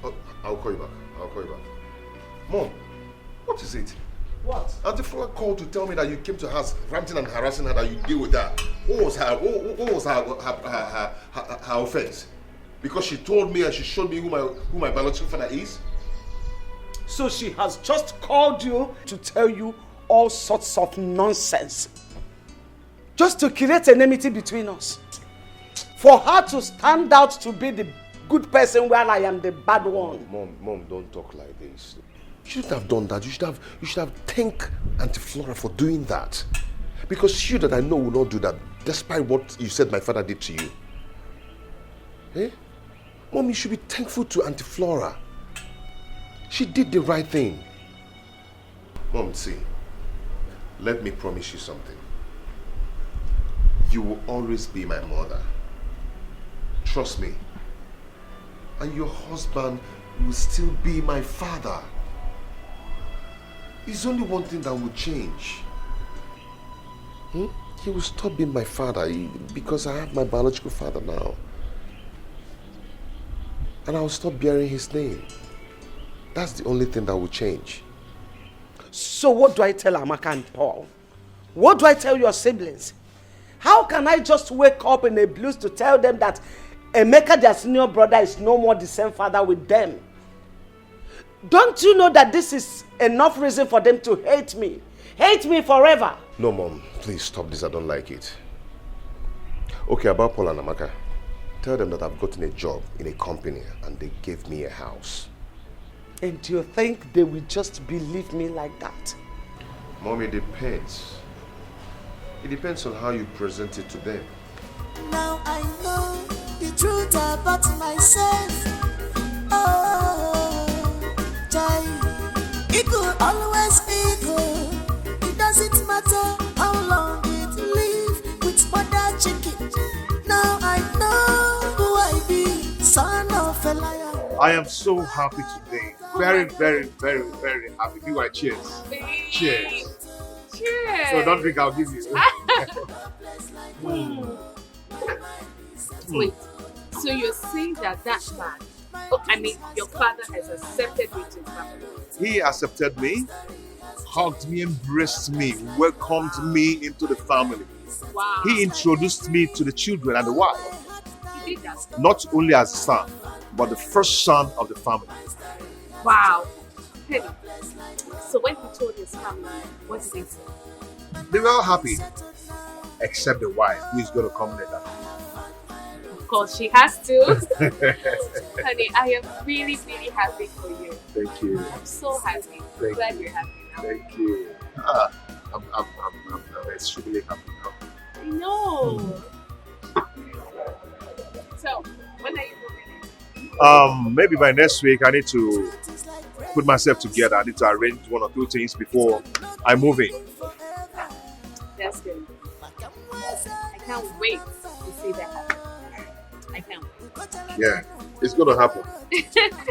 Speaker 8: Oh, I'll call you back. Mom, what is it?
Speaker 3: What?
Speaker 8: Auntie Flora called to tell me that you came to her house ranting and harassing her, that you deal with her. What was her offense? Because she told me and she showed me who my biological father is?
Speaker 3: So she has just called you to tell you all sorts of nonsense. Just to create enmity between us. For her to stand out to be the good person while I am the bad one.
Speaker 8: Mom, don't talk like this. You shouldn't have done that. You should have thanked Auntie Flora for doing that. Because you that I know will not do that, despite what you said my father did to you. Eh? Mom, you should be thankful to Auntie Flora. She did the right thing. Mom, see, let me promise you something. You will always be my mother. Trust me. And your husband will still be my father. There's only one thing that will change. He will stop being my father because I have my biological father now. And I'll stop bearing his name. That's the only thing that will change.
Speaker 3: So what do I tell Amaka and Paul? What do I tell your siblings? How can I just wake up in a blues to tell them that Emeka, their senior brother, is no more the same father with them? Don't you know that this is enough reason for them to hate me? Hate me forever.
Speaker 8: No, Mom, please stop this. I don't like it. Okay, about Paul and Amaka. Tell them that I've gotten a job in a company and they gave me a house.
Speaker 3: And do you think they will just believe me like that?
Speaker 8: Mom, it depends.
Speaker 2: It depends on how you present it to them.
Speaker 10: Now I know the truth about myself. Oh, Jai, it could always be good. It doesn't matter how long it live with mother chicken. Now I know who I be, son of a liar.
Speaker 14: I am so happy today. Very, very, very, very happy. Do I cheers? Cheers.
Speaker 22: Cheers.
Speaker 14: So don't drink, I'll give you.
Speaker 22: Wait, so you're saying that man, your father has accepted you to his family?
Speaker 14: He accepted me, hugged me, embraced me, welcomed me into the family.
Speaker 22: Wow.
Speaker 14: He introduced me to the children and the wife.
Speaker 22: He did that?
Speaker 14: Not only as a son, but the first son of the family.
Speaker 22: Wow. Hey, so when he told his family, what did they say?
Speaker 14: They were all happy, except the wife, who is going to come later.
Speaker 22: Of course, she has to. Honey, I am really, really happy for you.
Speaker 14: Thank you.
Speaker 22: I'm so happy.
Speaker 14: Thank
Speaker 22: Glad
Speaker 14: you.
Speaker 22: you're happy now.
Speaker 14: Thank you. I'm extremely happy now.
Speaker 22: I know. So, when are you moving?
Speaker 14: Maybe by next week I need to put myself together. I need to arrange one or two things before I move in.
Speaker 22: That's good. I can't wait to see that happen. I can't wait.
Speaker 14: Yeah, it's gonna happen.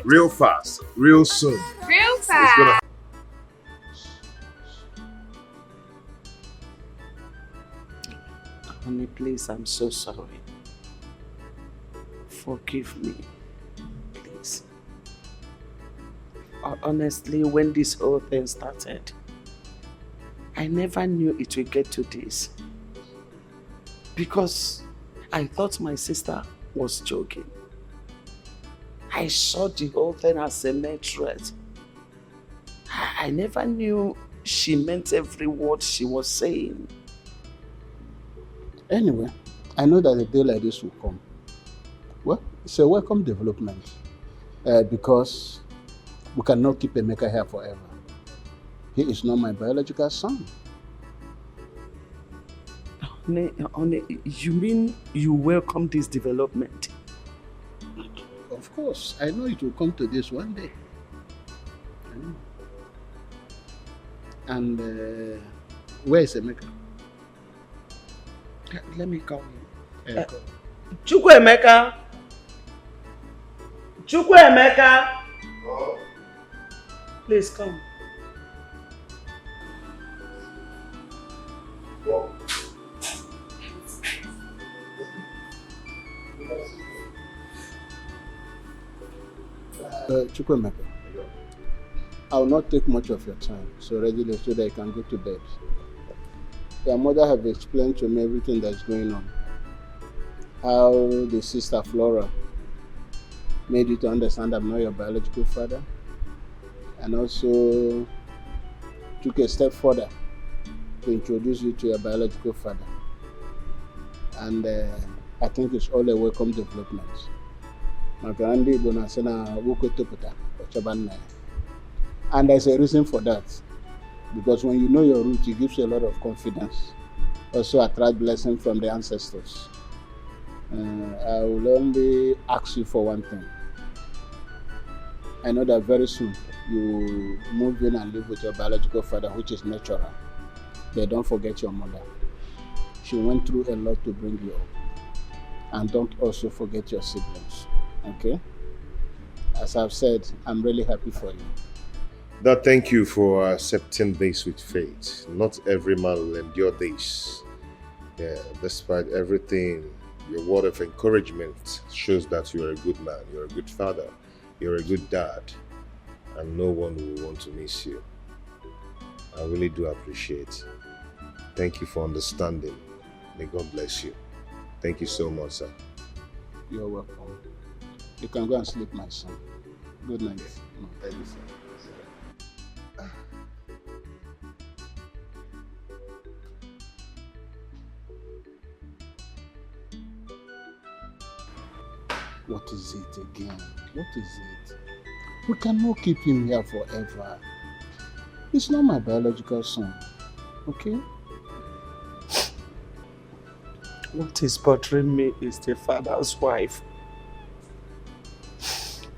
Speaker 14: Real fast, real soon.
Speaker 22: Real
Speaker 14: It's gonna
Speaker 22: fast.
Speaker 3: Honey, please, I'm so sorry. Forgive me, please. Honestly, when this whole thing started, I never knew it would get to this. Because I thought my sister was joking. I saw the whole thing as a mere threat. I never knew she meant every word she was saying.
Speaker 5: Anyway, I know that a day like this will come. Well, it's a welcome development because we cannot keep Emeka here forever. He is not my biological son.
Speaker 3: Onny, you mean you welcome this development?
Speaker 5: Of course, I know it will come to this one day. I know. And where is Emeka?
Speaker 3: Let me call him.
Speaker 5: Chukwuemeka!
Speaker 3: Chukwuemeka! Please come.
Speaker 5: Chukwuemeka, I will not take much of your time, so readily so that you can go to bed. Your mother have explained to me everything that's going on. How the sister Flora made you to understand I'm not your biological father, and also took a step further to introduce you to your biological father. And I think it's all a welcome development. And there's a reason for that. Because when you know your root, it gives you a lot of confidence. Also attract blessing from the ancestors. I will only ask you for one thing. I know that very soon you move in and live with your biological father, which is natural. But don't forget your mother. She went through a lot to bring you up. And don't also forget your siblings. Okay? As I've said, I'm really happy for you.
Speaker 2: Dad, thank you for accepting this with faith. Not every man will endure this. Yeah, despite everything, your word of encouragement shows that you are a good man, you're a good father, you're a good dad, and no one will want to miss you. I really do appreciate. Thank you for understanding. May God bless you. Thank you so much, sir.
Speaker 5: You're welcome. You can go and sleep, my son. Good night.
Speaker 2: Thank you, sir.
Speaker 5: What is it again? What is it? We cannot keep him here forever. He's not my biological son. Okay?
Speaker 3: What is bothering me is the father's wife.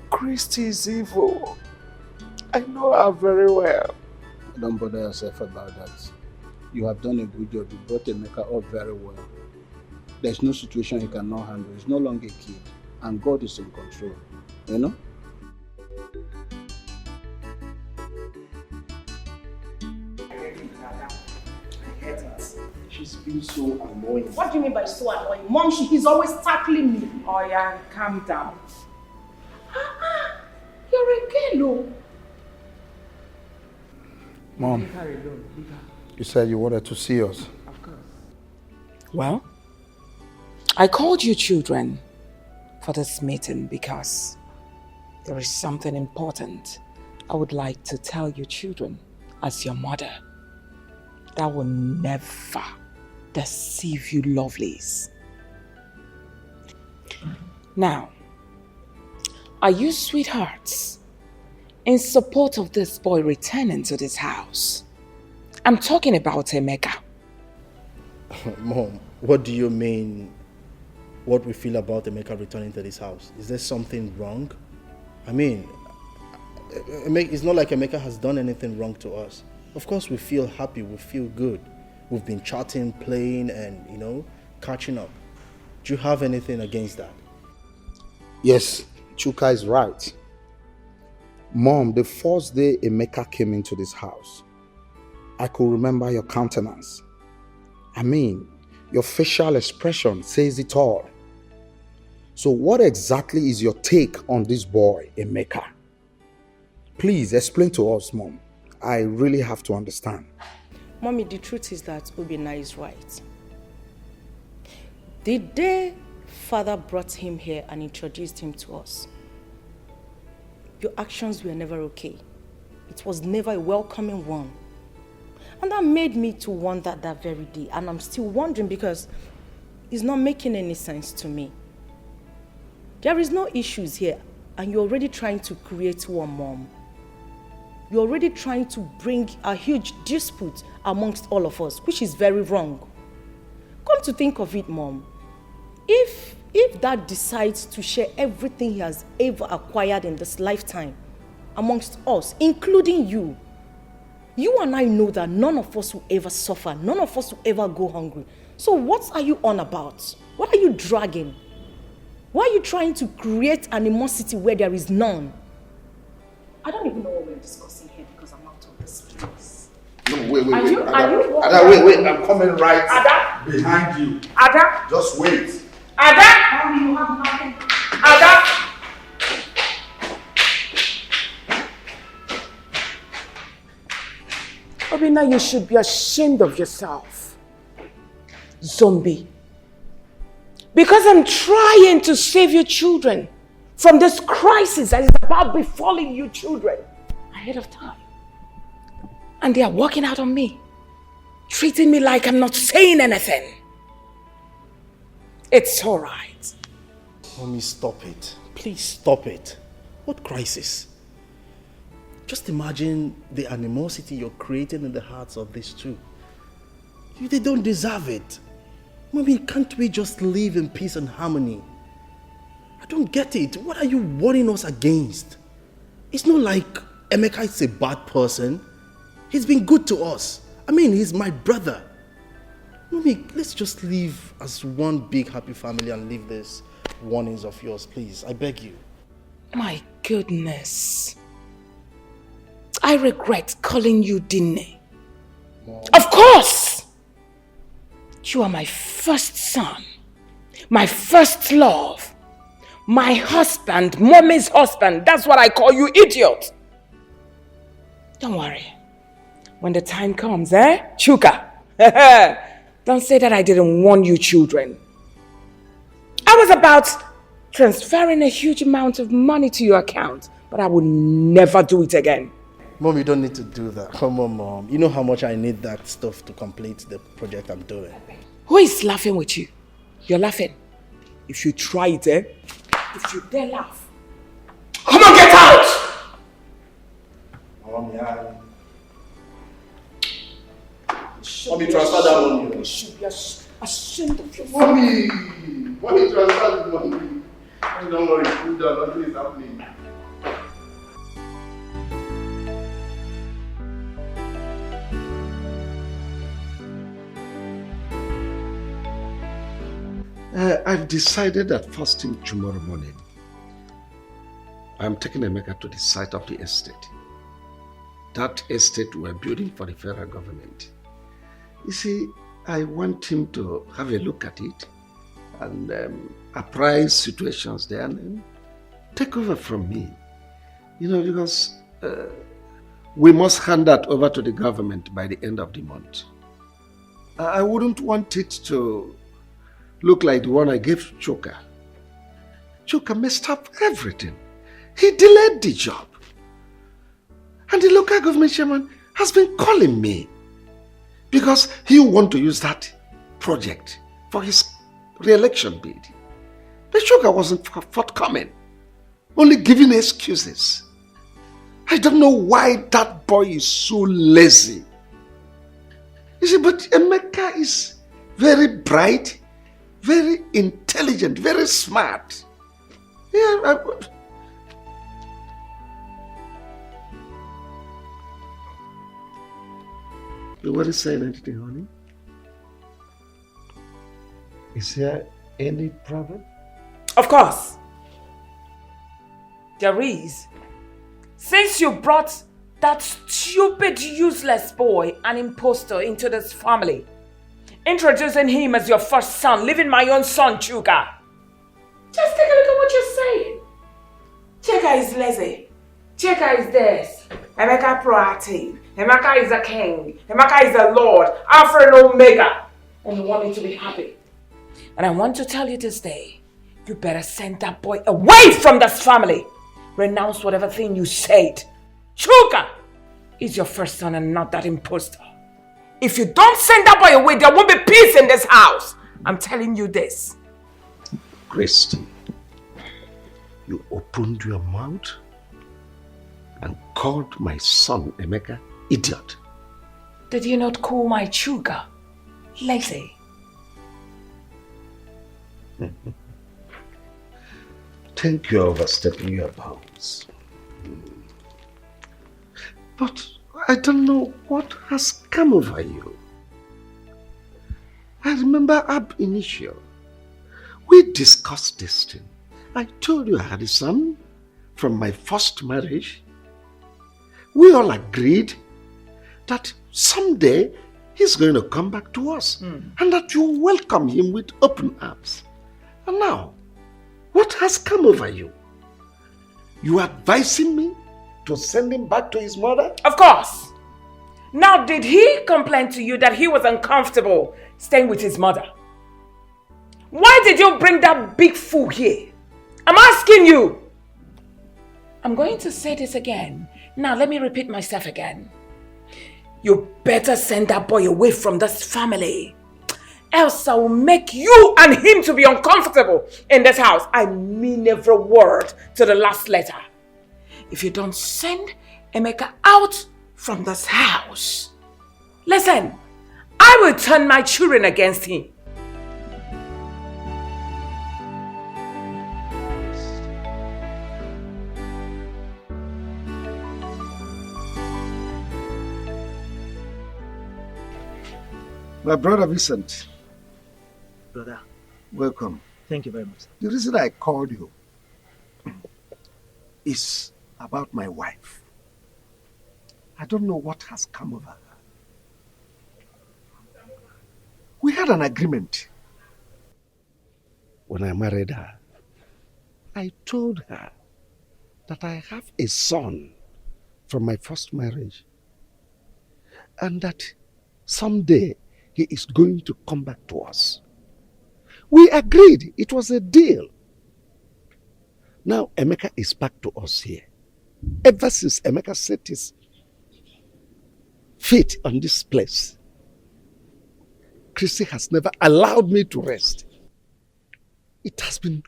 Speaker 3: Christy is evil. I know her very well.
Speaker 5: Don't bother yourself about that. You have done a good job. You brought Emeka up very well. There's no situation he cannot handle. He's no longer a kid. And God is in control. You know?
Speaker 3: She's been so annoying.
Speaker 6: What do you mean by so annoying? Mom, he's always tackling me.
Speaker 12: Oh yeah, calm down. You're a girl.
Speaker 2: Mom,
Speaker 12: Leave her alone. Leave her.
Speaker 2: you said you wanted to see us.
Speaker 12: Of course. Well, I called you children for this meeting because there is something important I would like to tell you children as your mother that will never deceive you lovelies. Now, are you sweethearts in support of this boy returning to this house? I'm talking about Emeka.
Speaker 5: Mom, what do you mean what we feel about Emeka returning to this house? Is there something wrong? I mean, it's not like Emeka has done anything wrong to us. Of course we feel happy, we feel good. We've been chatting, playing and, you know, catching up. Do you have anything against that?
Speaker 2: Yes, Chuka is right. Mom, the first day Emeka came into this house, I could remember your countenance. I mean, your facial expression says it all. So what exactly is your take on this boy, Emeka? Please explain to us, Mom. I really have to understand.
Speaker 6: Mommy, the truth is that Obina is right. The day Father brought him here and introduced him to us, your actions were never okay. It was never a welcoming one. And that made me to wonder that very day. And I'm still wondering because it's not making any sense to me. There is no issues here and you're already trying to create one, Mom. You're already trying to bring a huge dispute amongst all of us, which is very wrong. Come to think of it, Mom. If Dad decides to share everything he has ever acquired in this lifetime amongst us, including you, you and I know that none of us will ever suffer, none of us will ever go hungry. So what are you on about? What are you dragging? Why are you trying to create animosity where there is none? I don't even know what we're discussing here because I'm out of this place.
Speaker 2: No, wait.
Speaker 6: Ada,
Speaker 2: wait, I'm coming right
Speaker 6: Ada?
Speaker 2: behind you.
Speaker 6: Ada?
Speaker 2: Just wait.
Speaker 6: Ada? Mommy, you have nothing. Ada?
Speaker 12: Obina, you should be ashamed of yourself. Zombie. Because I'm trying to save your children from this crisis that is about befalling you children ahead of time. And they are walking out on me, treating me like I'm not saying anything. It's all right.
Speaker 5: Mommy, stop it. Please stop it. What crisis? Just imagine the animosity you're creating in the hearts of these two. They don't deserve it. Mommy, can't we just live in peace and harmony? I don't get it. What are you warning us against? It's not like Emeka is a bad person. He's been good to us. I mean, he's my brother. Mommy, let's just live as one big happy family and leave these warnings of yours, please. I beg you.
Speaker 12: My goodness. I regret calling you Dine.
Speaker 5: Mom.
Speaker 12: Of course! You are my first son, my first love, my husband, Mommy's husband. That's what I call you, idiot. Don't worry. When the time comes, Chuka, don't say that I didn't warn you children. I was about transferring a huge amount of money to your account, but I will never do it again.
Speaker 5: Mom, you don't need to do that. Come on, Mom. You know how much I need that stuff to complete the project I'm doing.
Speaker 12: Who is laughing with you? You're laughing. If you try it, if you dare laugh, come on, get out!
Speaker 5: Mom, Mommy, transfer that money.
Speaker 12: You should be ashamed. Ashamed of yourself.
Speaker 8: Mommy! Mommy, transfer the money. Don't worry, cool down, nothing is happening. I've decided that first thing tomorrow morning, I'm taking Emeka to the site of the estate. That estate we're building for the federal government. You see, I want him to have a look at it and apprise situations there and then take over from me. You know, because we must hand that over to the government by the end of the month. I wouldn't want it to look like the one I gave Choka. Choka messed up everything. He delayed the job. And the local government chairman has been calling me because he wants to use that project for his re-election bid. The Choka wasn't forthcoming, only giving excuses. I don't know why that boy is so lazy. You see, but Emeka is very bright, very intelligent, very smart. Yeah, You weren't saying anything, honey? Is there any problem?
Speaker 12: Of course. There is. Since you brought that stupid, useless boy, an imposter, into this family, introducing him as your first son, leaving my own son, Chuka. Just take a look at what you're saying. Chika is lazy. Chika is this. Emeka proactive. Emeka is a king. Emeka is a lord. Alpha and Omega. And you want me to be happy. And I want to tell you this day, you better send that boy away from this family. Renounce whatever thing you said. Chuka is your first son and not that imposter. If you don't send that boy away, there won't be peace in this house. I'm telling you this.
Speaker 8: Christy, you opened your mouth and called my son Emeka idiot.
Speaker 12: Did you not call my Chuka lazy?
Speaker 8: Think you're overstepping your bounds. But I don't know what has come over you. I remember ab initio, we discussed this thing. I told you I had a son from my first marriage. We all agreed that someday he's going to come back to us and that you welcome him with open arms. And now, what has come over you? You advising me to send him back to his mother?
Speaker 12: Of course. Now, did he complain to you that he was uncomfortable staying with his mother? Why did you bring that big fool here? I'm asking you. I'm going to say this again. Now, let me repeat myself again. You better send that boy away from this family. Else I will make you and him to be uncomfortable in this house. I mean every word to the last letter. If you don't send Emeka out from this house, listen, I will turn my children against him.
Speaker 8: My brother Vincent.
Speaker 11: Brother.
Speaker 8: Welcome.
Speaker 11: Thank you very much.
Speaker 8: The reason I called you is about my wife. I don't know what has come over her. We had an agreement. When I married her, I told her that I have a son from my first marriage and that someday he is going to come back to us. We agreed. It was a deal. Now Emeka is back to us here. Ever since Emeka set his feet on this place, Christy has never allowed me to rest. It has been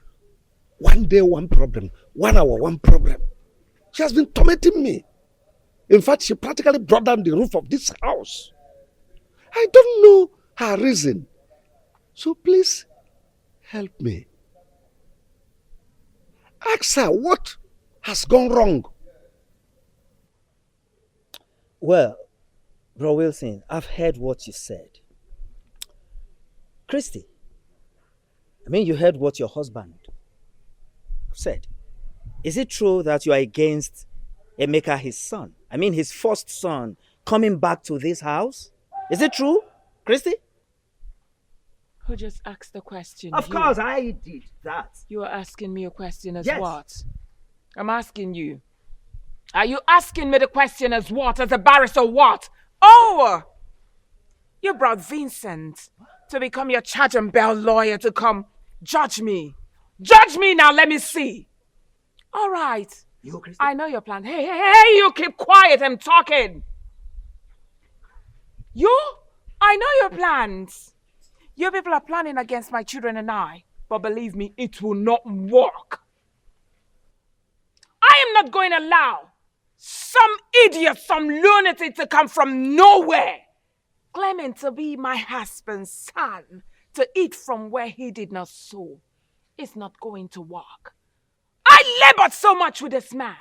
Speaker 8: one day, one problem, 1 hour, one problem. She has been tormenting me. In fact, she practically brought down the roof of this house. I don't know her reason. So please help me. Ask her what has gone wrong.
Speaker 11: Well, Bro Wilson, I've heard what you said. Christy, you heard what your husband said. Is it true that you are against Emeka, his son? His first son, coming back to this house? Is it true, Christy?
Speaker 12: Who just asked the question?
Speaker 11: Of course, I did that.
Speaker 12: You are asking me a question as
Speaker 11: Yes.
Speaker 12: what? I'm asking you. Are you asking me the question as what? As a barrister what? Oh! You brought Vincent to become your charge and bail lawyer to come judge me. Judge me now, let me see. All right.
Speaker 11: You, Christy?
Speaker 12: I know your plan. Hey, you keep quiet, I'm talking. I know your plans. You people are planning against my children and I, but believe me, it will not work. I am not going to allow some idiot, some lunatic to come from nowhere, claiming to be my husband's son, to eat from where he did not sow. It's not going to work. I labored so much with this man,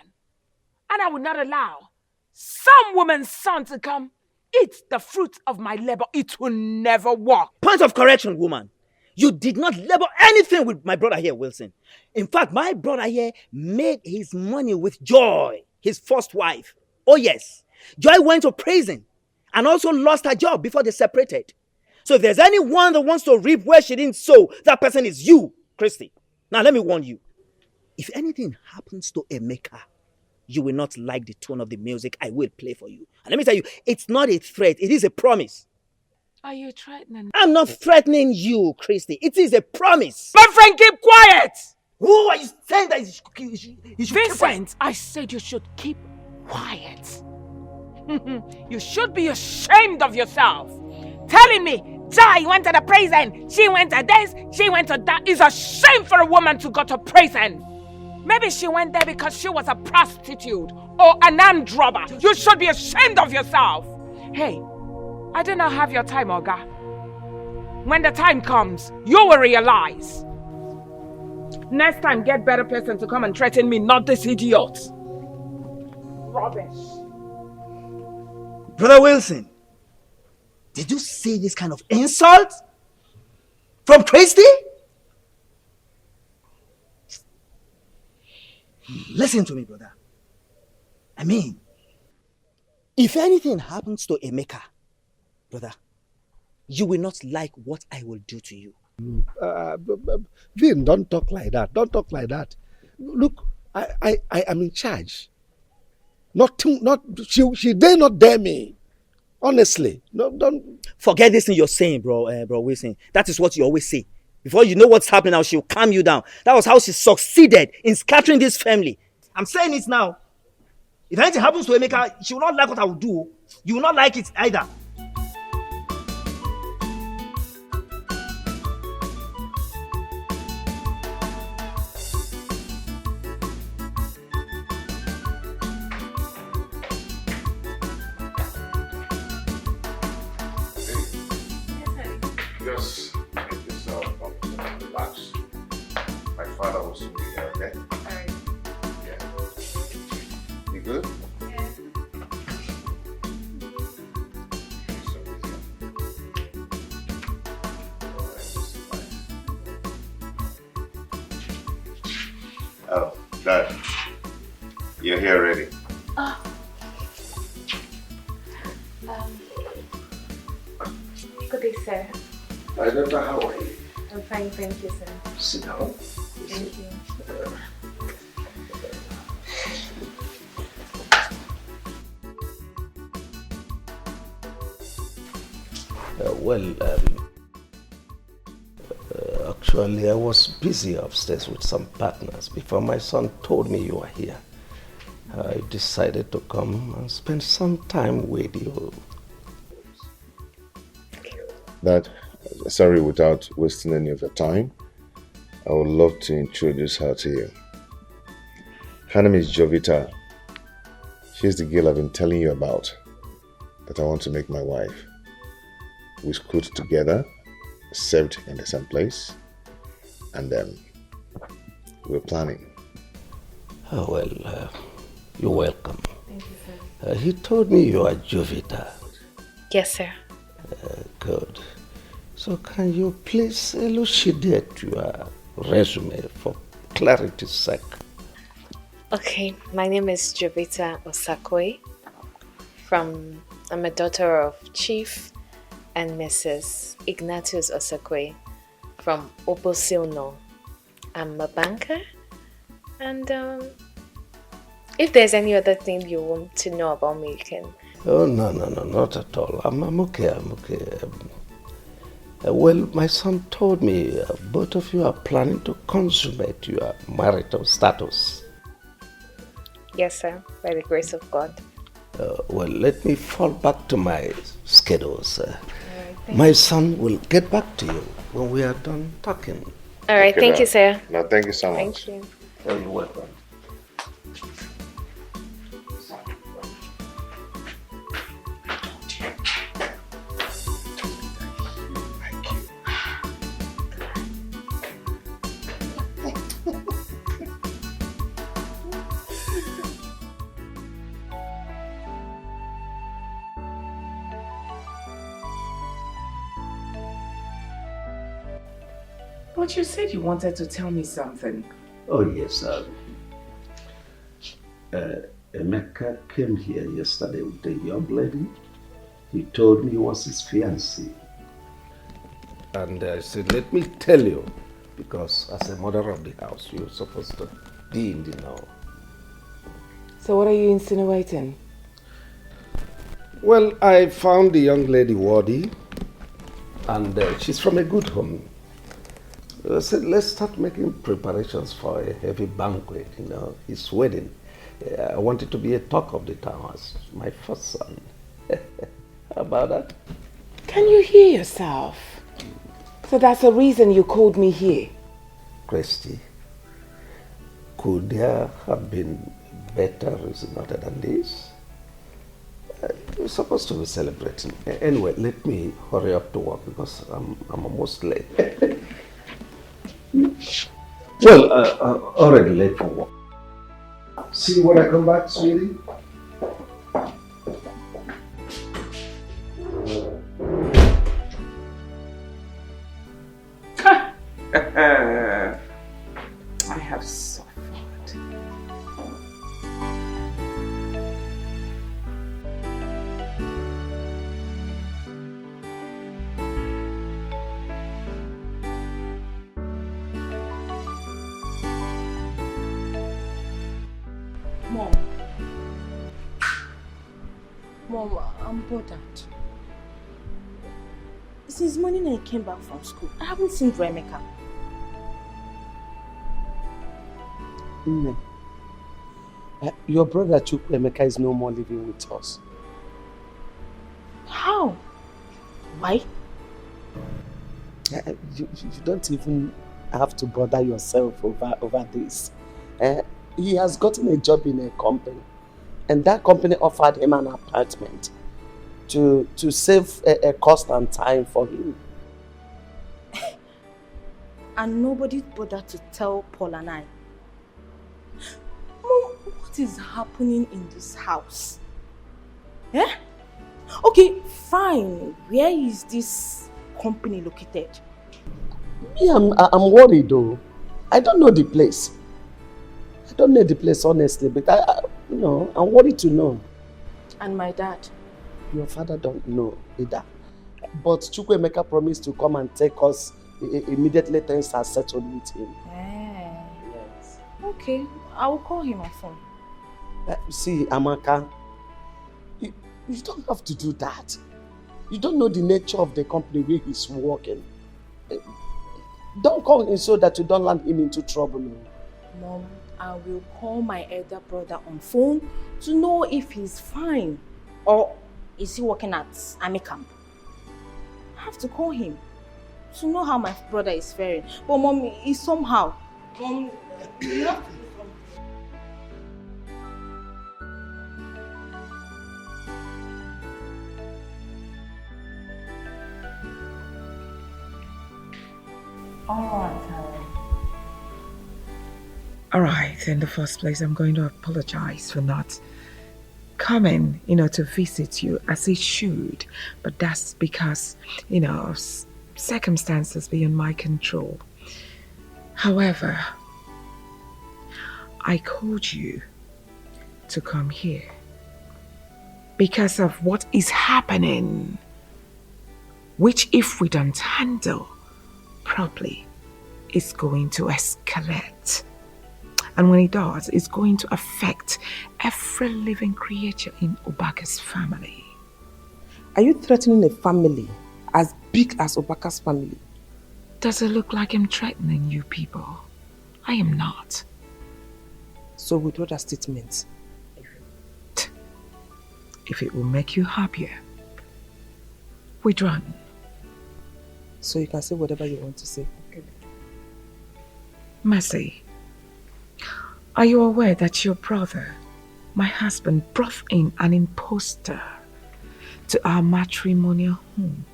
Speaker 12: and I will not allow some woman's son to come eat the fruit of my labor. It will never work.
Speaker 11: Point of correction, woman. You did not labor anything with my brother here, Wilson. In fact, my brother here made his money with Joy, his first wife. Oh yes, Joy went to prison and also lost her job before they separated. So if there's anyone that wants to reap where she didn't sow, that person is you, Christy. Now let me warn you. If anything happens to Emeka, you will not like the tone of the music I will play for you. And let me tell you, it's not a threat, it is a promise.
Speaker 12: Are you threatening?
Speaker 11: I'm not threatening you, Christy. It is a promise.
Speaker 12: My friend, keep quiet!
Speaker 11: Who are you saying that you should
Speaker 12: Vincent, I said you should keep quiet. You should be ashamed of yourself. Telling me, Joy went to the prison, she went to this, she went to that. It's a shame for a woman to go to prison. Maybe she went there because she was a prostitute or an armed robber. You should be ashamed of yourself. Hey, I do not have your time, Oga. When the time comes, you will realize. Next time, get better person to come and threaten me, not this idiot. Rubbish.
Speaker 11: Brother Wilson, did you say this kind of insult? From Christy? Listen to me, brother. If anything happens to Emeka, brother, you will not like what I will do to you.
Speaker 8: Vin, don't talk like that. Don't talk like that. Look, I am in charge. She dare not dare me. Honestly, no, don't
Speaker 11: forget this thing you're saying, bro Wilson. That is what you always say. Before you know what's happening now, she'll calm you down. That was how she succeeded in scattering this family. I'm saying it now. If anything happens to Emeka, she will not like what I will do. You will not like it either.
Speaker 2: Just make yourself comfortable and relax. My father will soon be here, okay?
Speaker 22: Alright.
Speaker 2: Yeah. You good?
Speaker 22: Yeah.
Speaker 2: Oh, Dad. You're here already.
Speaker 22: Good day, sir.
Speaker 2: I don't know how are you.
Speaker 22: I'm fine, thank you, sir.
Speaker 2: Sit down.
Speaker 22: Thank you.
Speaker 8: Actually, I was busy upstairs with some partners before my son told me you were here. I decided to come and spend some time with you.
Speaker 2: Dad, sorry, without wasting any of your time, I would love to introduce her to you. Her name is Jovita. She's the girl I've been telling you about that I want to make my wife. We schooled together, saved in the same place, and we're planning.
Speaker 8: Oh, well, you're welcome.
Speaker 22: Thank you, sir.
Speaker 8: He told me you are Jovita.
Speaker 22: Yes, sir.
Speaker 8: Good. So can you please elucidate your resume for clarity's sake?
Speaker 22: Okay, my name is Jovita Osakwe. I'm a daughter of Chief and Mrs. Ignatius Osakwe from Obosilno. I'm a banker, and if there's any other thing you want to know about me, you can.
Speaker 8: Oh, no, not at all. I'm okay. Well, my son told me both of you are planning to consummate your marital status.
Speaker 22: Yes, sir, by the grace of God.
Speaker 8: Well, let me fall back to my schedules. My son will get back to you when we are done talking.
Speaker 22: All right, thank you, sir.
Speaker 2: No, thank you so much.
Speaker 22: Thank you.
Speaker 8: You're welcome.
Speaker 12: But you said you wanted to tell me something.
Speaker 8: Oh, yes. Emeka came here yesterday with a young lady. He told me he was his fiancée. And I said, let me tell you, because as a mother of the house, you're supposed to be in the know.
Speaker 12: So what are you insinuating?
Speaker 8: Well, I found the young lady worthy, and she's from a good home. I said, let's start making preparations for a heavy banquet, his wedding. I want it to be a talk of the town as my first son. How about that?
Speaker 12: Can you hear yourself? So that's the reason you called me here.
Speaker 8: Christy, could there have been better reason other than this? We're supposed to be celebrating. Anyway, let me hurry up to work because I'm almost late. Well, already late for work. See you when I come back, sweetie.
Speaker 12: I have suffered.
Speaker 6: Mom, I'm bothered. Since morning I came back from school, I haven't seen Emeka.
Speaker 3: Your brother Emeka is no more living with us.
Speaker 6: How? Why?
Speaker 3: You don't even have to bother yourself over this. He has gotten a job in a company, and that company offered him an apartment to save a cost and time for him.
Speaker 6: And nobody bothered to tell Paul and I. Mom, what is happening in this house? Eh? Okay, fine. Where is this company located?
Speaker 3: Me, I'm worried though. I don't know the place. I don't know the place honestly, but I'm worried to know.
Speaker 6: And my dad?
Speaker 3: Your father don't know either. But Emeka promised to come and take us immediately things are settled with him.
Speaker 6: Yes. Okay, I will call him on phone.
Speaker 3: See, Amaka, you don't have to do that. You don't know the nature of the company where he's working. Don't call him so that you don't land him into trouble.
Speaker 6: Mom, I will call my elder brother on phone to know if he's fine. Or is he working at Army camp? I have to call him to know how my brother is faring. But Mom, he's somehow. Mom, you have to.
Speaker 12: Alright, in the first place, I'm going to apologize for not coming, to visit you as it should. But that's because, of circumstances beyond my control. However, I called you to come here because of what is happening, which if we don't handle properly, is going to escalate. And when it does, it's going to affect every living creature in Obaka's family.
Speaker 9: Are you threatening a family as big as Obaka's family?
Speaker 12: Does it look like I'm threatening you people? I am not.
Speaker 9: So withdraw that statement.
Speaker 12: If it will make you happier, withdraw.
Speaker 9: So you can say whatever you want to say.
Speaker 12: Mercy, are you aware that your brother, my husband, brought in an impostor to our matrimonial home?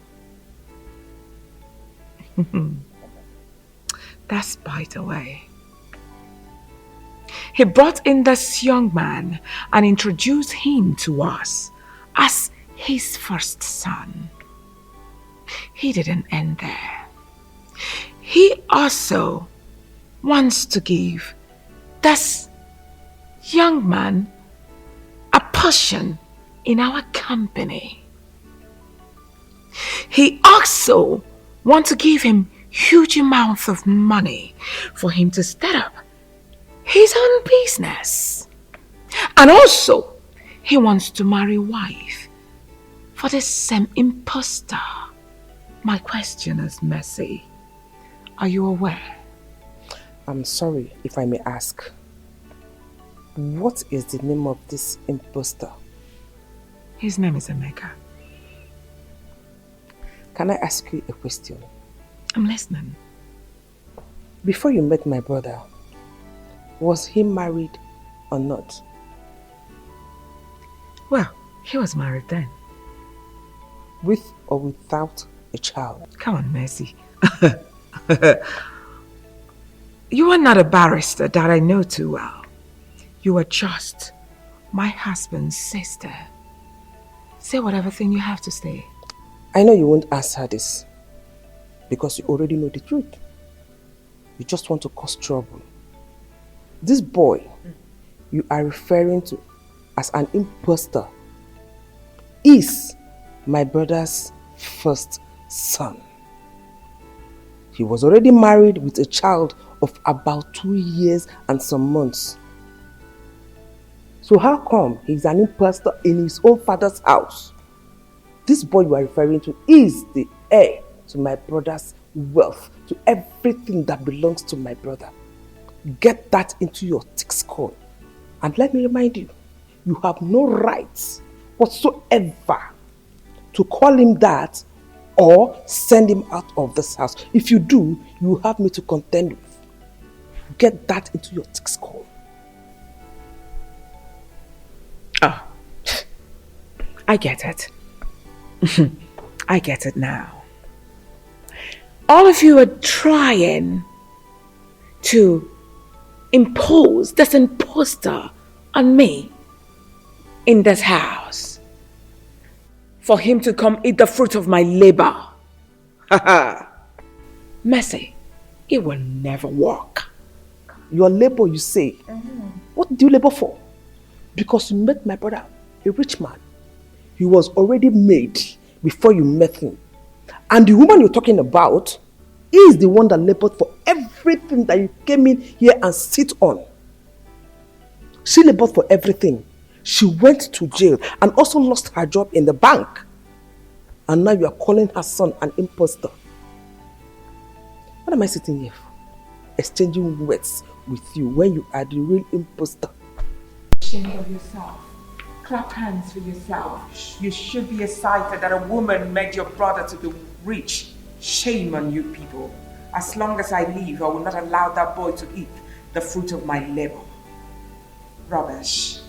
Speaker 12: That's by the way. He brought in this young man and introduced him to us as his first son. He didn't end there. He also wants to give this young man a portion in our company. He also wants to give him huge amounts of money for him to start up his own business. And also, he wants to marry a wife for the same impostor. My question is, Mercy, are you aware?
Speaker 9: I'm sorry if I may ask. What is the name of this impostor?
Speaker 12: His name is Emeka.
Speaker 9: Can I ask you a question?
Speaker 12: I'm listening.
Speaker 9: Before you met my brother, was he married or not?
Speaker 12: Well, he was married then.
Speaker 9: With or without a child?
Speaker 12: Come on, Mercy. You are not a barrister that I know too well. You are just my husband's sister. Say whatever thing you have to say.
Speaker 9: I know you won't answer this because you already know the truth. You just want to cause trouble. This boy you are referring to as an impostor is my brother's first son. He was already married with a child of about 2 years and some months. So how come he's an impostor in his own father's house? This boy you are referring to is the heir to my brother's wealth, to everything that belongs to my brother. Get that into your thick skull. And let me remind you, you have no rights whatsoever to call him that or send him out of this house. If you do, you have me to contend with. Get that into your thick skull.
Speaker 12: Oh, I get it. I get it now. All of you are trying to impose this imposter on me in this house for him to come eat the fruit of my labor. Mercy, it will never work.
Speaker 9: Your labor, you say? What do you labor for? Because you met my brother, a rich man. He was already made before you met him. And the woman you're talking about is the one that labored for everything that you came in here and sit on. She labored for everything. She went to jail and also lost her job in the bank. And now you are calling her son an impostor. What am I sitting here for? Exchanging words with you when you are the real impostor.
Speaker 12: Shame of yourself. Clap hands for yourself. You should be excited that a woman made your brother to be rich. Shame on you people. As long as I live, I will not allow that boy to eat the fruit of my labor. Rubbish.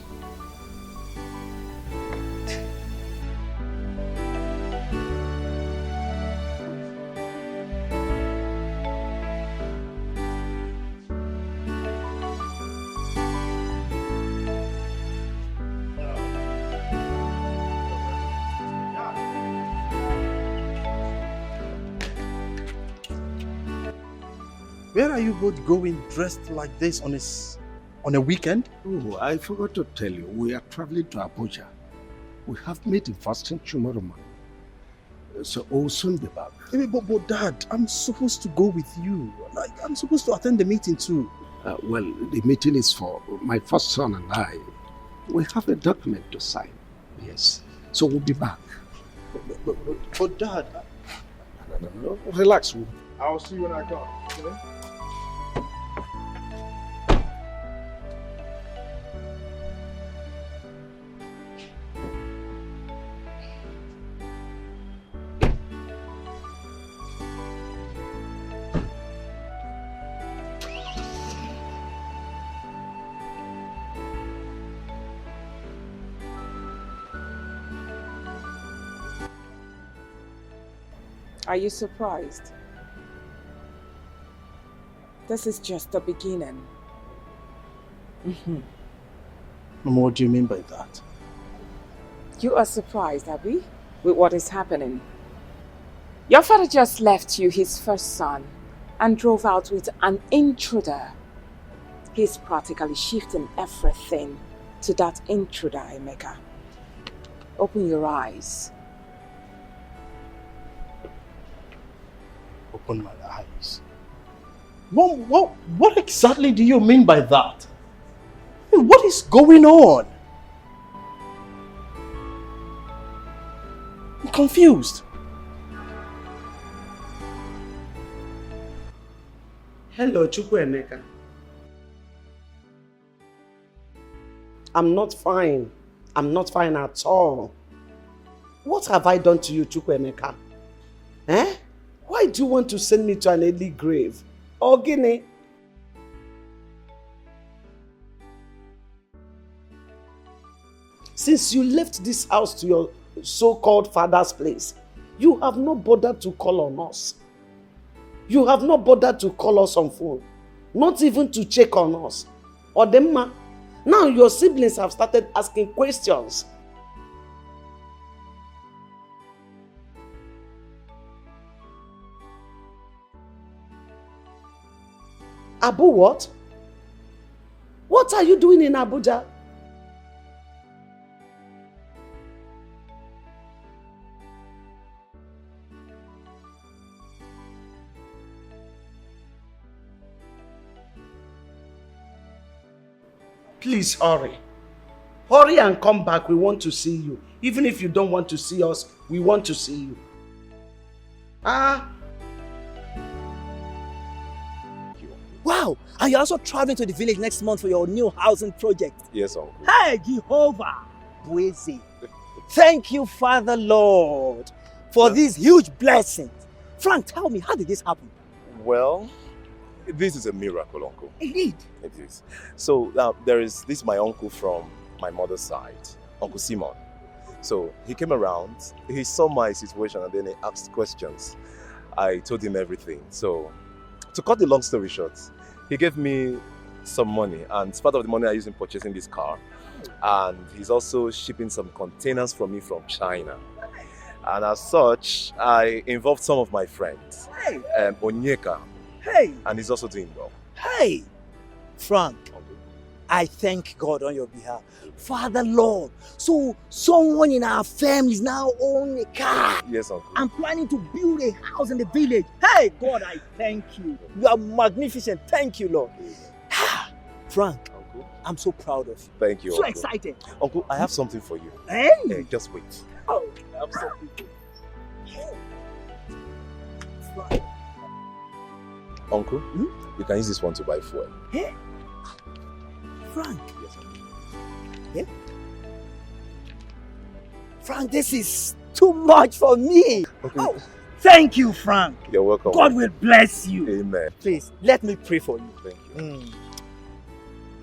Speaker 5: Where are you both going dressed like this on a weekend?
Speaker 8: Oh, I forgot to tell you. We are traveling to Abuja. We have meeting first thing tomorrow morning. So we'll soon be back.
Speaker 5: But Dad, I'm supposed to go with you. Like, I'm supposed to attend the meeting too.
Speaker 8: Well, the meeting is for my first son and I. We have a document to sign. Yes. So we'll be back.
Speaker 5: But Dad...
Speaker 8: No. Relax.
Speaker 14: I'll see you when I come. Okay?
Speaker 12: Are you surprised? This is just the beginning.
Speaker 5: Mama, what do you mean by that?
Speaker 12: You are surprised, Abby, with what is happening. Your father just left you his first son and drove out with an intruder. He's practically shifting everything to that intruder, Emeka. Open your eyes.
Speaker 5: Open my eyes. Mom, what exactly do you mean by that? What is going on? I'm confused.
Speaker 3: Hello, Emeka. I'm not fine. I'm not fine at all. What have I done to you, Emeka? Eh? Why do you want to send me to an early grave? Ogini? Since you left this house to your so-called father's place, you have not bothered to call on us. You have not bothered to call us on phone. Not even to check on us. Odemma, now your siblings have started asking questions. Abu what? What are you doing in Abuja? Please hurry. Hurry and come back. We want to see you. Even if you don't want to see us, we want to see you.
Speaker 11: Wow! And you're also traveling to the village next month for your new housing project.
Speaker 14: Yes, Uncle.
Speaker 11: Hey, Jehovah! Buezi. Thank you, Father Lord, for these huge blessings. Frank, tell me, how did this happen?
Speaker 14: Well, this is a miracle, Uncle.
Speaker 11: Indeed.
Speaker 14: It is. So, this is my uncle from my mother's side, Uncle Simon. So, he came around, he saw my situation and then he asked questions. I told him everything. So, to cut the long story short, he gave me some money, and it's part of the money I used in purchasing this car. And he's also shipping some containers from me from China. And as such, I involved some of my friends.
Speaker 11: Hey!
Speaker 14: Onyeka.
Speaker 11: Hey!
Speaker 14: And he's also doing well.
Speaker 11: Hey! Frank, I thank God on your behalf. Father Lord, so someone in our family is now owning a car.
Speaker 14: Yes, Uncle.
Speaker 11: I'm planning to build a house in the village. Hey, God, I thank you. You are magnificent. Thank you, Lord. Frank, Uncle, I'm so proud of you.
Speaker 14: Thank you,
Speaker 11: So
Speaker 14: Uncle.
Speaker 11: excited.
Speaker 14: Uncle, I have something for you.
Speaker 11: Hey!
Speaker 14: Hey, just wait.
Speaker 11: Oh, I have something for you. Frank.
Speaker 14: Uncle, you can use this one to buy fuel.
Speaker 11: Hey! Frank.
Speaker 14: Yes, Uncle.
Speaker 11: Yeah? Frank, this is too much for me.
Speaker 14: Okay.
Speaker 11: Oh, thank you, Frank.
Speaker 14: You're welcome.
Speaker 11: God will bless you.
Speaker 14: Amen.
Speaker 11: Please, let me pray for you.
Speaker 14: Thank you.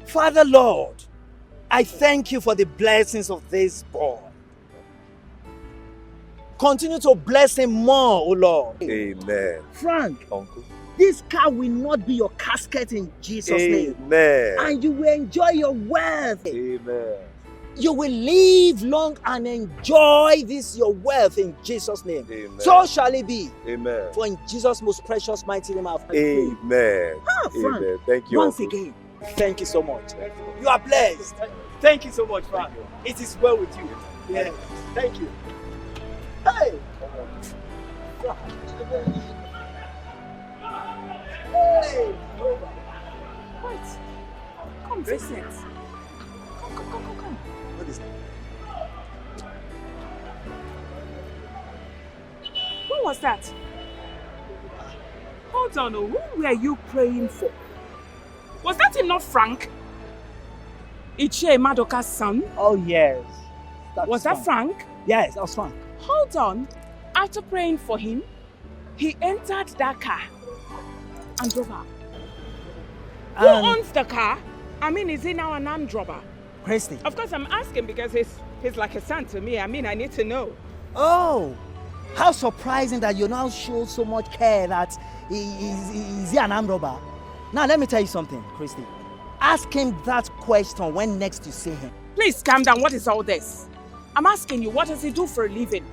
Speaker 11: Father Lord, I thank you for the blessings of this boy. Continue to bless him more, O Lord.
Speaker 14: Amen.
Speaker 11: Frank,
Speaker 14: Uncle.
Speaker 11: this car will not be your casket in Jesus' name.
Speaker 14: Amen.
Speaker 11: And you will enjoy your wealth.
Speaker 14: Amen.
Speaker 11: You will live long and enjoy this your wealth in Jesus' name.
Speaker 14: Amen.
Speaker 11: So shall it be.
Speaker 14: Amen.
Speaker 11: For in Jesus' most precious mighty name I've prayed.
Speaker 14: Amen.
Speaker 11: Frank,
Speaker 14: Amen. Thank you.
Speaker 11: once
Speaker 14: Uncle.
Speaker 11: again, thank you so much. You are blessed. Thank you so much, Frank. It is well with you. Yes. Thank you. Hey! Hey!
Speaker 12: Wait. Come, Vincent. Come.
Speaker 11: What is that?
Speaker 12: Who was that? Hold on, who were you praying for? Was that him, not Frank? Ichie Madoka's son?
Speaker 11: Oh, yes.
Speaker 12: Was that Frank?
Speaker 11: Yes, that was Frank.
Speaker 12: Hold on. After praying for him, he entered that car and drove out. Who owns the car? I mean, is he now an armed robber?
Speaker 11: Christy.
Speaker 12: Of course, I'm asking because he's like a son to me. I mean, I need to know.
Speaker 11: Oh, how surprising that you now show so much care that is he an armed robber? Now, let me tell you something, Christy. Ask him that question when next you see him.
Speaker 12: Please calm down. What is all this? I'm asking you, what does he do for a living?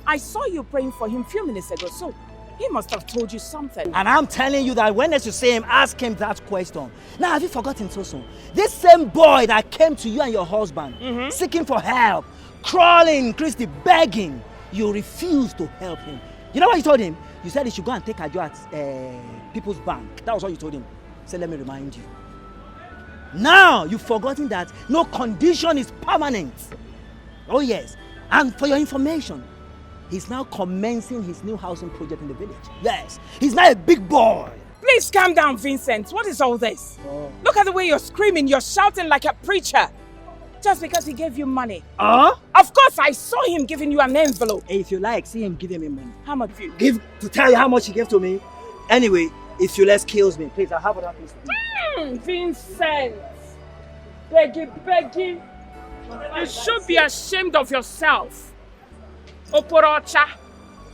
Speaker 12: I saw you praying for him a few minutes ago, so he must have told you something.
Speaker 11: And I'm telling you that when next you see him, ask him that question. Now, have you forgotten so soon? This same boy that came to you and your husband, seeking for help, crawling, Christy, begging, you refused to help him. You know what you told him? You said he should go and take a job at People's Bank. That was what you told him. So let me remind you. Now, you've forgotten that no condition is permanent. Oh yes, and for your information, he's now commencing his new housing project in the village. Yes, he's now a big boy.
Speaker 12: Please calm down, Vincent. What is all this? Oh. Look at the way you're screaming. You're shouting like a preacher. Just because he gave you money. Of course, I saw him giving you an envelope.
Speaker 11: Hey, if you like, see him giving me money.
Speaker 12: How much you
Speaker 11: give to tell you how much he gave to me? Anyway, if you less kills me, please, I have what happens to me.
Speaker 12: Vincent. Beggy. You should be ashamed of yourself. Oporocha.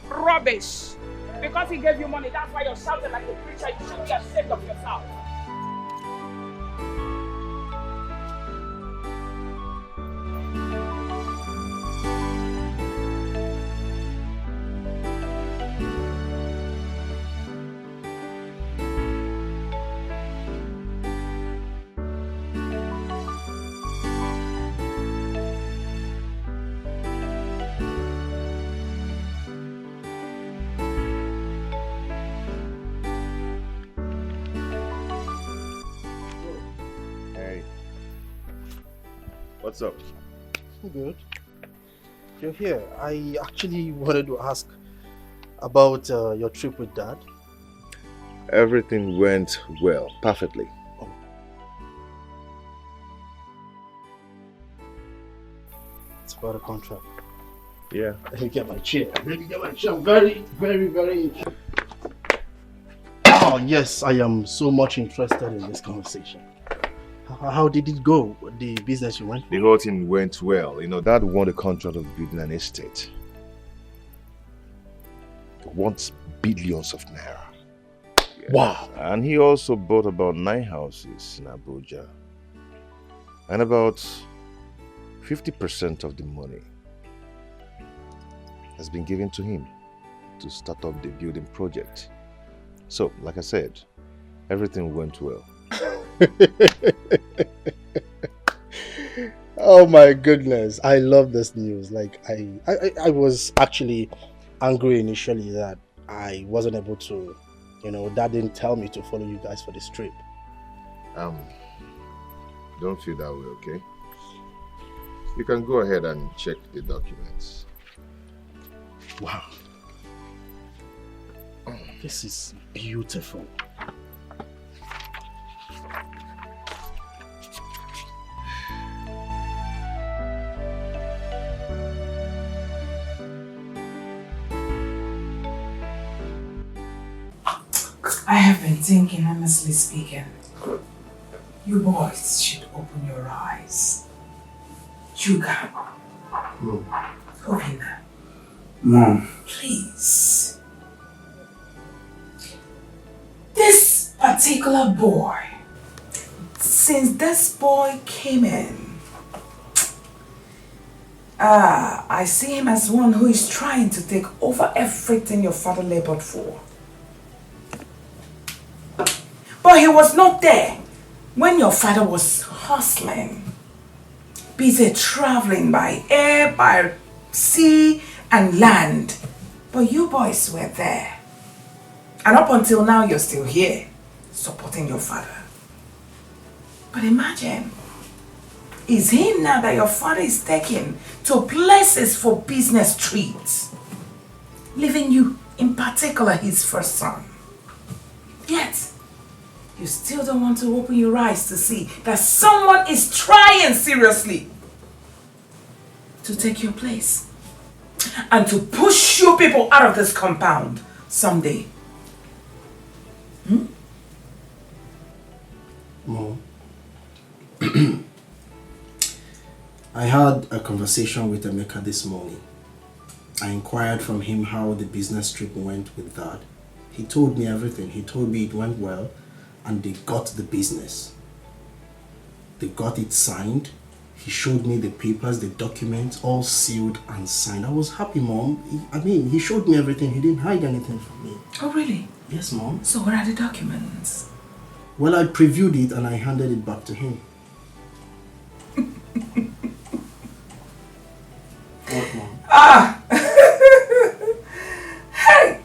Speaker 12: Rubbish. Because he gave you money, that's why you're shouting like a preacher. You should be ashamed of yourself.
Speaker 14: What's up?
Speaker 5: Good. You're here. I actually wanted to ask about your trip with Dad.
Speaker 14: Everything went well, perfectly.
Speaker 5: Oh. It's about a contract.
Speaker 14: Yeah.
Speaker 5: Let me get my chair. I'm very, very, very interested. Oh, yes, I am so much interested in this conversation. How did it go, the business you went for?
Speaker 14: The whole thing went well. You know, Dad won the contract of building an estate. He wants billions of naira. Yeah.
Speaker 5: Wow.
Speaker 14: And he also bought about 9 houses in Abuja. And about 50% of the money has been given to him to start up the building project. So, like I said, everything went well.
Speaker 5: Oh my goodness, I love this news. Like I was actually angry initially that I wasn't able to, Dad didn't tell me to follow you guys for this trip.
Speaker 2: Don't feel that way, okay? You can go ahead and check the documents.
Speaker 5: Wow. This is beautiful.
Speaker 13: I have been thinking, honestly speaking, you boys should open your eyes. Juga. Open them.
Speaker 20: Mom.
Speaker 13: Please. This particular boy, since this boy came in, I see him as one who is trying to take over everything your father labored for. But he was not there when your father was hustling, busy traveling by air, by sea and land. But you boys were there. And up until now, you're still here, supporting your father. But imagine, it's him now that your father is taking to places for business trips, leaving you, in particular, his first son. Yet, you still don't want to open your eyes to see that someone is trying seriously to take your place and to push you people out of this compound someday.
Speaker 5: Mom, I had a conversation with Emeka this morning. I inquired from him how the business trip went with Dad. He told me everything. He told me it went well and they got the business. They got it signed. He showed me the papers, the documents, all sealed and signed. I was happy, Mom. He showed me everything. He didn't hide anything from me.
Speaker 13: Oh, really?
Speaker 5: Yes, Mom.
Speaker 13: So where are the documents?
Speaker 5: Well, I previewed it and I handed it back to him. What, Mom?
Speaker 13: Hey!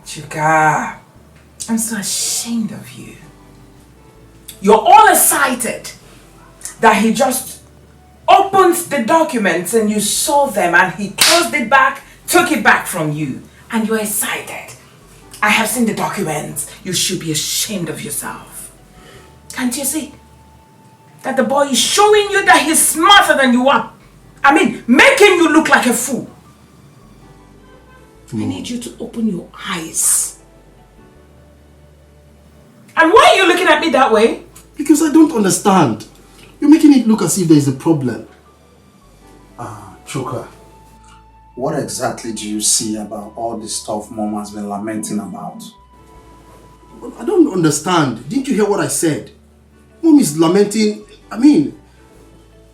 Speaker 13: Chuka, I'm so ashamed of you. You're all excited that he just opened the documents and you saw them and he closed it back, took it back from you, and you're excited. I have seen the documents. You should be ashamed of yourself. Can't you see that the boy is showing you that he's smarter than you are? Making you look like a fool. I need you to open your eyes. And why are you looking at me that way?
Speaker 5: Because I don't understand. You're making it look as if there is a problem.
Speaker 7: Chuka, what exactly do you see about all the stuff Mom has been lamenting about?
Speaker 5: I don't understand. Didn't you hear what I said? Mom is lamenting.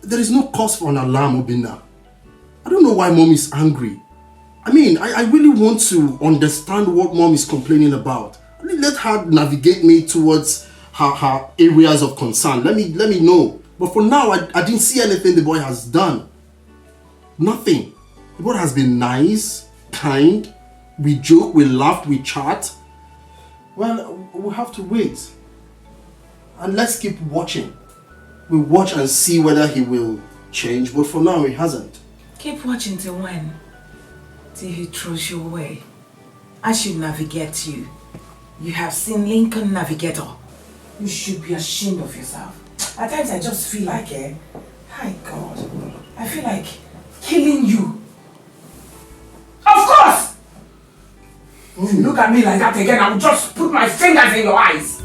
Speaker 5: There is no cause for an alarm, Obinna. I don't know why Mom is angry. I really want to understand what Mom is complaining about. Let her navigate me towards her areas of concern. Let me know. But for now, I didn't see anything the boy has done. Nothing. The boy has been nice, kind. We joke, we laugh, we chat. Well, we'll have to wait. And let's keep watching. We'll watch and see whether he will change. But for now, he hasn't.
Speaker 13: Keep watching till when? Till he throws you away. I should navigate you. You have seen Lincoln Navigator. You should be ashamed of yourself. At times I just feel like, hi God, I feel like killing you. Of course! If you look at me like that again, I will just put my fingers in your eyes.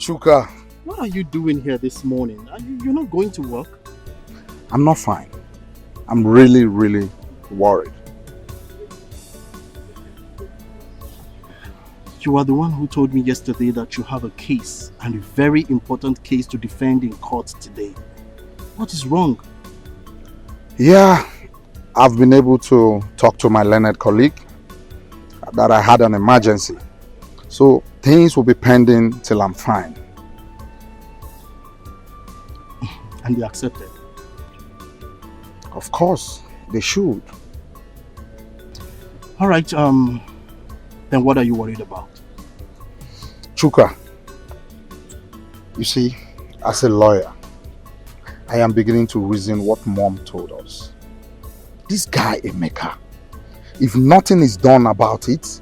Speaker 7: Chuka.
Speaker 5: What are you doing here this morning? You're not going to work?
Speaker 7: I'm not fine. I'm really, really worried.
Speaker 5: You are the one who told me yesterday that you have a case, and a very important case to defend in court today. What is wrong?
Speaker 7: Yeah, I've been able to talk to my learned colleague that I had an emergency. So things will be pending till I'm fine.
Speaker 5: And they accepted?
Speaker 7: Of course, they should.
Speaker 5: Alright, then what are you worried about?
Speaker 7: Chuka, you see, as a lawyer, I am beginning to reason what Mom told us. This guy, Emeka, if nothing is done about it,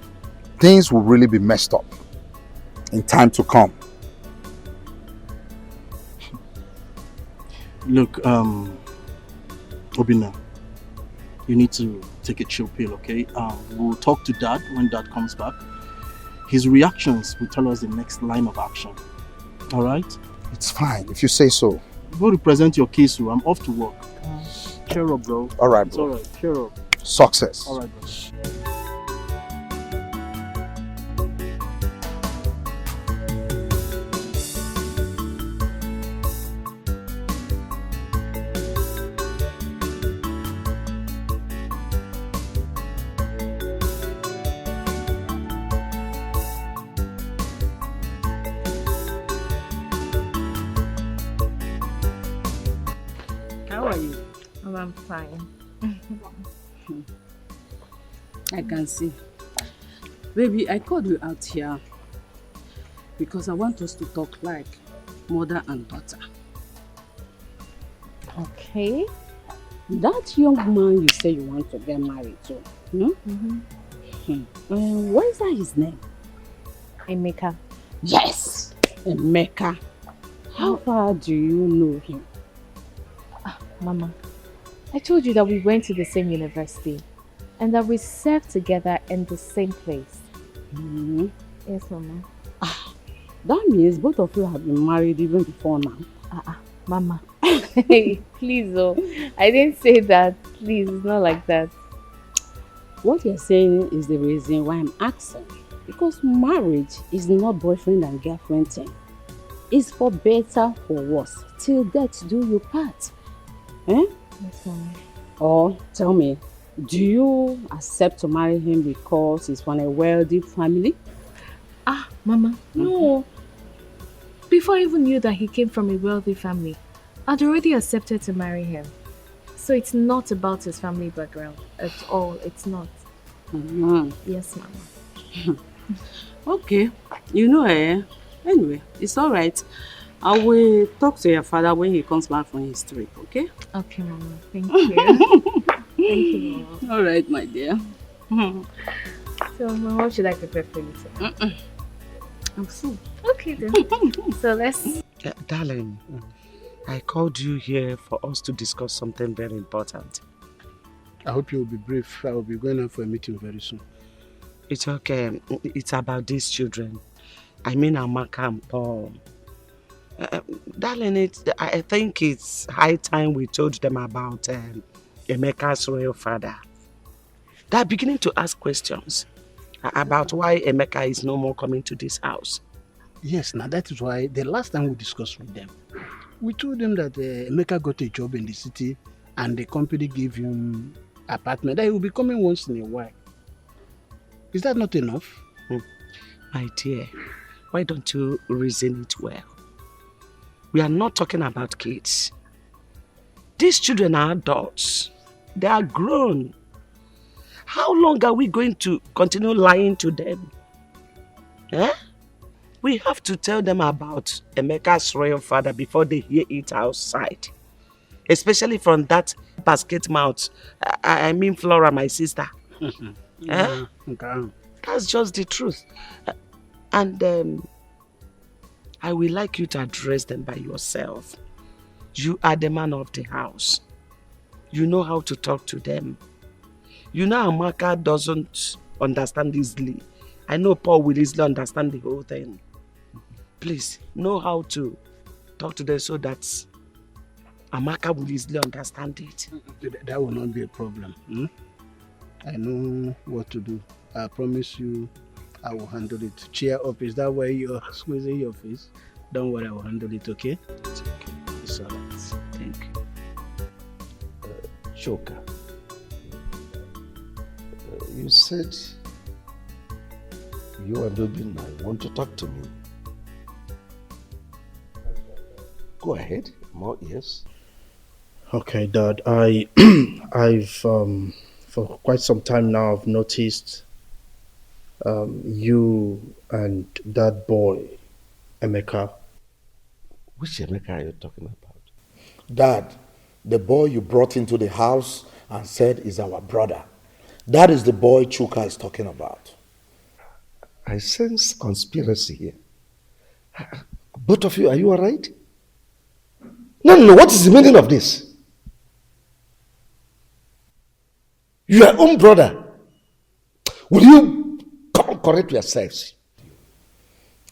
Speaker 7: things will really be messed up in time to come.
Speaker 5: Look, Obinna, you need to take a chill pill, okay? We'll talk to Dad when Dad comes back. His reactions will tell us the next line of action. Alright?
Speaker 7: It's fine if you say so.
Speaker 5: Go represent your case, so I'm off to work. Cheer up, bro.
Speaker 7: Alright,
Speaker 5: It's
Speaker 7: bro.
Speaker 5: alright. Cheer up.
Speaker 7: Success.
Speaker 5: Alright, bro.
Speaker 6: How are you?
Speaker 22: Oh, I'm fine.
Speaker 6: I can see. Baby, I called you out here because I want us to talk like mother and daughter.
Speaker 22: Okay.
Speaker 6: That young man you say you want to get married to, what is that his name?
Speaker 22: Emeka.
Speaker 6: Yes, Emeka. How far do you know him?
Speaker 22: Mama, I told you that we went to the same university and that we served together in the same place. Yes, Mama.
Speaker 6: That means both of you have been married even before now.
Speaker 22: Mama. Hey, please, I didn't say that. Please, it's not like that.
Speaker 6: What you're saying is the reason why I'm asking. Because marriage is not boyfriend and girlfriend thing. It's for better or worse. Till death do you part. Eh?
Speaker 22: Yes, Mama.
Speaker 6: Or tell me, do you accept to marry him because he's from a wealthy family?
Speaker 22: Mama, no. Before I even knew that he came from a wealthy family, I'd already accepted to marry him. So it's not about his family background at all. It's not. Yes, Mama.
Speaker 6: Okay. Anyway, it's alright. I will talk to your father when he comes back from his trip, okay?
Speaker 22: Okay, Mama. Thank you. Thank you, Mama.
Speaker 6: Alright, my dear.
Speaker 22: So, Mama, what should I prepare for you today?
Speaker 6: I'm full.
Speaker 22: Okay, then. So, let's...
Speaker 3: Darling, I called you here for us to discuss something very important.
Speaker 5: I hope you will be brief. I will be going out for a meeting very soon.
Speaker 3: It's okay. It's about these children. I mean Amaka and Paul. Darling, I think it's high time we told them about Emeka's royal father. They're beginning to ask questions about why Emeka is no more coming to this house.
Speaker 5: Yes, now that is why the last time we discussed with them, we told them that Emeka got a job in the city and the company gave him apartment that he will be coming once in a while. Is that not enough?
Speaker 3: My dear, why don't you reason it well? We are not talking about kids. These children are adults. They are grown. How long are we going to continue lying to them? Eh? We have to tell them about Emeka's royal father before they hear it outside. Especially from that basket mouth. I mean Flora, my sister. Eh? That's just the truth. And I would like you to address them by yourself. You are the man of the house. You know how to talk to them. You know Amaka doesn't understand easily. I know Paul will easily understand the whole thing. Please, know how to talk to them so that Amaka will easily understand it.
Speaker 5: That will not be a problem. I know what to do. I promise you I will handle it. Cheer up. Is that why you're squeezing your face? Don't worry, I will handle it, okay?
Speaker 3: It's okay. It's alright. Thank you.
Speaker 8: Choka, you said you and Obinna want to talk to me. Go ahead, more ears.
Speaker 7: Okay, Dad. I've for quite some time now I've noticed you and that boy, Emeka.
Speaker 8: Which Emeka are you talking about?
Speaker 21: Dad, the boy you brought into the house and said is our brother. That is the boy Chuka is talking about.
Speaker 8: I sense conspiracy here. Both of you, are you alright? No, what is the meaning of this? Your own brother. Will you correct yourselves?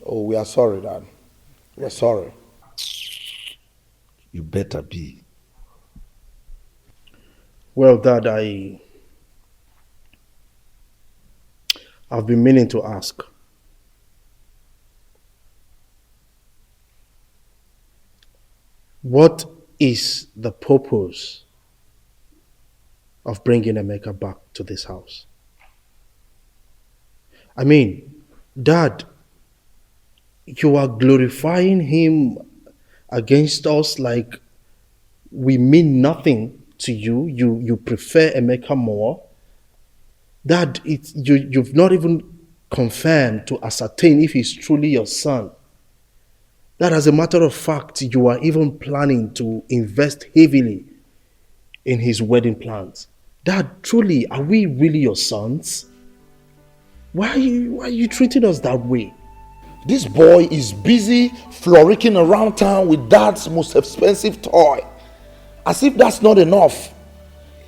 Speaker 21: Oh, we are sorry, Dad. We are sorry.
Speaker 8: You better be.
Speaker 5: Well, Dad, I've been meaning to ask. What is the purpose of bringing Emeka back to this house? I mean, Dad, you are glorifying him against us like we mean nothing to you. You prefer Emeka more. Dad, you've not even confirmed to ascertain if he's truly your son. That, as a matter of fact, you are even planning to invest heavily in his wedding plans. Dad, truly, are we really your sons? Why are you treating us that way?
Speaker 7: This boy is busy frolicking around town with Dad's most expensive toy. As if that's not enough.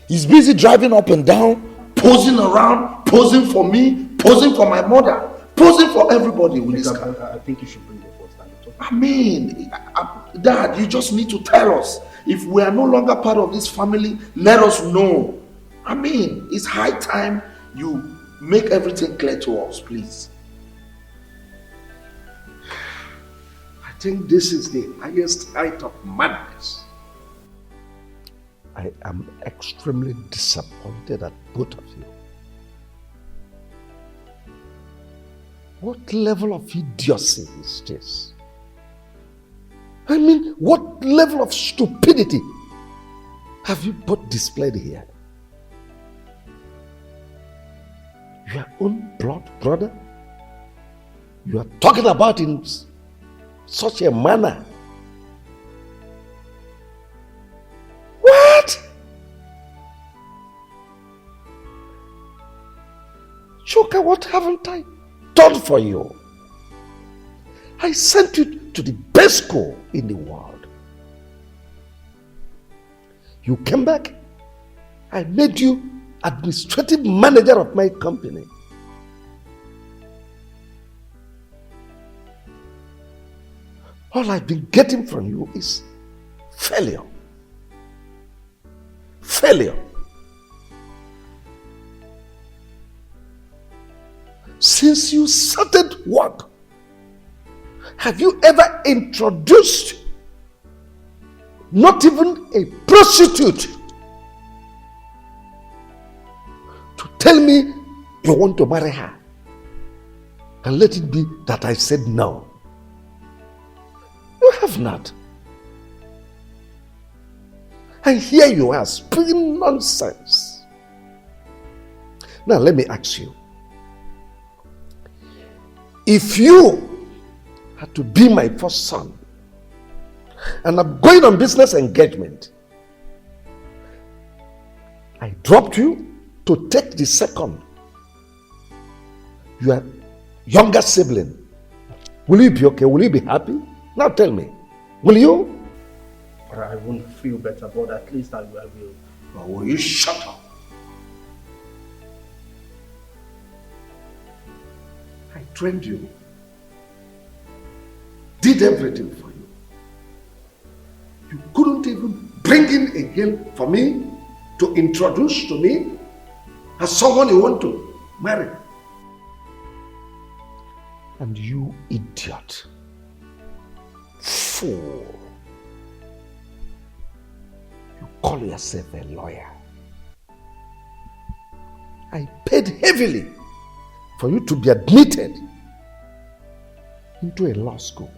Speaker 7: He's busy driving up and down, posing around, posing for me, posing for my mother, posing for everybody with his car.
Speaker 5: I think you should bring the first time.
Speaker 7: I mean, Dad, you just need to tell us. If we are no longer part of this family, let us know. I mean, it's high time you make everything clear to us, please.
Speaker 8: I think this is the highest height of madness. I am extremely disappointed at both of you. What level of idiocy is this? I mean, what level of stupidity have you both displayed here? Your own blood brother? You are talking about in such a manner. What? Choka, what haven't I done for you? I sent you to the best school in the world. You came back. I made you administrative manager of my company. All I've been getting from you is failure. Failure. Since you started work, have you ever introduced not even a prostitute to tell me you want to marry her? And let it be that I said no. You have not. And here you are speaking nonsense. Now let me ask you. If you had to be my first son, and I'm going on business engagement, I dropped you to take the second, your younger sibling, will you be okay? Will you be happy? Now tell me, will you?
Speaker 5: I won't feel better, but at least I will.
Speaker 7: Or will you shut up? I trained you, did everything for you. You couldn't even bring in a girl for me to introduce to me as someone you want to marry. And you idiot, fool, you call yourself a lawyer. I paid heavily for you to be admitted into a law school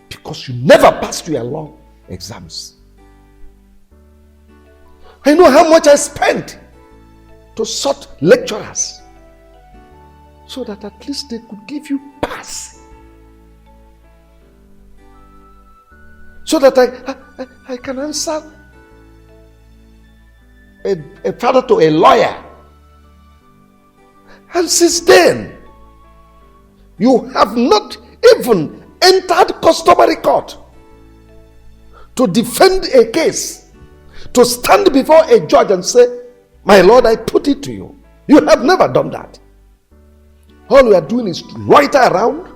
Speaker 7: because you never passed your law exams. I know how much I spent to sort lecturers so that at least they could give you pass. So that I can answer a father to a lawyer. And since then, you have not even entered customary court to defend a case, to stand before a judge and say, my lord, I put it to you. You have never done that. All we are doing is to loiter around.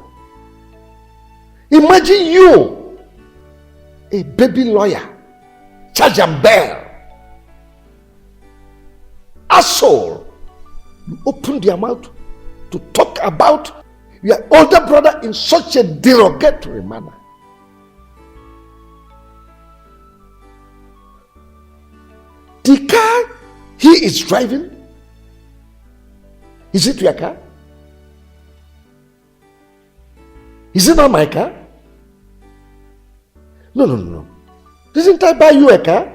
Speaker 7: Imagine you
Speaker 8: a baby lawyer, charge and bear. Asshole! You opened your mouth to talk about your older brother in such a derogatory manner. The car he is driving, is it your car? Is it not my car? No. Didn't I buy you a car?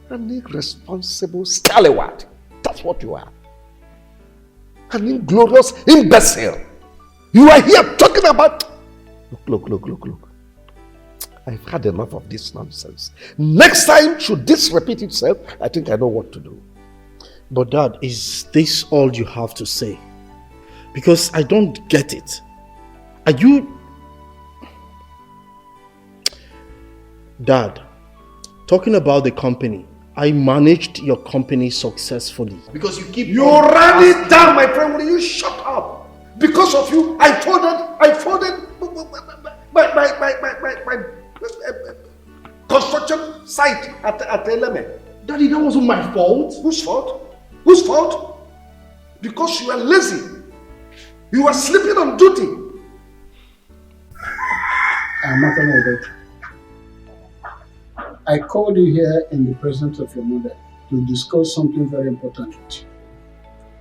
Speaker 8: An irresponsible scallywag. That's what you are. An inglorious imbecile. You are here talking about... Look. I've had enough of this nonsense. Next time, should this repeat itself, I think I know what to do.
Speaker 5: But Dad, is this all you have to say? Because I don't get it. Are you... Dad, talking about the company, I managed your company successfully.
Speaker 8: Because you keep... You ran it down, my friend. Will you shut up? Because of you, I folded my construction site at Eleme.
Speaker 5: Daddy, that wasn't my fault.
Speaker 8: Whose fault? Whose fault? Because you are lazy. You are sleeping on duty.
Speaker 21: I called you here in the presence of your mother to discuss something very important with you.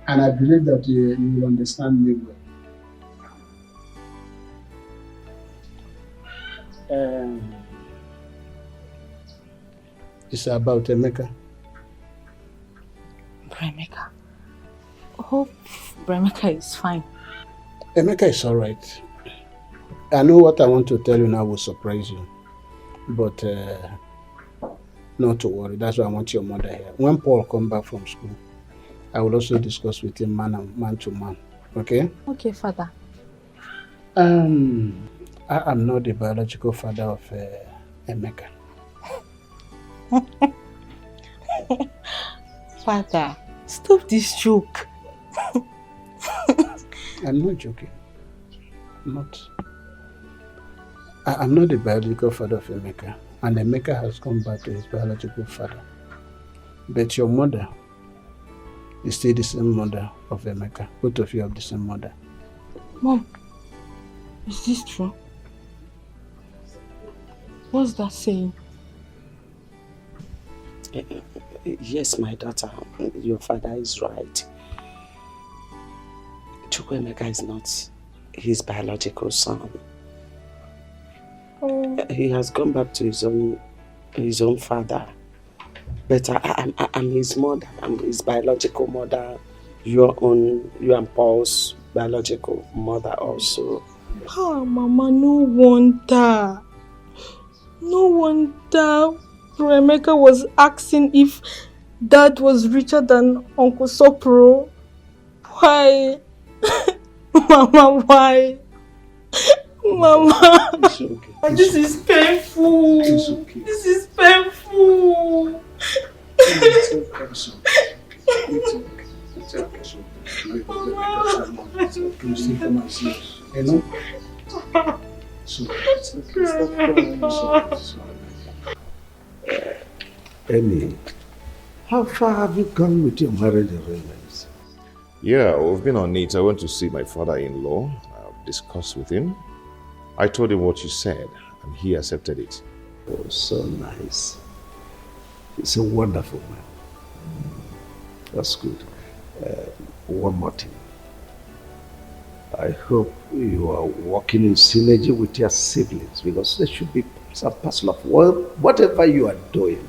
Speaker 21: And I believe that you will understand me well. It's about Emeka.
Speaker 15: Emeka. Hope Emeka is fine.
Speaker 21: Emeka is alright. I know what I want to tell you now will surprise you. But not to worry. That's why I want your mother here. When Paul comes back from school, I will also discuss with him man to man. Okay?
Speaker 15: Okay, Father.
Speaker 21: I am not the biological father of Emeka.
Speaker 15: Father, stop this joke.
Speaker 21: I'm not joking. I'm not the biological father of Emeka. And Emeka has come back to his biological father. But your mother is still the same mother of Emeka. Both of you have the same mother.
Speaker 15: Mom, is this true? What's that saying?
Speaker 3: Yes, my daughter, your father is right. Chukwuemeka is not his biological son. He has gone back to his own father. But I'm his mother. I'm his biological mother. You and Paul's biological mother also.
Speaker 15: Oh, Mama, no wonder. No wonder Emeka was asking if Dad was richer than Uncle Sopro. Why? Mama, why? Mama,
Speaker 21: it's okay.
Speaker 15: This is painful.
Speaker 21: It's okay.
Speaker 15: This is painful.
Speaker 21: It's okay. Can you see for myself? You know? So it's okay. Stop crying. It's okay.
Speaker 8: Emmy, how far have you gone with your marriage arrangements?
Speaker 2: Yeah, we've been on it. I went to see my father-in-law. I've discussed with him. I told him what you said, and he accepted it.
Speaker 8: Oh, so nice. He's a wonderful man. That's good. One more thing. I hope you are working in synergy with your siblings, because they should be some parcel of whatever you are doing.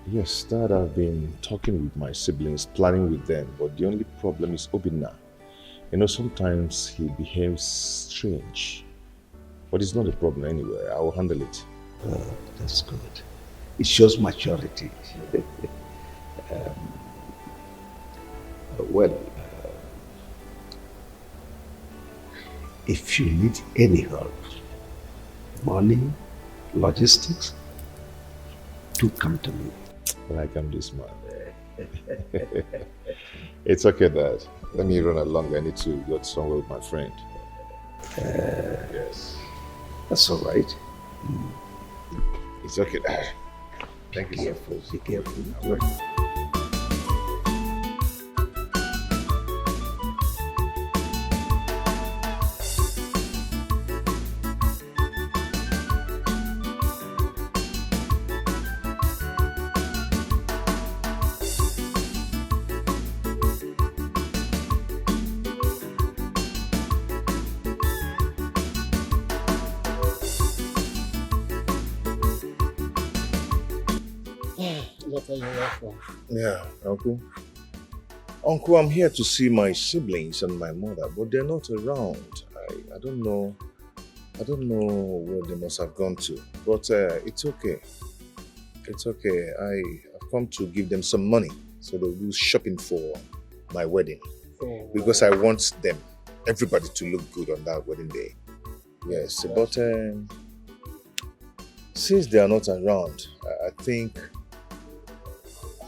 Speaker 2: Yes, Dad, I've been talking with my siblings, planning with them, but the only problem is Obinna. You know, sometimes he behaves strange. But it's not a problem anyway. I will handle it.
Speaker 8: That's good. It shows maturity. If you need any help, money, logistics, do come to me.
Speaker 2: Like I'm this man. It's okay, Dad. Let me run along. I need to go somewhere with my friend.
Speaker 8: Yes. That's all right.
Speaker 2: It's okay, Dad. Thank you, sir.
Speaker 8: Be careful.
Speaker 2: Yeah, Uncle. Uncle, I'm here to see my siblings and my mother, but they're not around. I don't know. I don't know where they must have gone to. But it's okay. It's okay. I've come to give them some money so they'll do shopping for my wedding.
Speaker 21: Oh.
Speaker 2: Because I want them, everybody, to look good on that wedding day. Yes, but since they are not around, I think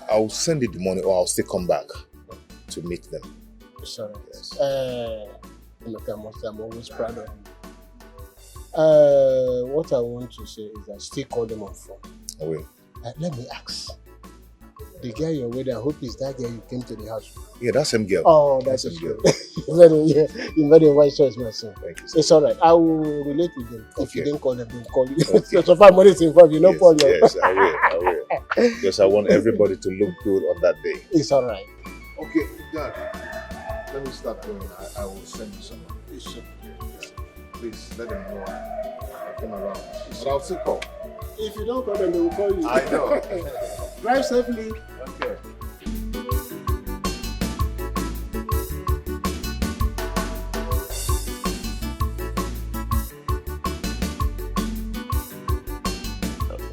Speaker 2: I'll send you the money or I'll still come back to meet them.
Speaker 21: Sorry.
Speaker 2: Yes.
Speaker 21: I'm always proud of you. What I want to say is that still call them on phone.
Speaker 2: I will.
Speaker 21: Let me ask. The girl you're with, I hope is that girl you came to the house with.
Speaker 2: Yeah, that's him girl.
Speaker 21: Oh, that's
Speaker 2: him girl.
Speaker 21: You're very wise choice, my son.
Speaker 2: Thank you.
Speaker 21: It's all right. I will relate with them. If you didn't call them, they'll call you.
Speaker 2: Okay.
Speaker 21: So far, money is involved. You know,
Speaker 2: Yes,
Speaker 21: Paul.
Speaker 2: yes, I will. Because I want everybody to look good on that day.
Speaker 21: It's all right.
Speaker 2: Okay, Dad. Let me start going. I will send you some money. Please let them know I came around. But I'll still call.
Speaker 21: If you don't call them, they will call you.
Speaker 2: I know.
Speaker 21: Drive safely.
Speaker 2: Okay.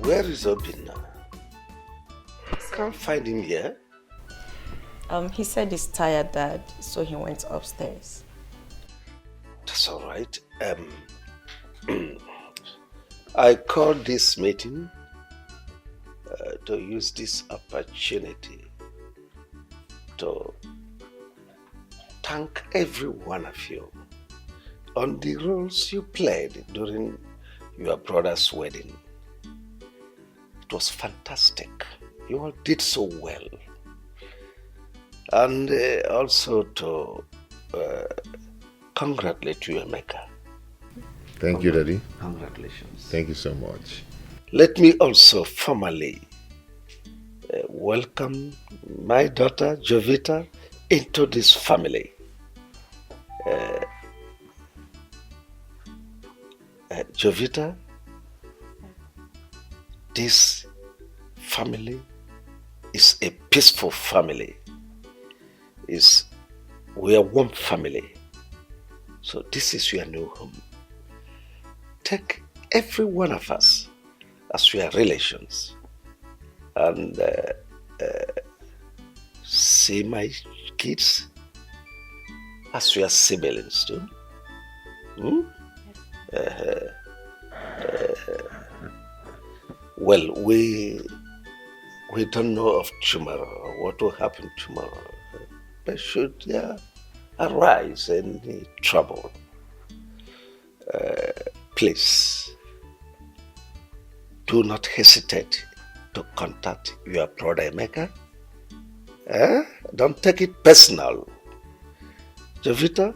Speaker 8: Where is Obinna? Can't find him here.
Speaker 17: He said he's tired, Dad, so he went upstairs.
Speaker 8: That's all right. I called this meeting to use this opportunity to thank every one of you on the roles you played during your brother's wedding. It was fantastic. You all did so well. And also to congratulate you, Emeka.
Speaker 2: Thank you, Daddy.
Speaker 8: Congratulations.
Speaker 2: Thank you so much.
Speaker 8: Let me also formally welcome my daughter, Jovita, into this family. Jovita, this family is a peaceful family. We are one family. So this is your new home. Take every one of us as your relations and see my kids as your siblings too. Well, we don't know of tomorrow, what will happen tomorrow. But should there arise any trouble, please do not hesitate to contact your brother Emeka. Don't take it personal. Jovita,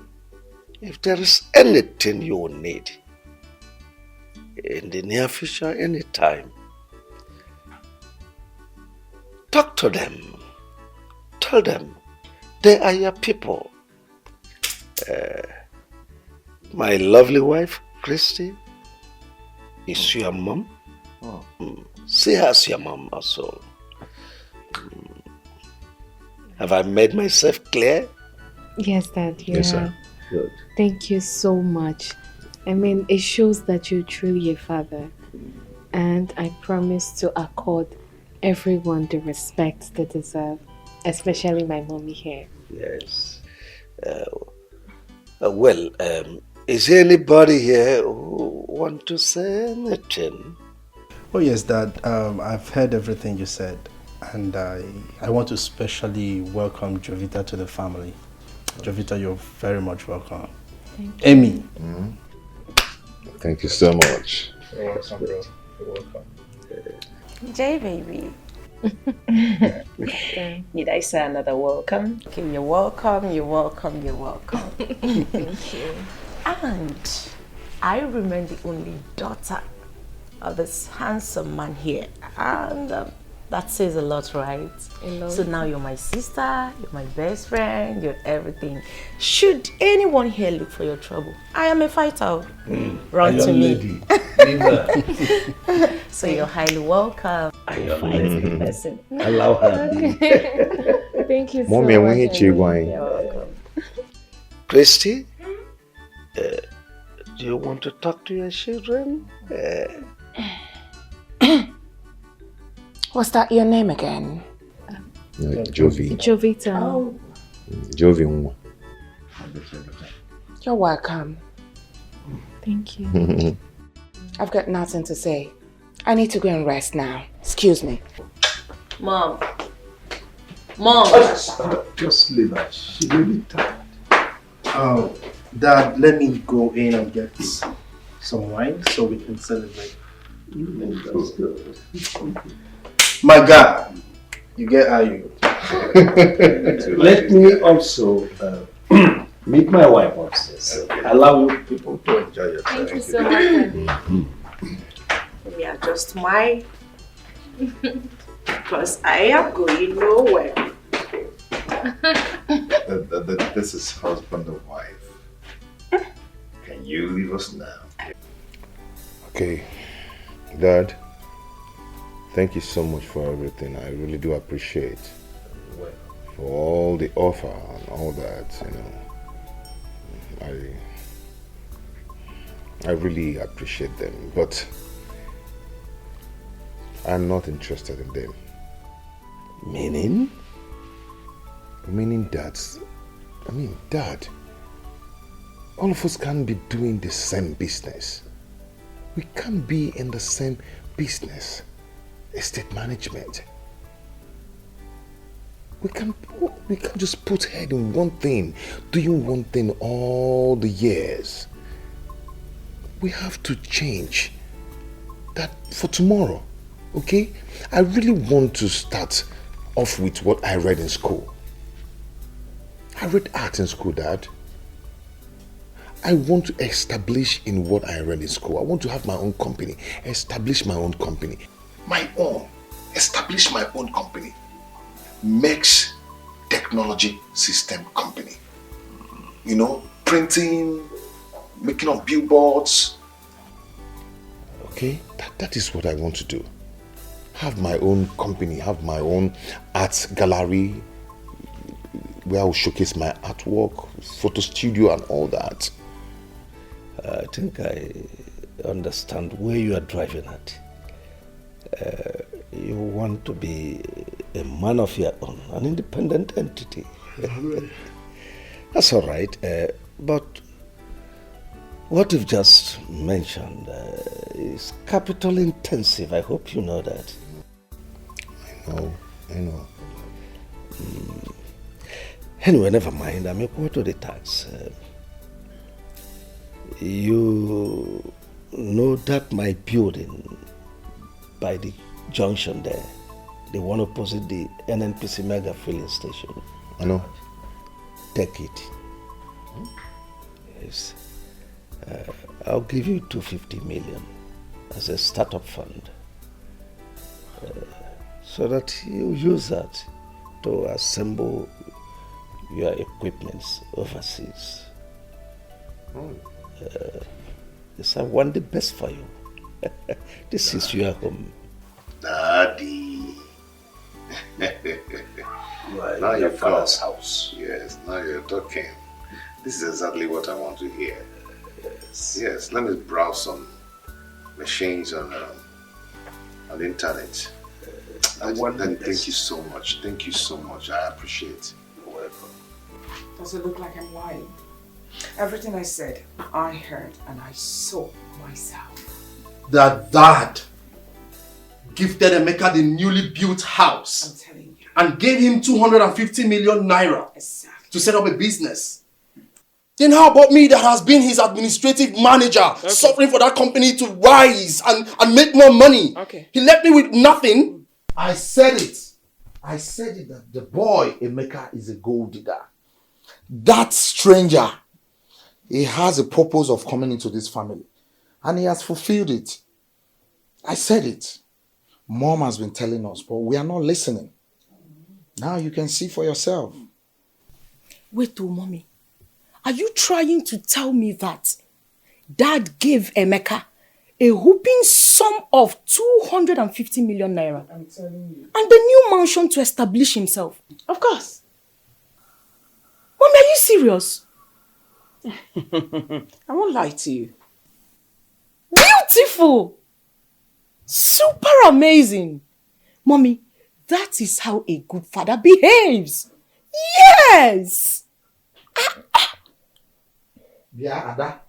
Speaker 8: if there is anything you will need in the near future, anytime, talk to them. Tell them they are your people. My lovely wife, Christy, is your mom. See her as your mom also. Have I made myself clear?
Speaker 22: Yes, Dad, you
Speaker 8: Yes,
Speaker 22: have.
Speaker 8: sir. Good.
Speaker 22: Thank you so much. I mean, it shows that you're truly a father. And I promise to accord everyone the respect they deserve, especially my mommy here.
Speaker 8: Yes. Well, is there anybody here who want to say anything?
Speaker 5: Oh yes, Dad. I've heard everything you said, and I want to especially welcome Jovita to the family. Jovita, you're very much welcome.
Speaker 22: Thank you.
Speaker 5: Amy,
Speaker 2: Thank you so much.
Speaker 11: You're welcome, bro. You're welcome.
Speaker 17: J baby. Need I say another welcome? Okay, you're welcome, you're welcome, you're welcome.
Speaker 22: Thank you.
Speaker 17: And I remain the only daughter of this handsome man here. And that says a lot, right? So now you're my sister, you're my best friend, you're everything. Should anyone here look for your trouble, I am a fighter. Run to me. So you're highly welcome.
Speaker 8: I am
Speaker 17: a person.
Speaker 8: Allow her.
Speaker 22: Thank you so
Speaker 2: Mommy,
Speaker 22: much.
Speaker 2: You're
Speaker 22: welcome.
Speaker 8: Christy, do you want to talk to your children?
Speaker 12: What's that your name again?
Speaker 2: Jovi.
Speaker 22: Jovita.
Speaker 12: Oh.
Speaker 2: Jovi.
Speaker 12: You're welcome.
Speaker 22: Thank you.
Speaker 12: I've got nothing to say. I need to go and rest now. Excuse me.
Speaker 17: Mom. Mom.
Speaker 5: Just leave her. She's really tired. Oh, Dad, let me go in and get some wine so we can celebrate. That's good. My God, you get how you. Let me also meet my wife upstairs. Allow you people to enjoy yourself.
Speaker 17: Thank you so much. Yeah, just my. Because I am going nowhere.
Speaker 2: This is husband and wife. Can you leave us now? Okay, Dad. Thank you so much for everything. I really do appreciate for all the offer and all that. I really appreciate them, but I'm not interested in them.
Speaker 8: Meaning?
Speaker 2: Meaning that, Dad, all of us can't be doing the same business. We can't be in the same business. Estate management. We can't just put head in one thing, doing one thing all the years. We have to change that for tomorrow, okay? I really want to start off with what I read in school. I read art in school, Dad. I want to establish in what I read in school. I want to have my own company, establish my own company. Establish my own company. Makes technology system company. Printing, making of billboards. Okay, that is what I want to do. Have my own company, have my own art gallery where I will showcase my artwork, photo studio and all that.
Speaker 8: I think I understand where you are driving at. You want to be a man of your own, an independent entity. That's all right. But what you've just mentioned is capital intensive. I hope you know that.
Speaker 2: I know.
Speaker 8: Anyway, never mind. I'm equal to the tax. You know that my building by the junction there, the one opposite the NNPC mega filling station.
Speaker 2: I know.
Speaker 8: Take it. Yes. I'll give you 250 million as a startup fund. So that you use that to assemble your equipments overseas. Yes, I want the best for you. This is your home.
Speaker 2: Daddy. Now your father's house. Yes, now you're talking. This is exactly what I want to hear. Yes, let me browse some machines on the internet. Thank you so much. Thank you so much. I appreciate it. You're welcome.
Speaker 15: Does it look like I'm lying? Everything I said, I heard and I saw myself.
Speaker 5: That Dad gifted Emeka the newly built house.
Speaker 15: I'm telling you.
Speaker 5: And gave him 250 million naira
Speaker 15: exactly.
Speaker 5: to set up a business.
Speaker 16: Then how about me that has been his administrative manager, suffering for that company to rise and make more money?
Speaker 12: Okay.
Speaker 16: He left me with nothing.
Speaker 7: I said it. I said it that the boy, Emeka, is a gold digger. That stranger, he has a purpose of coming into this family. And he has fulfilled it. I said it. Mom has been telling us, but we are not listening. Now you can see for yourself.
Speaker 6: Wait, mommy. Are you trying to tell me that Dad gave Emeka a whooping sum of 250 million naira?
Speaker 15: I'm telling you.
Speaker 6: And the new mansion to establish himself?
Speaker 15: Of course.
Speaker 6: Mommy, are you serious?
Speaker 12: I won't lie to you.
Speaker 6: Beautiful! Super amazing! Mommy, that is how a good father behaves. Yes!
Speaker 7: Yeah, Ada.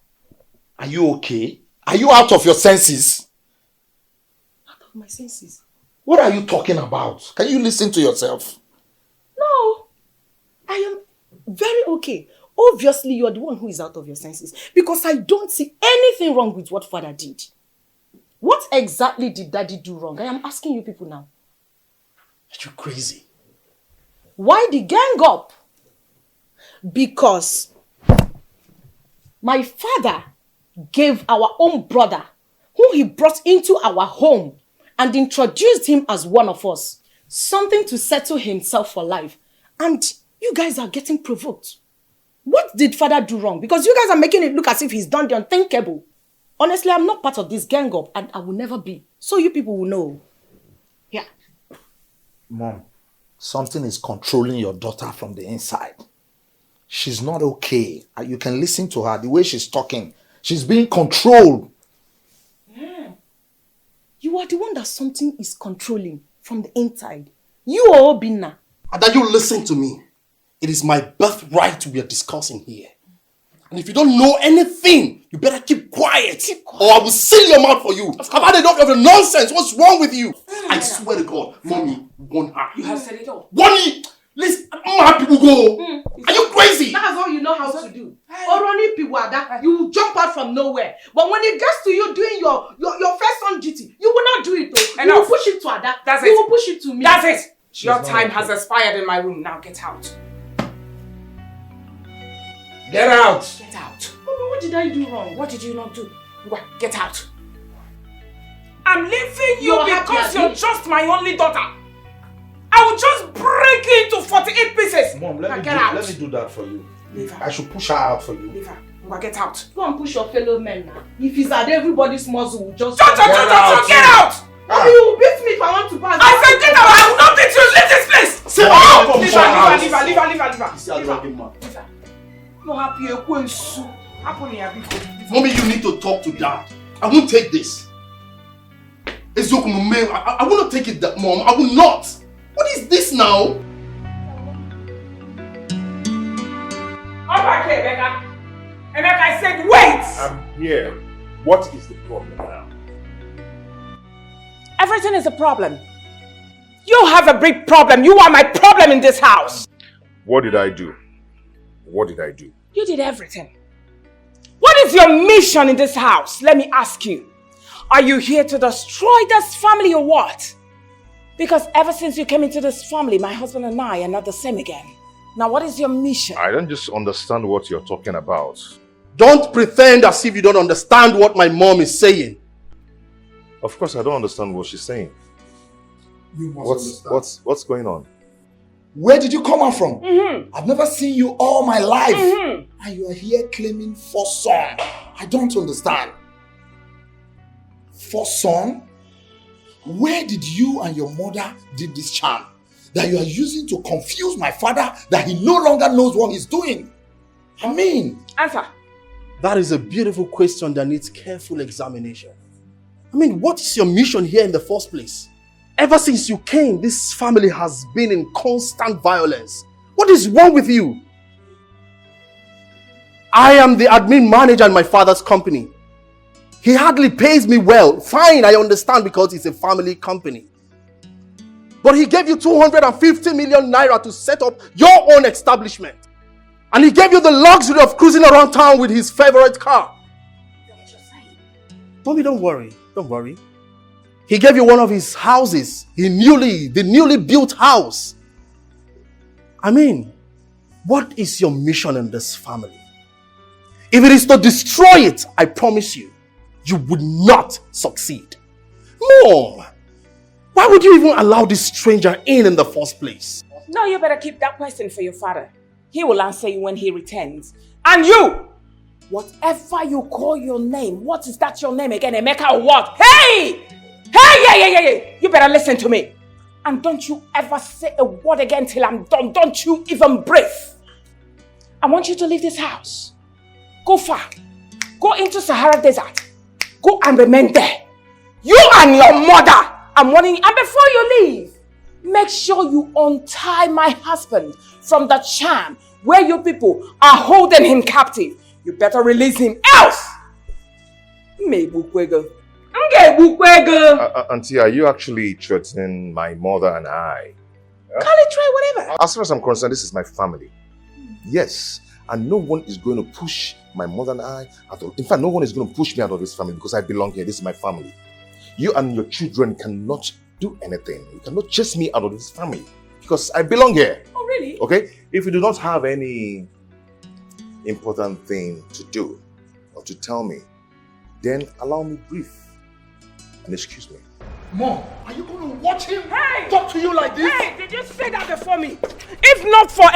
Speaker 7: Are you okay? Are you out of your senses?
Speaker 6: Out of my senses?
Speaker 7: What are you talking about? Can you listen to yourself?
Speaker 6: No. I am very okay. Obviously, you are the one who is out of your senses. Because I don't see anything wrong with what father did. What exactly did daddy do wrong? I am asking you people now.
Speaker 7: Are you crazy?
Speaker 6: Why the gang up? Because my father gave our own brother, whom he brought into our home and introduced him as one of us, something to settle himself for life. And you guys are getting provoked. What did father do wrong? Because you guys are making it look as if he's done the unthinkable. Honestly, I'm not part of this gang up and I will never be. So you people will know. Yeah.
Speaker 7: Mom, something is controlling your daughter from the inside. She's not okay. You can listen to her, the way she's talking. She's being controlled.
Speaker 6: Yeah. You are the one that something is controlling from the inside. You are Obinna.
Speaker 16: And that you listen to me. It is my birthright we are discussing here. And if you don't know anything, you better keep quiet. Or I will seal your mouth for you. I've had enough of the nonsense. What's wrong with you? I swear to God, Mommy, warn her.
Speaker 15: You have said it all.
Speaker 16: Onny, listen, my people go. Are you crazy?
Speaker 6: That's all you know how to do. Oroni Piwada, you will jump out from nowhere. But when it gets to you doing your first on duty, you will not do it though. You will push it to Ada.
Speaker 15: That's
Speaker 6: you
Speaker 15: it.
Speaker 6: will push it to me.
Speaker 15: That's it. Your time has expired in my room. Now get out.
Speaker 16: Get out.
Speaker 15: Get out.
Speaker 6: Mommy, what did I do wrong?
Speaker 15: What did you not do? Get out. I'm leaving you
Speaker 6: You're
Speaker 15: because
Speaker 6: happy,
Speaker 15: you're just my only daughter. I will just break you into 48 pieces.
Speaker 7: Mom,
Speaker 15: Now get out.
Speaker 7: let me do that for you.
Speaker 15: Leave her.
Speaker 7: I should push her out for you.
Speaker 15: Leave her. Get out.
Speaker 6: Go and push your fellow men now. If it's at everybody's muzzle, will just
Speaker 15: Get out.
Speaker 6: Mommy, you will beat me if I want to pass.
Speaker 15: I said get out. I will not beat you. Leave this place.
Speaker 7: Sit down.
Speaker 15: Leave her. No happy.
Speaker 16: Mommy, you need to talk to Dad. I won't take this. I will not take it, Mom. I will not. What is this now?
Speaker 15: Come back here, Emeka. Emeka, I said wait.
Speaker 18: I'm here. What is the problem now?
Speaker 12: Everything is a problem. You have a big problem. You are my problem in this house.
Speaker 18: What did I do? What did I do?
Speaker 12: You did everything. What is your mission in this house? Let me ask you. Are you here to destroy this family or what? Because ever since you came into this family, my husband and I are not the same again. Now, what is your mission?
Speaker 18: I don't just understand what you're talking about.
Speaker 16: Don't pretend as if you don't understand what my mom is saying.
Speaker 18: Of course, I don't understand what she's saying.
Speaker 7: You must understand.
Speaker 18: What's going on?
Speaker 7: Where did you come out from? I've never seen you all my life. And you are here claiming for son. I don't understand. For son? Where did you and your mother did this charm that you are using to confuse my father that he no longer knows what he's doing? I mean...
Speaker 12: Answer.
Speaker 16: That is a beautiful question that needs careful examination. I mean, what is your mission here in the first place? Ever since you came, this family has been in constant violence. What is wrong with you? I am the admin manager in my father's company. He hardly pays me well. Fine, I understand because it's a family company. But he gave you 250 million naira to set up your own establishment. And he gave you the luxury of cruising around town with his favorite car. Mommy, don't worry. Don't worry. He gave you one of his houses. The newly built house. I mean, what is your mission in this family? If it is to destroy it, I promise you, you would not succeed. Mom, why would you even allow this stranger in the first place?
Speaker 12: No, you better keep that question for your father. He will answer you when he returns. And you, whatever you call your name, what is that your name again, Emeka or what? Hey! Hey! You better listen to me. And don't you ever say a word again till I'm done. Don't you even breathe. I want you to leave this house. Go far. Go into Sahara Desert. Go and remain there. You and your mother. I'm warning you. And before you leave, make sure you untie my husband from the charm where you people are holding him captive. You better release him, else!
Speaker 18: Auntie, are you actually threatening my mother and I?
Speaker 12: Call it try whatever.
Speaker 18: As far as I'm concerned, this is my family. Yes, and no one is going to push my mother and I out of. In fact, no one is going to push me out of this family because I belong here. This is my family. You and your children cannot do anything. You cannot chase me out of this family because I belong here.
Speaker 12: Oh, really?
Speaker 18: Okay? If you do not have any important thing to do or to tell me, then allow me brief and excuse me.
Speaker 16: Mom, are you going to watch him talk to you like this?
Speaker 12: Hey, did you say that before me? If not for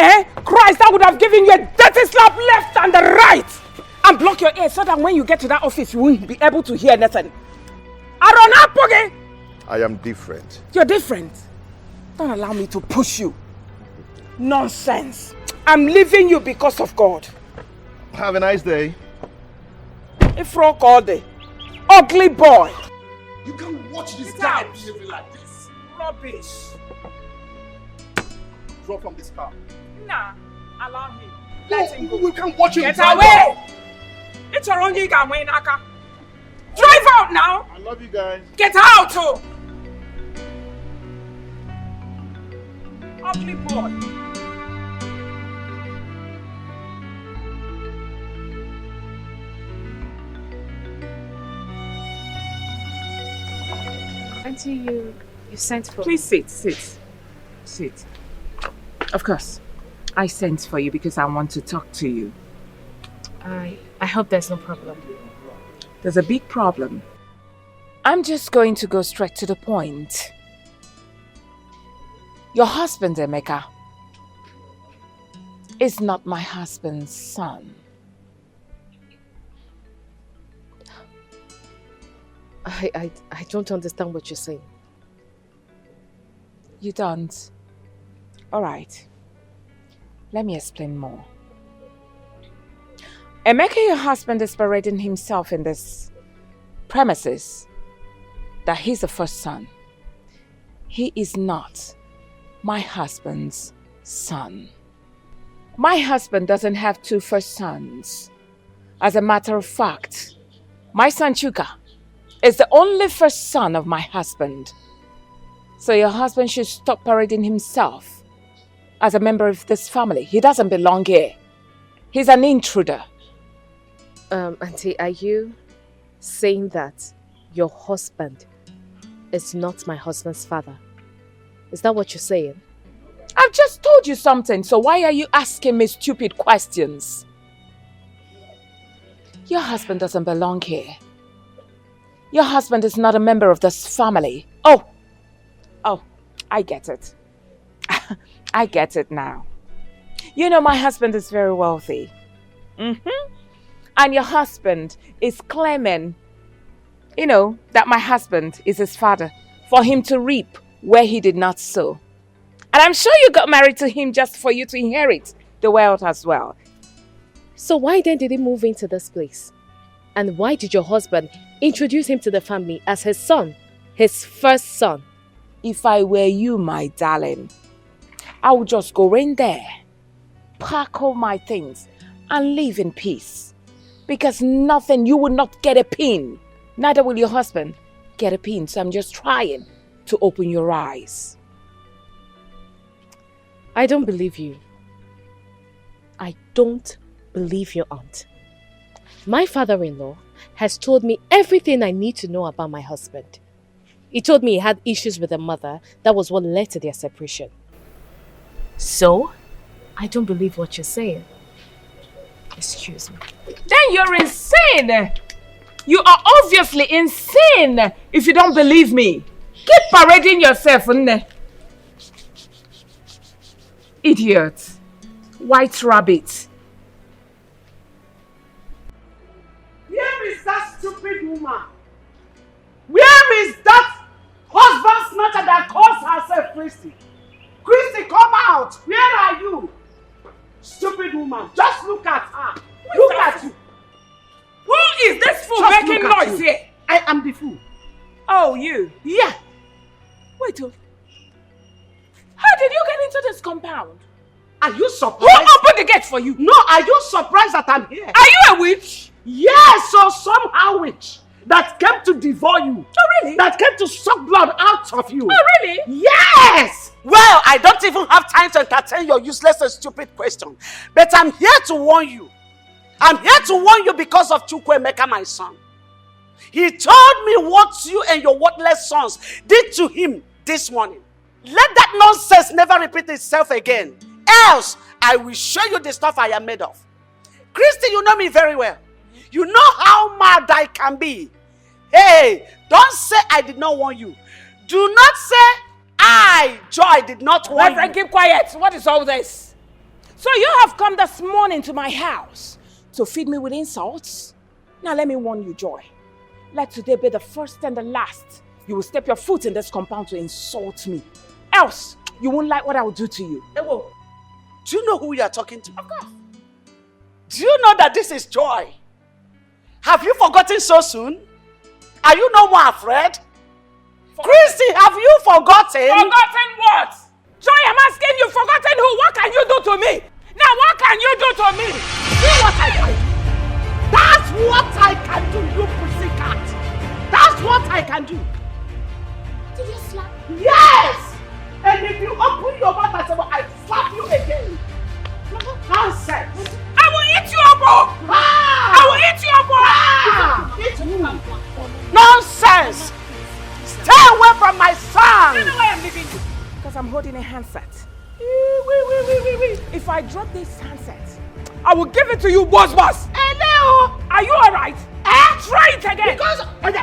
Speaker 12: Christ, I would have given you a dirty slap left and the right. And block your ears so that when you get to that office, you won't be able to hear nothing.
Speaker 18: I am different.
Speaker 12: You're different. Don't allow me to push you. Nonsense. I'm leaving you because of God.
Speaker 18: Have a nice day.
Speaker 12: If rock all day. Ugly boy.
Speaker 16: You can't watch this guy behaving like this.
Speaker 12: Rubbish.
Speaker 16: Drop from this car.
Speaker 12: Nah, allow him. Let him go.
Speaker 16: We can't watch him.
Speaker 12: Get away! It's your own yiga way, Naka. Drive out now!
Speaker 18: I love you guys.
Speaker 12: Get out, too! Ugly boy.
Speaker 22: Auntie, you sent for
Speaker 12: Please sit. Of course. I sent for you because I want to talk to you.
Speaker 22: I hope there's no problem.
Speaker 12: There's a big problem. I'm just going to go straight to the point. Your husband, Emeka, is not my husband's son.
Speaker 22: I don't understand what you're saying.
Speaker 12: You don't? Alright. Let me explain more. Emeka, your husband, is parading himself in this premises that he's the first son. He is not my husband's son. My husband doesn't have two first sons. As a matter of fact, my son Chuka is the only first son of my husband. So your husband should stop parading himself as a member of this family. He doesn't belong here. He's an intruder.
Speaker 22: Auntie, are you saying that your husband is not my husband's father? Is that what you're saying?
Speaker 12: I've just told you something, so why are you asking me stupid questions? Your husband doesn't belong here. Your husband is not a member of this family. Oh, I get it. I get it now. You know my husband is very wealthy. And your husband is claiming, that my husband is his father for him to reap where he did not sow. And I'm sure you got married to him just for you to inherit the wealth as well.
Speaker 22: So why then did he move into this place? And why did your husband introduce him to the family as his son, his first son?
Speaker 12: If I were you, my darling, I would just go in there, pack all my things, and live in peace. Because you will not get a pin. Neither will your husband get a pin. So I'm just trying to open your eyes.
Speaker 22: I don't believe you.
Speaker 1: I don't believe your aunt. My father-in-law has told me everything I need to know about my husband. He told me he had issues with a mother. That was what led to their separation. So, I don't believe what you're saying. Excuse me.
Speaker 12: Then you're insane! You are obviously insane if you don't believe me. Keep parading yourself, Nne. Idiot. White rabbit.
Speaker 3: Where is that stupid woman? Where is that husband snatcher that calls herself Christy? Christy, come out! Where are you? Stupid woman, just look at her. Look at you.
Speaker 12: Who is this fool
Speaker 3: Just
Speaker 12: making
Speaker 3: look at
Speaker 12: noise
Speaker 3: you.
Speaker 12: here?
Speaker 3: I am the fool.
Speaker 12: Oh, you?
Speaker 3: Yeah.
Speaker 12: Wait, how did you get into this compound?
Speaker 3: Are you surprised?
Speaker 12: Who opened the gate for you?
Speaker 3: No, are you surprised that I'm here?
Speaker 12: Are you a witch?
Speaker 3: Yes, so somehow witch that came to devour you.
Speaker 12: Oh, really?
Speaker 3: That came to suck blood out of you.
Speaker 12: Oh, really?
Speaker 3: Yes! Well, I don't even have time to entertain your useless and stupid question. But I'm here to warn you. I'm here to warn you because of Emeka, my son. He told me what you and your worthless sons did to him this morning. Let that nonsense never repeat itself again. Else, I will show you the stuff I am made of. Christy, you know me very well. You know how mad I can be. Hey, don't say I did not warn you. Do not say I, Joy, did not warn you.
Speaker 12: Reverend, keep quiet. What is all this? So you have come this morning to my house to feed me with insults? Now let me warn you, Joy. Let today be the first and the last. You will step your foot in this compound to insult me. Else, you won't like what I will do to you.
Speaker 3: Ewo, do you know who you are talking to? Of course. Do you know that this is Joy? Have you forgotten so soon? Are you no more afraid? Christy, have you forgotten?
Speaker 12: Forgotten what? Joy, I'm asking you, forgotten who? What can you do to me? Now, what can you do to me?
Speaker 3: See what I can do. That's what I can do, you pussycat. That's what I can do.
Speaker 12: Did you slap?
Speaker 3: Yes! And if you open your mouth and say, well, I slap you again. Nonsense.
Speaker 12: I will eat you up,
Speaker 3: ah!
Speaker 12: I will eat you up,
Speaker 3: ah! Eat you. Nonsense. Stay away from my son.
Speaker 12: You know why I'm leaving you? Because I'm holding a handset. If I drop this handset, I will give it to you, boss.
Speaker 3: Hello.
Speaker 12: Are you alright? Try it again.
Speaker 3: Because
Speaker 12: Are you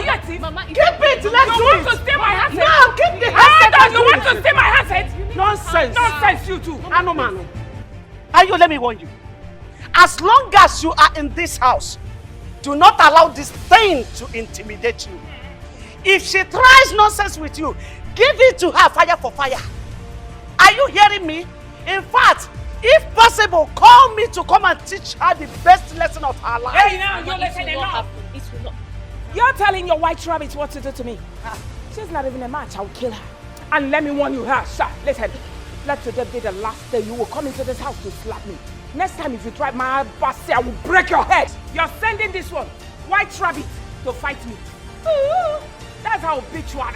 Speaker 12: a thief?
Speaker 3: Keep it. Let's do it.
Speaker 12: You want to steal my handset?
Speaker 3: No, keep the handset.
Speaker 12: You want to steal my handset?
Speaker 3: Nonsense.
Speaker 12: Nonsense, you too.
Speaker 3: Manu. Ayo, let me warn you. As long as you are in this house, do not allow this thing to intimidate you. If she tries nonsense with you, give it to her fire for fire. Are you hearing me? In fact, if possible, call me to come and teach her the best lesson of her life.
Speaker 12: Hey, now you're listening enough. You're telling your white rabbit what to do to me. She's not even a match. I will kill her. And let me warn you, sir. Listen, let today be the last day you will come into this house to slap me. Next time if you try my bossy, I will break your head. You're sending this one, white rabbit, to fight me. That's how bitch you are.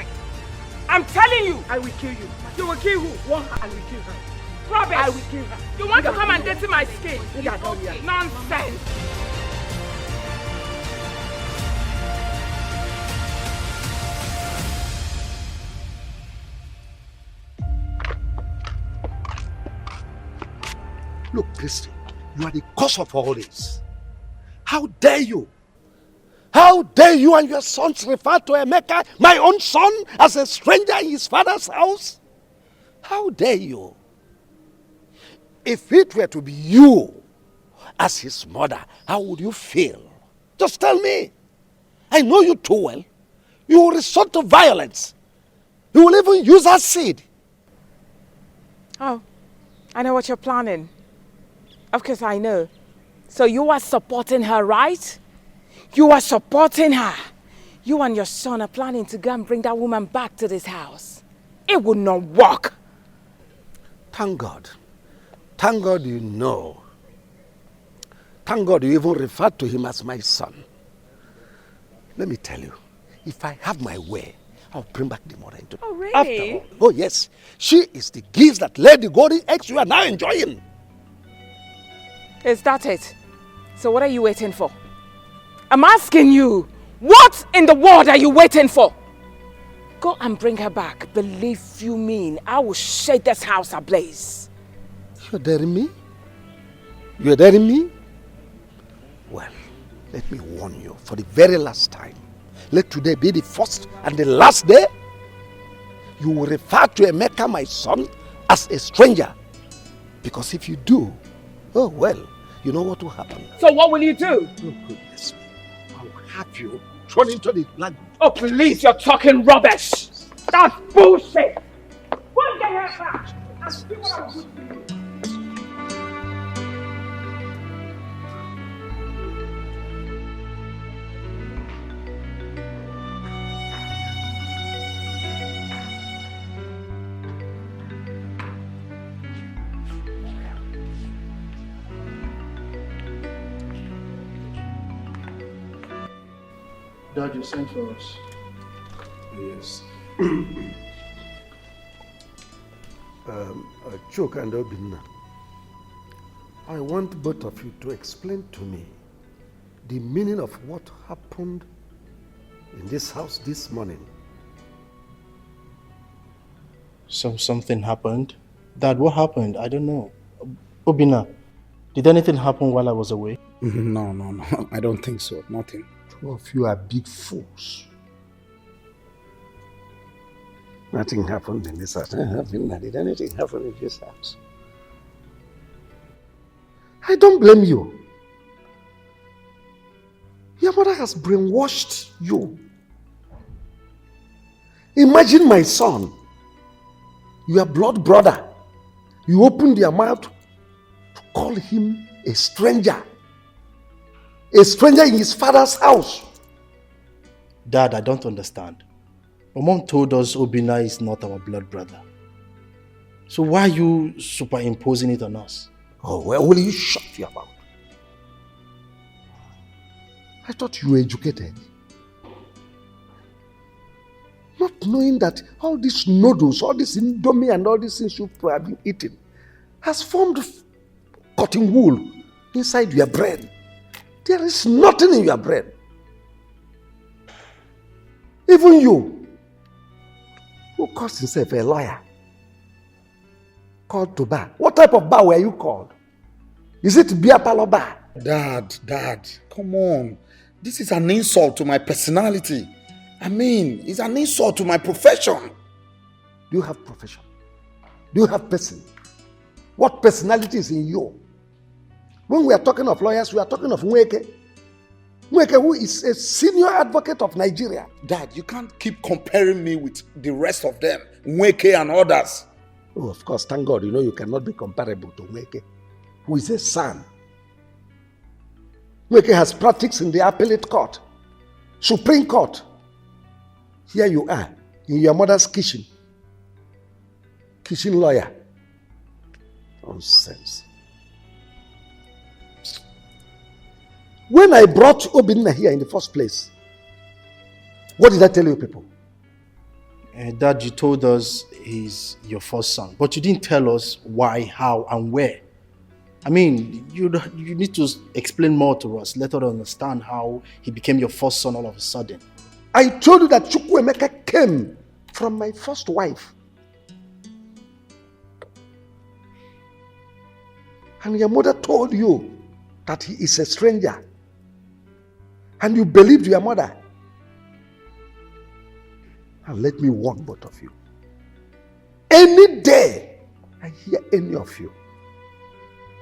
Speaker 12: I'm telling you.
Speaker 3: I will kill you.
Speaker 12: You will kill who?
Speaker 3: One, I will kill her.
Speaker 12: Rubbish.
Speaker 3: I will kill her.
Speaker 12: You want to come and dirty my skin? Nonsense.
Speaker 8: Look, Christy, you are the cause of all this. How dare you? How dare you and your sons refer to Emeka, my own son, as a stranger in his father's house? How dare you? If it were to be you as his mother, how would you feel? Just tell me. I know you too well. You will resort to violence. You will even use acid.
Speaker 12: Oh, I know what you're planning. Of course I know. So you are supporting her, right? You are supporting her. You and your son are planning to go and bring that woman back to this house. It will not work.
Speaker 8: Thank God. Thank God you know. Thank God you even referred to him as my son. Let me tell you, if I have my way, I'll bring back the mother into.
Speaker 12: Oh, really?
Speaker 8: After all, oh yes, she is the gift that laid the golden eggs you are now enjoying.
Speaker 12: Is that it? So what are you waiting for? I'm asking you, what in the world are you waiting for? Go and bring her back. Believe you me, I will shake this house ablaze.
Speaker 8: You're daring me? You're daring me? Well, let me warn you for the very last time. Let today be the first and the last day you will refer to Emeka, my son, as a stranger. Because if you do, oh well, you know what will happen.
Speaker 12: So what will you do?
Speaker 8: Oh goodness me. I will have you thrown into the land.
Speaker 12: Oh please, you're talking rubbish. That's bullshit. Go and get her back and see what I'll do to you.
Speaker 5: Dad, you sent for us.
Speaker 8: Yes. Chuk and Obinna, I want both of you to explain to me the meaning of what happened in this house this morning.
Speaker 5: So something happened? Dad, what happened? I don't know. Obinna, did anything happen while I was away?
Speaker 7: No. I don't think so. Nothing.
Speaker 8: Two of you are big fools. Nothing happened in this house. Did anything happen in this house? I don't blame you. Your mother has brainwashed you. Imagine my son, your blood brother. You opened your mouth to call him a stranger. A stranger in his father's house.
Speaker 5: Dad, I don't understand. My mom told us Obinna is not our blood brother. So why are you superimposing it on us?
Speaker 8: Oh, well, will you shut your mouth? I thought you were educated. Not knowing that all these noodles, all this indomie and all these things you've probably eaten has formed cotton wool inside your brain. There is nothing in your brain. Even you, who calls himself a lawyer, called to bar. What type of bar were you called? Is it beer parlor bar?
Speaker 7: Dad, come on. This is an insult to my personality. I mean, it's an insult to my profession.
Speaker 8: Do you have profession? Do you have person? What personality is in you? When we are talking of lawyers, we are talking of Nweke. Nweke, who is a senior advocate of Nigeria.
Speaker 7: Dad, you can't keep comparing me with the rest of them, Nweke and others.
Speaker 8: Oh, of course, thank God, you know you cannot be comparable to Nweke, who is a son. Nweke has practiced in the appellate court, Supreme Court. Here you are, in your mother's kitchen. Kitchen lawyer. Nonsense. When I brought Obinna here in the first place, what did I tell you people?
Speaker 5: Dad, you told us he's your first son, but you didn't tell us why, how, and where. I mean, you need to explain more to us. Let us understand how he became your first son all of a sudden.
Speaker 8: I told you that Emeka came from my first wife. And your mother told you that he is a stranger. And you believed your mother. And let me warn both of you. Any day I hear any of you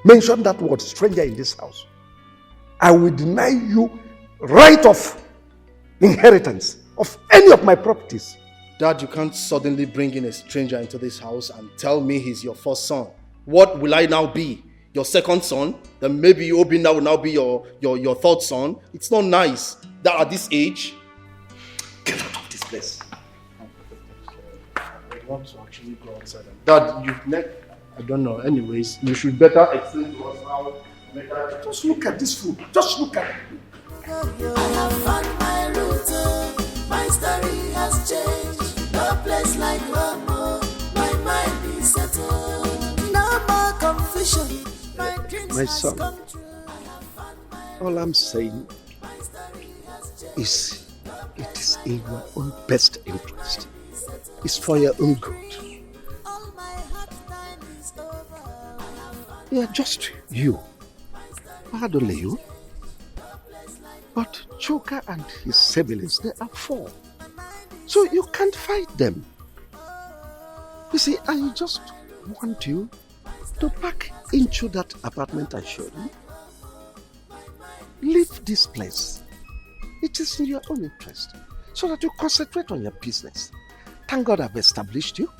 Speaker 8: mention that word stranger in this house, I will deny you right of inheritance of any of my properties.
Speaker 5: Dad, you can't suddenly bring in a stranger into this house and tell me he's your first son. What will I now be? Your second son? Then maybe Obinna will now be your third son. It's not nice that at this age.
Speaker 8: Get out of this place.
Speaker 5: I want to actually go outside. Dad, I don't know. Anyways, you should better explain to us how.
Speaker 8: Just look at this food. Just look at it.
Speaker 10: I have found my route. My story has changed. place like Rome, my mind is settled. No more confusion.
Speaker 8: My son, all I'm saying is it is in your own best interest. It's for your own good. Yeah, just you. Not only you. But Chuka and his siblings, they are 4. So you can't fight them. You see, I just want you to pack into that apartment I showed you. Leave this place. It is in your own interest. So that you concentrate on your business. Thank God I've established you.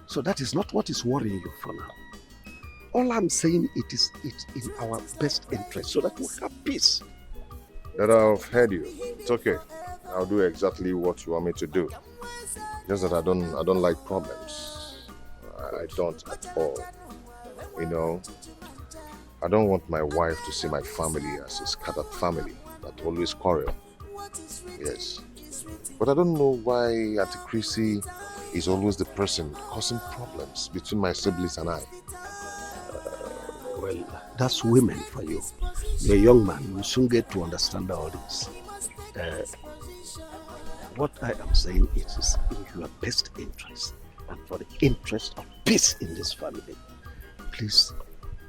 Speaker 8: So that is not what is worrying you for now. All I'm saying, it's in our best interest so that we have peace.
Speaker 2: That I've heard you. It's okay. I'll do exactly what you want me to do. Just that I don't like problems. I don't at all. You know, I don't want my wife to see my family as a scattered family that always quarrel. Yes. But I don't know why Auntie Chrissy is always the person causing problems between my siblings and I.
Speaker 8: Well, that's women for you. You're a young man, you will soon get to understand all this. What I am saying is in your best interest and for the interest of peace in this family. Please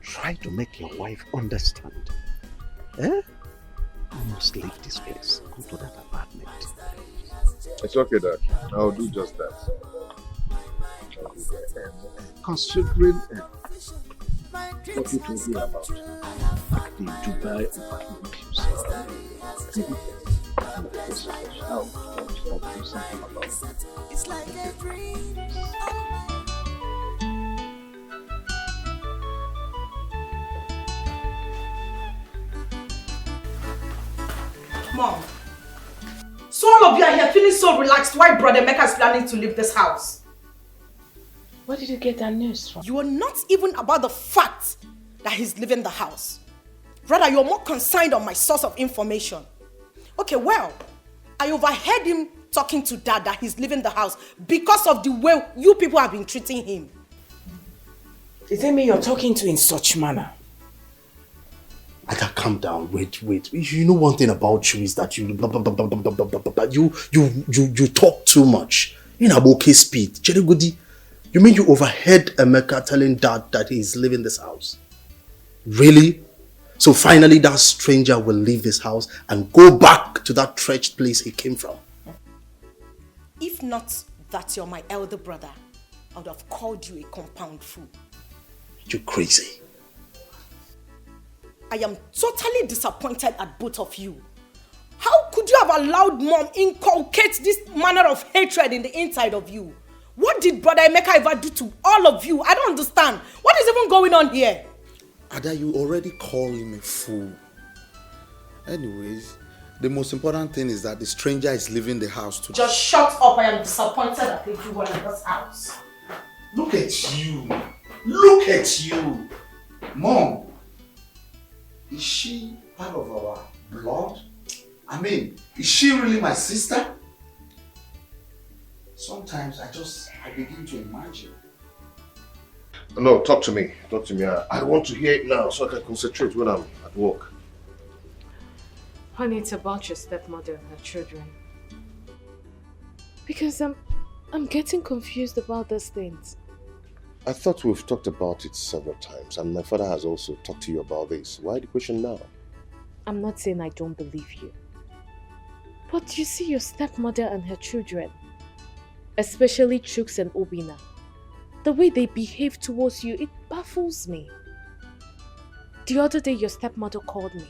Speaker 8: try to make your wife understand. You must leave this place. Go to that apartment.
Speaker 2: It's okay, Dad. I'll do just that.
Speaker 8: Considering what you told me about the Dubai apartment you saw, I'll do something about it.
Speaker 10: It's like a dream.
Speaker 6: Mom, so all of you are here feeling so relaxed while Brother Emeka is planning to leave this house.
Speaker 12: Where did you get that news from?
Speaker 6: You are not even about the fact that he's leaving the house. Rather, you're more concerned on my source of information. Okay, well, I overheard him talking to Dad that he's leaving the house because of the way you people have been treating him.
Speaker 13: Is it me you're talking to in such manner?
Speaker 16: I can't calm down. Wait. You know one thing about you is that you you talk too much. You know, okay speed. Jerigudi, you mean you overheard Emeka telling Dad that he's leaving this house? Really? So finally that stranger will leave this house and go back to that wretched place he came from?
Speaker 6: If not that you're my elder brother, I would have called you a compound fool.
Speaker 16: You're crazy.
Speaker 6: I am totally disappointed at both of you. How could you have allowed Mom inculcate this manner of hatred in the inside of you? What did Brother Emeka ever do to all of you? I don't understand. What is even going on here?
Speaker 4: Ada, you already call him a fool. Anyways, the most important thing is that the stranger is leaving the house today.
Speaker 6: Just shut up. I am disappointed at everyone in this house.
Speaker 4: Look at you. Look at you. Mom, is she part of our blood? I mean, is she really my sister? Sometimes I begin to imagine.
Speaker 2: No, talk to me. I want to hear it now so I can concentrate when I'm at work.
Speaker 1: Honey, it's about your stepmother and her children. Because I'm getting confused about these things.
Speaker 2: I thought we've talked about it several times and my father has also talked to you about this. Why the question now?
Speaker 1: I'm not saying I don't believe you. But you see your stepmother and her children, especially Chuks and Obina, the way they behave towards you, it baffles me. The other day your stepmother called me.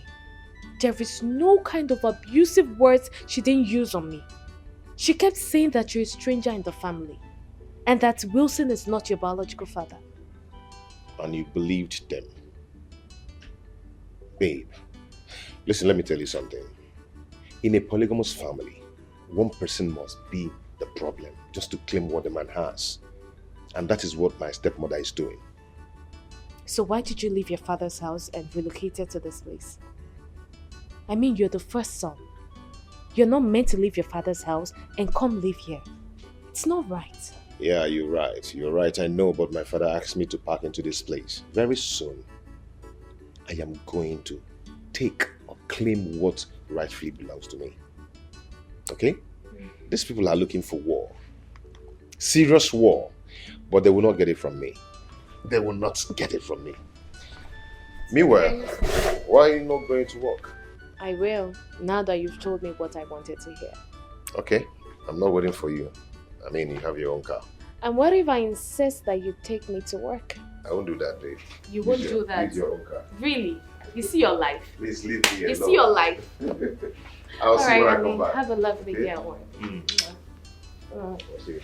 Speaker 1: There is no kind of abusive words she didn't use on me. She kept saying that you're a stranger in the family and that Wilson is not your biological father.
Speaker 2: And you believed them. Babe, listen, let me tell you something. In a polygamous family, one person must be the problem just to claim what the man has. And that is what my stepmother is doing.
Speaker 1: So why did you leave your father's house and relocated to this place? I mean, you're the first son. You're not meant to leave your father's house and come live here. It's not right.
Speaker 2: Yeah, you're right. You're right, I know, but my father asked me to pack into this place. Very soon, I am going to take or claim what rightfully belongs to me. Okay? These people are looking for war. Serious war. But they will not get it from me. They will not get it from me. Meanwhile, why are you not going to work?
Speaker 22: I will, now that you've told me what I wanted to hear.
Speaker 2: Okay, I'm not waiting for you. I mean, you have your own car.
Speaker 22: And what if I insist that you take me to work?
Speaker 2: I won't do that, babe.
Speaker 22: You won't do that?
Speaker 2: Use your own car.
Speaker 22: Really? You see your life?
Speaker 2: Please leave me alone.
Speaker 22: You see your life?
Speaker 2: I'll see when I come
Speaker 22: honey,
Speaker 2: back.
Speaker 22: have a lovely day at work.
Speaker 2: I'll see you.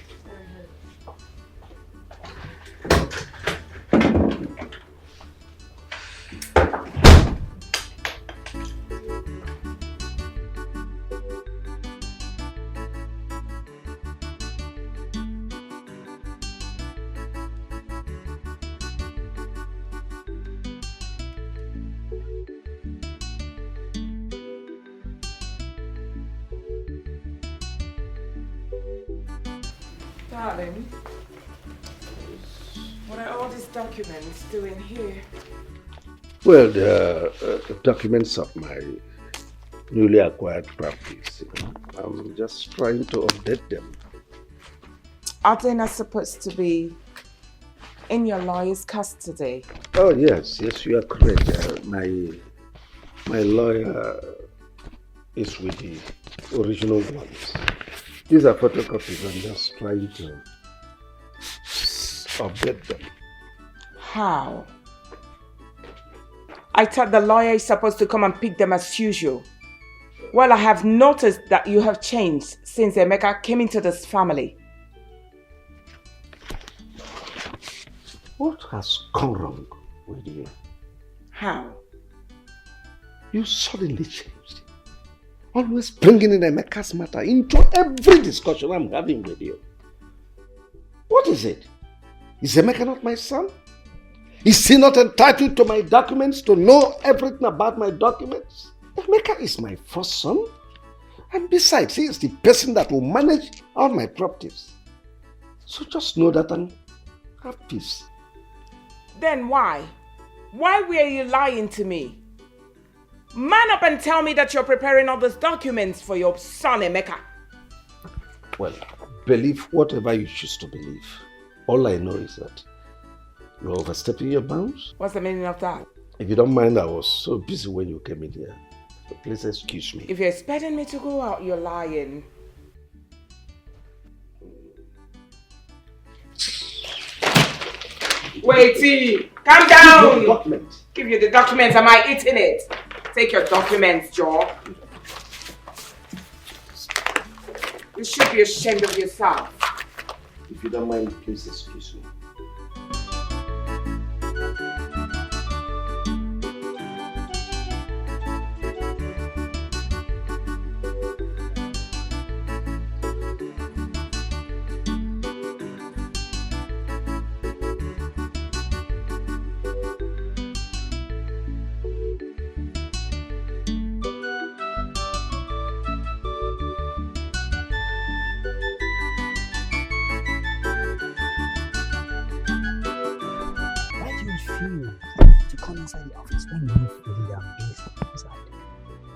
Speaker 15: Darling, what are all these documents doing here?
Speaker 8: Well, the documents of my newly acquired properties. I'm just trying to update them.
Speaker 15: Are they not supposed to be in your lawyer's custody?
Speaker 8: Oh yes, you are correct. My lawyer is with the original ones. These are photocopies. I'm just trying to update them.
Speaker 15: How? I thought the lawyer is supposed to come and pick them as usual. Well, I have noticed that you have changed since Emeka came into this family.
Speaker 8: What has gone wrong with you?
Speaker 15: How?
Speaker 8: You suddenly changed. Always bringing in Emeka's matter into every discussion I'm having with you. What is it? Is Emeka not my son? Is he not entitled to my documents, to know everything about my documents? Emeka is my first son. And besides, he is the person that will manage all my properties. So just know that and have peace.
Speaker 15: Then why? Why were you lying to me? Man up and tell me that you're preparing all those documents for your son, Emeka.
Speaker 8: Well, believe whatever you choose to believe. All I know is that you're overstepping your bounds.
Speaker 15: What's the meaning of that?
Speaker 8: If you don't mind, I was so busy when you came in here. So please excuse me.
Speaker 15: If you're expecting me to go out, you're lying. Wait, calm down. Give you the documents. Am I eating it? Take your documents, Joe. You should be ashamed of yourself.
Speaker 8: If you don't mind, please excuse me.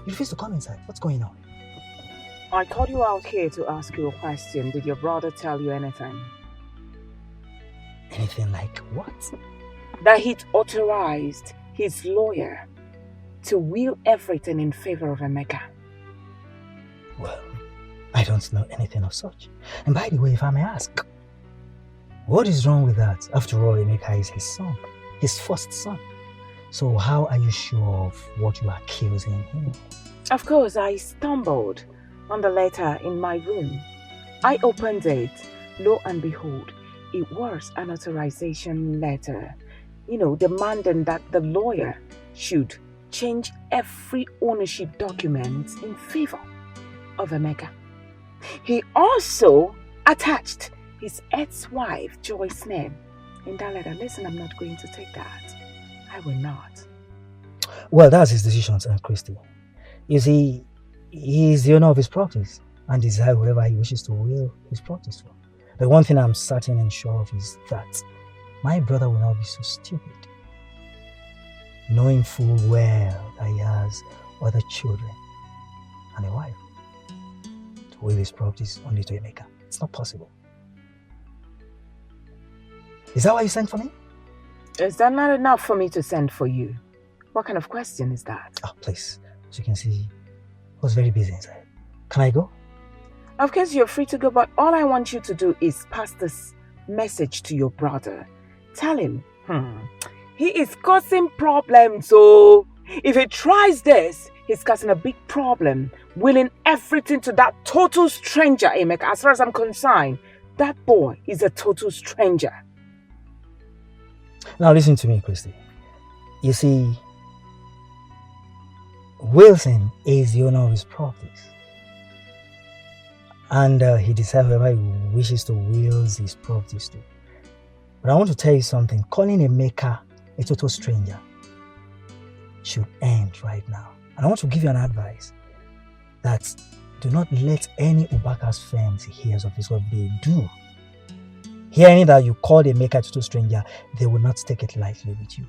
Speaker 9: Refuse to come inside. What's going on?
Speaker 15: I called you out here to ask you a question. Did your brother tell you anything?
Speaker 9: Anything like what?
Speaker 15: That he'd authorized his lawyer to will everything in favor of Emeka.
Speaker 9: Well, I don't know anything of such. And by the way, if I may ask, what is wrong with that? After all, Emeka is his son, his first son. So how are you sure of what you are accusing him?
Speaker 15: Of course, I stumbled on the letter in my room. I opened it. Lo and behold, it was an authorization letter, demanding that the lawyer should change every ownership document in favor of Emeka. He also attached his ex-wife, Joyce's name in that letter. Listen, I'm not going to take that. I will not.
Speaker 9: Well, that's his decision, Aunt Christy. You see, he is the owner of his properties and desires whoever he wishes to will his properties for. But one thing I'm certain and sure of is that my brother will not be so stupid, knowing full well that he has other children and a wife, to will his properties only to Emeka. It's not possible. Is that why you sent for me?
Speaker 15: Is that not enough for me to send for you? What kind of question is that?
Speaker 9: Oh, please. As you can see, I was very busy inside. Can I go?
Speaker 15: Of course, you're free to go, but all I want you to do is pass this message to your brother. Tell him, he is causing problems, so if he tries this, he's causing a big problem, willing everything to that total stranger, Emeka. As far as I'm concerned, that boy is a total stranger.
Speaker 9: Now listen to me, Christy. You see, Wilson is the owner of his properties. And he decides whoever he wishes to will his properties to. But I want to tell you something. Calling Emeka a total stranger should end right now. And I want to give you an advice that do not let any Ubaka's friends hear of this. What they do, hearing that you called Emeka a total stranger, they will not take it lightly with you.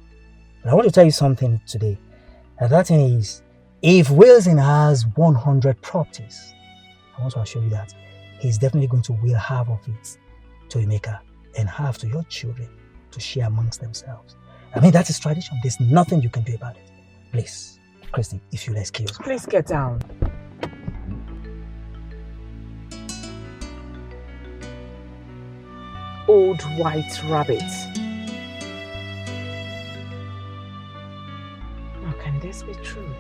Speaker 9: But I want to tell you something today. And that thing is, if Wilson has 100 properties, I want to assure you that he's definitely going to will half of it to Emeka and half to your children to share amongst themselves. I mean, that is tradition. There's nothing you can do about it. Please, Christy, if you'll excuse me.
Speaker 15: Please get down. Old white rabbit. How can this be true?